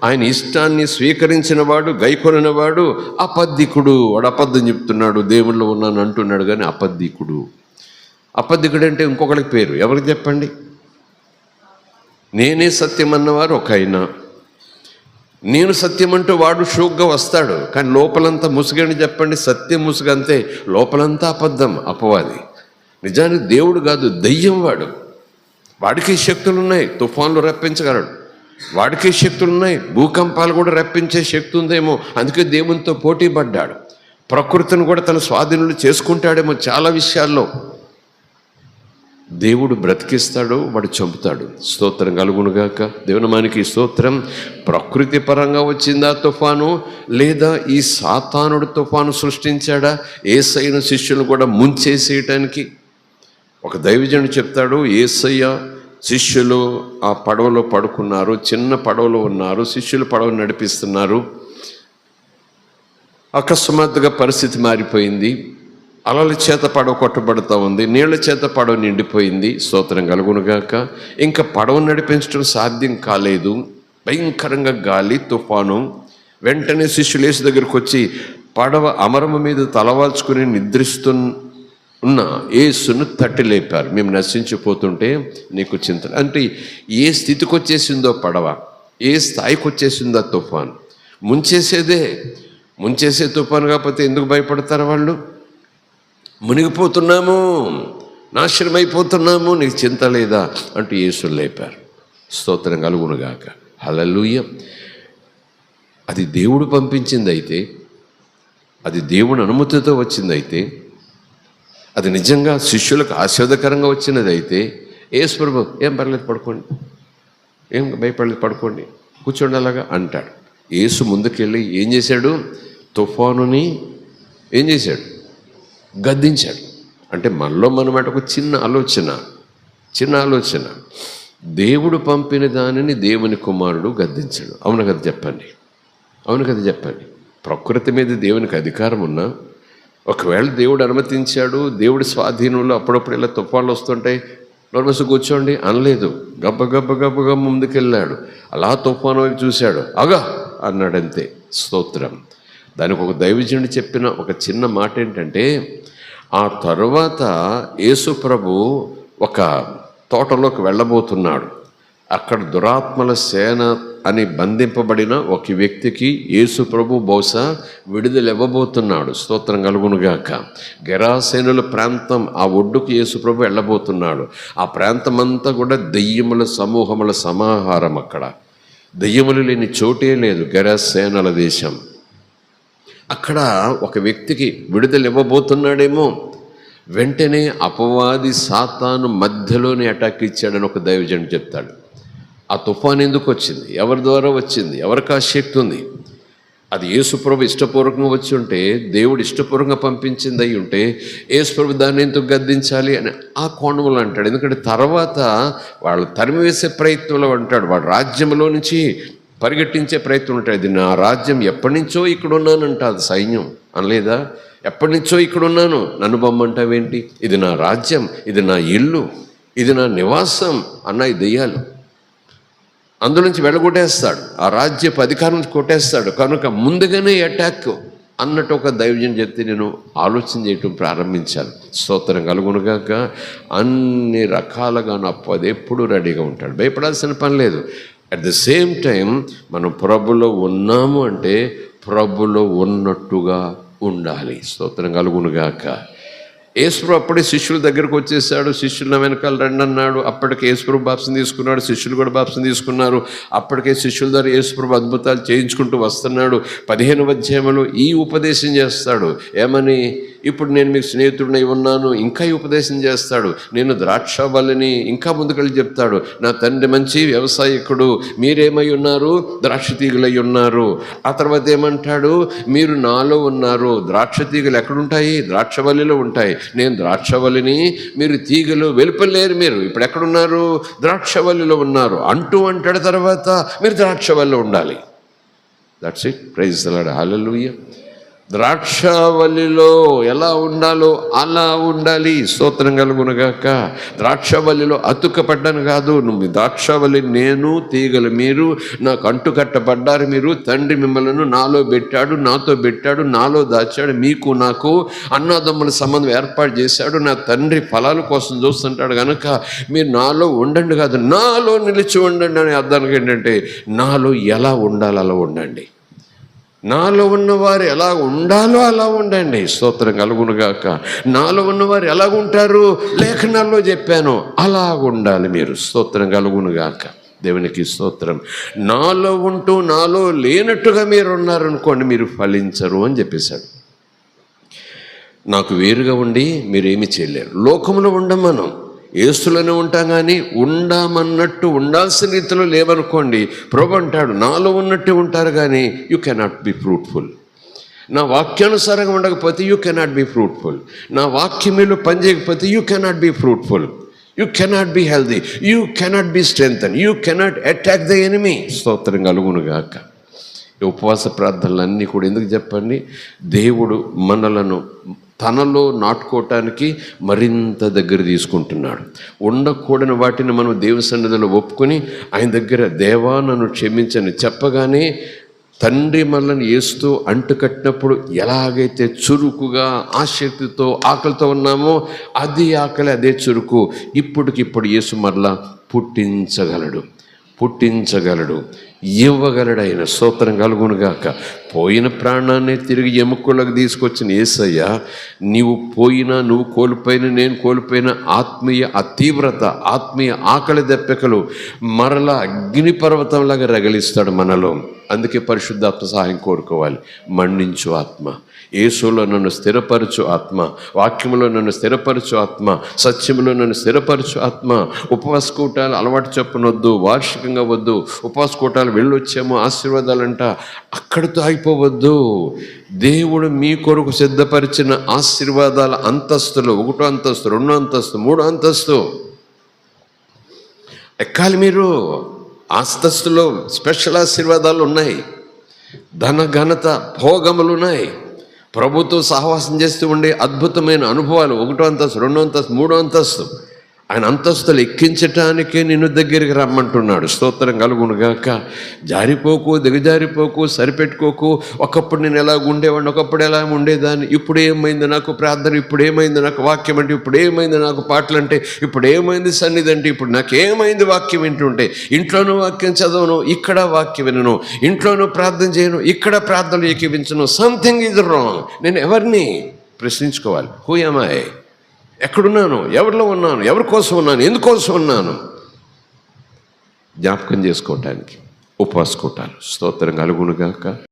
ఆయన ఇష్టాన్ని స్వీకరించిన వాడు, గైకొనిన వాడు అబద్ధికుడు. వాడు అబద్ధం చెప్తున్నాడు, దేవుళ్ళు ఉన్నాను అంటున్నాడు కానీ అబద్ధికుడు. అబద్ధికుడు అంటే ఇంకొకరికి పేరు. ఎవరికి చెప్పండి? నేనే సత్యం అన్నవారు ఒక ఆయన. నేను సత్యం అంటూ వాడు షోక్గా వస్తాడు, కానీ లోపలంతా ముసుగని చెప్పండి. సత్యం ముసుగంతే, లోపలంతా అబద్ధం, అపవాది. నిజానికి దేవుడు కాదు, దయ్యం వాడు. వాడికి శక్తులు ఉన్నాయి, తుఫాన్లు రప్పించగలడు. వాడికి శక్తులు ఉన్నాయి, భూకంపాలు కూడా రప్పించే శక్తి ఉందేమో. అందుకే దేవునితో పోటీ పడ్డాడు. ప్రకృతిని కూడా తన స్వాధీనంలో చేసుకుంటాడేమో చాలా విషయాల్లో. దేవుడు బ్రతికిస్తాడు, వాడు చంపుతాడు. స్తోత్రం కలుగునుగాక. దేవునామానికి స్తోత్రం. ప్రకృతి పరంగా వచ్చిందా తుఫాను, లేదా ఈ సాతానుడు తుఫాను సృష్టించాడా యేసయ్యన శిష్యులు కూడా ముంచేసేయటానికి? ఒక దైవజనుడు చెప్తాడు, యేసయ్య శిష్యులు ఆ పడవలో పడుకున్నారు, చిన్న పడవలో ఉన్నారు, శిష్యులు పడవ నడిపిస్తున్నారు. అకస్మాత్తుగా పరిస్థితి మారిపోయింది. అలల చేత పడవ కొట్టబడుతూ ఉంది, నీళ్ల చేత పడవ నిండిపోయింది. స్తోత్రం కలుగునుగాక. ఇంకా పడవ నడిపించడం సాధ్యం కాలేదు. భయంకరంగా గాలి, తుఫాను. వెంటనే శిష్యులు యేసు దగ్గరికి వచ్చి పడవ అమరము మీద తలవాల్చుకుని ఉన్న యేసును తట్టి లేపారు. మేము నశించిపోతుంటే నీకు చింత. అంటే ఏ స్థితికి వచ్చేసిందో పడవ, ఏ స్థాయికి వచ్చేసిందో తుఫాను. ముంచేసే తుఫాను కాకపోతే ఎందుకు భయపడతారు వాళ్ళు? మునిగిపోతున్నాము, నాశనం అయిపోతున్నాము, నీకు చింత లేదా అంటూ యేసును లేపారు. స్తోత్రం కలుగునుగాక. హల్లెలూయా. అది దేవుడు పంపించింది అయితే, అది దేవుని అనుమతితో వచ్చిందైతే, అది నిజంగా శిష్యులకు ఆశీర్వాదకరంగా వచ్చినది అయితే, యేసు ప్రభు ఏం పర్లేదు పడుకోండి, ఏం భయపడలేదు పడుకోండి, కూర్చోండి అలాగా అంటాడు. యేసు ముందుకెళ్ళి ఏం చేశాడు? తుఫానుని ఏం చేశాడు? గద్దించాడు. అంటే మనలో మనమాట ఒక చిన్న ఆలోచన. దేవుడు పంపిన దానిని దేవుని కుమారుడు గద్దించాడు. అవును కదా చెప్పండి. ప్రకృతి మీద దేవునికి అధికారం ఉన్నా, ఒకవేళ దేవుడు అనుమతించాడు, దేవుడి స్వాధీనంలో అప్పుడప్పుడు ఇలా తుఫాన్లు వస్తుంటాయి, నోర్మసి కూర్చోండి అనలేదు. గబ్బ గబ్బ గబ్బ గబ్బ ముందుకెళ్ళాడు. అలా తుఫాను వైపు చూశాడు. అగా అన్నాడంతే. స్తోత్రం. దానికి ఒక దైవజనుడు చెప్పిన ఒక చిన్న మాట ఏంటంటే, ఆ తరువాత యేసు ప్రభు ఒక తోటలోకి వెళ్ళబోతున్నాడు. అక్కడ దురాత్మల సేన అని బంధింపబడిన ఒక వ్యక్తికి యేసు ప్రభు బహుశా విడుదల ఇవ్వబోతున్నాడు. స్తోత్రం కలుగునుగాక. గెరాసేనుల ప్రాంతం, ఆ ఒడ్డుకు యేసు ప్రభు వెళ్ళబోతున్నాడు. ఆ ప్రాంతం అంతా కూడా దెయ్యముల సమూహముల సమాహారం. అక్కడ దెయ్యములు లేని చోటే లేదు. గెరాసేనల దేశం. అక్కడ ఒక వ్యక్తికి విడుదల ఇవ్వబోతున్నాడేమో. వెంటనే అపవాది సాతాను మధ్యలోనే అటాక్ ఇచ్చాడని ఒక దైవజనుడు చెప్తాడు. ఆ తుఫాన్ ఎందుకు వచ్చింది? ఎవరి ద్వారా వచ్చింది? ఎవరికి ఆ శక్తి ఉంది? అది యేసుప్రభు ఇష్టపూర్వకంగా వచ్చి ఉంటే, దేవుడు ఇష్టపూర్వకంగా పంపించింది అయి ఉంటే, యేసుప్రభు దాన్ని ఎందుకు గద్దించాలి అని ఆ కోణంలో అంటాడు. ఎందుకంటే తర్వాత వాళ్ళు తరిమివేసే ప్రయత్నంలో అంటాడు. వాడు రాజ్యంలో నుంచి పరిగెట్టించే ప్రయత్నం ఉంటాడు. ఇది నా రాజ్యం, ఎప్పటి నుంచో ఇక్కడ ఉన్నానంట. అది సైన్యం అనలేదా? ఎప్పటి నుంచో ఇక్కడ ఉన్నాను, నన్ను బొమ్మంటావేంటి? ఇది నా రాజ్యం, ఇది నా ఇల్లు, ఇది నా నివాసం అన్న ఈ దెయ్యాలు. అందులోంచి వెళ్ళగొట్టేస్తాడు. ఆ రాజ్యపు అధికారం నుంచి కొట్టేస్తాడు. కనుక ముందుగానే అటాక్ అన్నట్టు ఒక దైవజనం చెప్తే నేను ఆలోచన చేయటం ప్రారంభించాను. స్తోత్రం కలుగునుగాక. అన్ని రకాలుగా అది ఎప్పుడు రెడీగా ఉంటాడు. భయపడాల్సిన పని లేదు. అట్ ద సేమ్ టైం మనం ప్రభులో ఉన్నాము అంటే ప్రభులో ఉన్నట్టుగా ఉండాలి. స్తోత్రం కలుగునుగాక. యేసుప్రభు అప్పుడే శిష్యుల దగ్గరకు వచ్చేసాడు. శిష్యులు నా వెనకాల రండి అన్నాడు. అప్పటికే యేసుప్రభు బాప్తిసం తీసుకున్నాడు. శిష్యులు కూడా బాప్తిసం తీసుకున్నారు. అప్పటికే శిష్యుల ద్వారా యేసుప్రభు అద్భుతాలు చేయించుకుంటూ వస్తున్నాడు. 15వ అధ్యాయంలో ఈ ఉపదేశం చేస్తాడు. ఏమని? ఇప్పుడు నేను మీకు స్నేహితుడినై ఉన్నాను. ఇంకా ఈ ఉపదేశం చేస్తాడు. నేను ద్రాక్షవల్లిని. ఇంకా ముందుకెళ్ళి చెప్తాడు, నా తండ్రి మంచి వ్యవసాయకుడు, మీరేమై ఉన్నారు? ద్రాక్ష తీగలై ఉన్నారు. ఆ తర్వాత ఏమంటాడు? మీరు నాలో ఉన్నారు. ద్రాక్ష తీగలు ఎక్కడుంటాయి? ద్రాక్షవల్లిలో ఉంటాయి. నేను ద్రాక్షవల్లిని, మీరు తీగలు. వెలుపలేరు. మీరు ఇప్పుడు ఎక్కడున్నారు? ద్రాక్షవల్లిలో ఉన్నారు అంటూ అంటాడు. తర్వాత మీరు ద్రాక్షవల్లిలో ఉండాలి. That's it. Praise the Lord. Hallelujah. ద్రాక్షవల్లిలో ఎలా ఉండాలో అలా ఉండాలి. స్తోత్రం కలుగునుగాక. ద్రాక్షవల్లిలో అతుక్కపడ్డాను కాదు. నువ్వు ద్రాక్షవల్లి నేను, తీగలు మీరు. నాకు అంటు కట్టబడ్డారు మీరు. తండ్రి మిమ్మల్ని నాలో పెట్టాడు, నాతో పెట్టాడు, నాలో దాచాడు. మీకు నాకు అన్నదమ్ముల సంబంధం ఏర్పాటు చేశాడు. నా తండ్రి ఫలాల కోసం చూస్తుంటాడు. కనుక మీరు నాలో ఉండండి కాదు, నాలో నిలిచి ఉండండి అనే అర్థానికి ఏంటంటే, నాలో ఎలా ఉండాలో అలా ఉండండి. నాలో ఉన్నవారు ఎలా ఉండాలో అలా ఉండండి. స్తోత్రం కలుగునుగాక. నాలో ఉన్నవారు ఎలాగుంటారు? లేఖనాల్లో చెప్పాను, అలా ఉండాలి మీరు. స్తోత్రం కలుగునుగాక. దేవునికి స్తోత్రం. నాలో ఉంటూ నాలో లేనట్టుగా మీరు ఉన్నారనుకోండి, మీరు ఫలించరు అని చెప్పేశాడు. నాకు వేరుగా ఉండి మీరేమి చేయలేరు. లోకంలో ఉండం, మనం యేసులోనే ఉంటాం. కానీ ఉండమన్నట్టు ఉండాల్సిన రీతిలో లేవనుకోండి, ప్రభు అంటాడు నాలో ఉన్నట్టు ఉంటారు కానీ యూ కెనాట్ బి ఫ్రూట్ఫుల్. నా వాక్యానుసారంగా ఉండకపోతే యూ కెనాట్ బి ఫ్రూట్ఫుల్. నా వాక్యం మీలో పనిచేయకపోతే you cannot be fruitful. You cannot be healthy. You cannot be strengthen. You cannot attack the enemy. స్తోత్రం కలుగునుగాక. ఈ ఉపవాస ప్రార్థనలన్నీ కూడా ఎందుకు చెప్పండి? దేవుడు మనలను తనలో నాటుకోవటానికి మరింత దగ్గర తీసుకుంటున్నాడు. ఉండకూడని వాటిని మనం దేవుని సన్నిధిలో ఒప్పుకొని ఆయన దగ్గర దేవా నన్ను క్షమించని చెప్పగానే తండ్రి మనల్ని యేసుతో అంటుకట్టినప్పుడు ఎలాగైతే చురుకుగా ఆసక్తితో ఆకలితో ఉన్నామో అది ఆకలి, అదే చురుకు ఇప్పటికిప్పుడు యేసు మరలా పుట్టించగలడు, ఇవ్వగలడు. ఆయన స్తోత్రం కలుగునుగాక. పోయిన ప్రాణాన్ని తిరిగి ఎముకలకు తీసుకొచ్చిన యేసయ్య, నువ్వు కోల్పోయిన, నేను కోల్పోయిన ఆత్మీయ తీవ్రత, ఆత్మీయ ఆకలి దప్పికలు మరలా అగ్నిపర్వతంలాగా రగిలిస్తాడు మనలో. అందుకే పరిశుద్ధాత్మ సహాయం కోరుకోవాలి. మన్నించు ఆత్మ, యేసులో నన్ను స్థిరపరచు ఆత్మ, వాక్యములో నన్ను స్థిరపరచు ఆత్మ, సత్యములో నన్ను స్థిరపరచు ఆత్మ. ఉపవాస కూటాలు అలవాటు చెప్పనొద్దు, వార్షికంగా వద్దు. ఉపవాస కూటాలు వెళ్ళొచ్చాము ఆశీర్వాదాలంట, అక్కడితో ఆగిపోవద్దు. దేవుడు మీ కొరకు సిద్ధపరిచిన ఆశీర్వాదాల అంతస్తులు, 1వ అంతస్తు, 2వ అంతస్తు, 3వ అంతస్తు ఎక్కాలి మీరు. అంతస్తులో స్పెషల్ ఆశీర్వాదాలు ఉన్నాయి, ధన ఘనత భోగములు ఉన్నాయి. ప్రభుతో సహవాసం చేస్తూ ఉండే అద్భుతమైన అనుభవాలు, 1వ అంతస్తు, 2వ అంతస్తు, 3వ అంతస్తు. ఆయన అంతస్తులు ఎక్కించటానికే నిన్ను దగ్గరికి రమ్మంటున్నాడు. స్తోత్రం కలుగునుగాక. జారిపోకు, దిగజారిపోకు, సరిపెట్టుకోకు. ఒకప్పుడు నేను ఎలా ఉండేవాడిని, ఒకప్పుడు ఎలా ఉండేదాన్ని, ఇప్పుడు ఏమైంది నాకు ప్రార్థన, ఇప్పుడు ఏమైంది నాకు వాక్యం అంటే, ఇప్పుడు ఏమైంది నాకు పాటలు అంటే, ఇప్పుడు ఏమైంది సన్నిధి అంటే, ఇప్పుడు నాకేమైంది వాక్యం వింటుంటే. ఇంట్లోనూ వాక్యం చదవను, ఇక్కడ వాక్యం వినను, ఇంట్లోనూ ప్రార్థన చేయను, ఇక్కడ ప్రార్థనలు ఏకీవించను. Something is wrong. నేను ఎవరిని ప్రశ్నించుకోవాలి. Who am I? ఎక్కడున్నాను, ఎవరిలో ఉన్నాను, ఎవరి కోసం ఉన్నాను, ఎందుకోసం ఉన్నాను జ్ఞాపకం చేసుకోవటానికి ఉపవాస కూటాలు. స్తోత్రం కలుగునుగాక.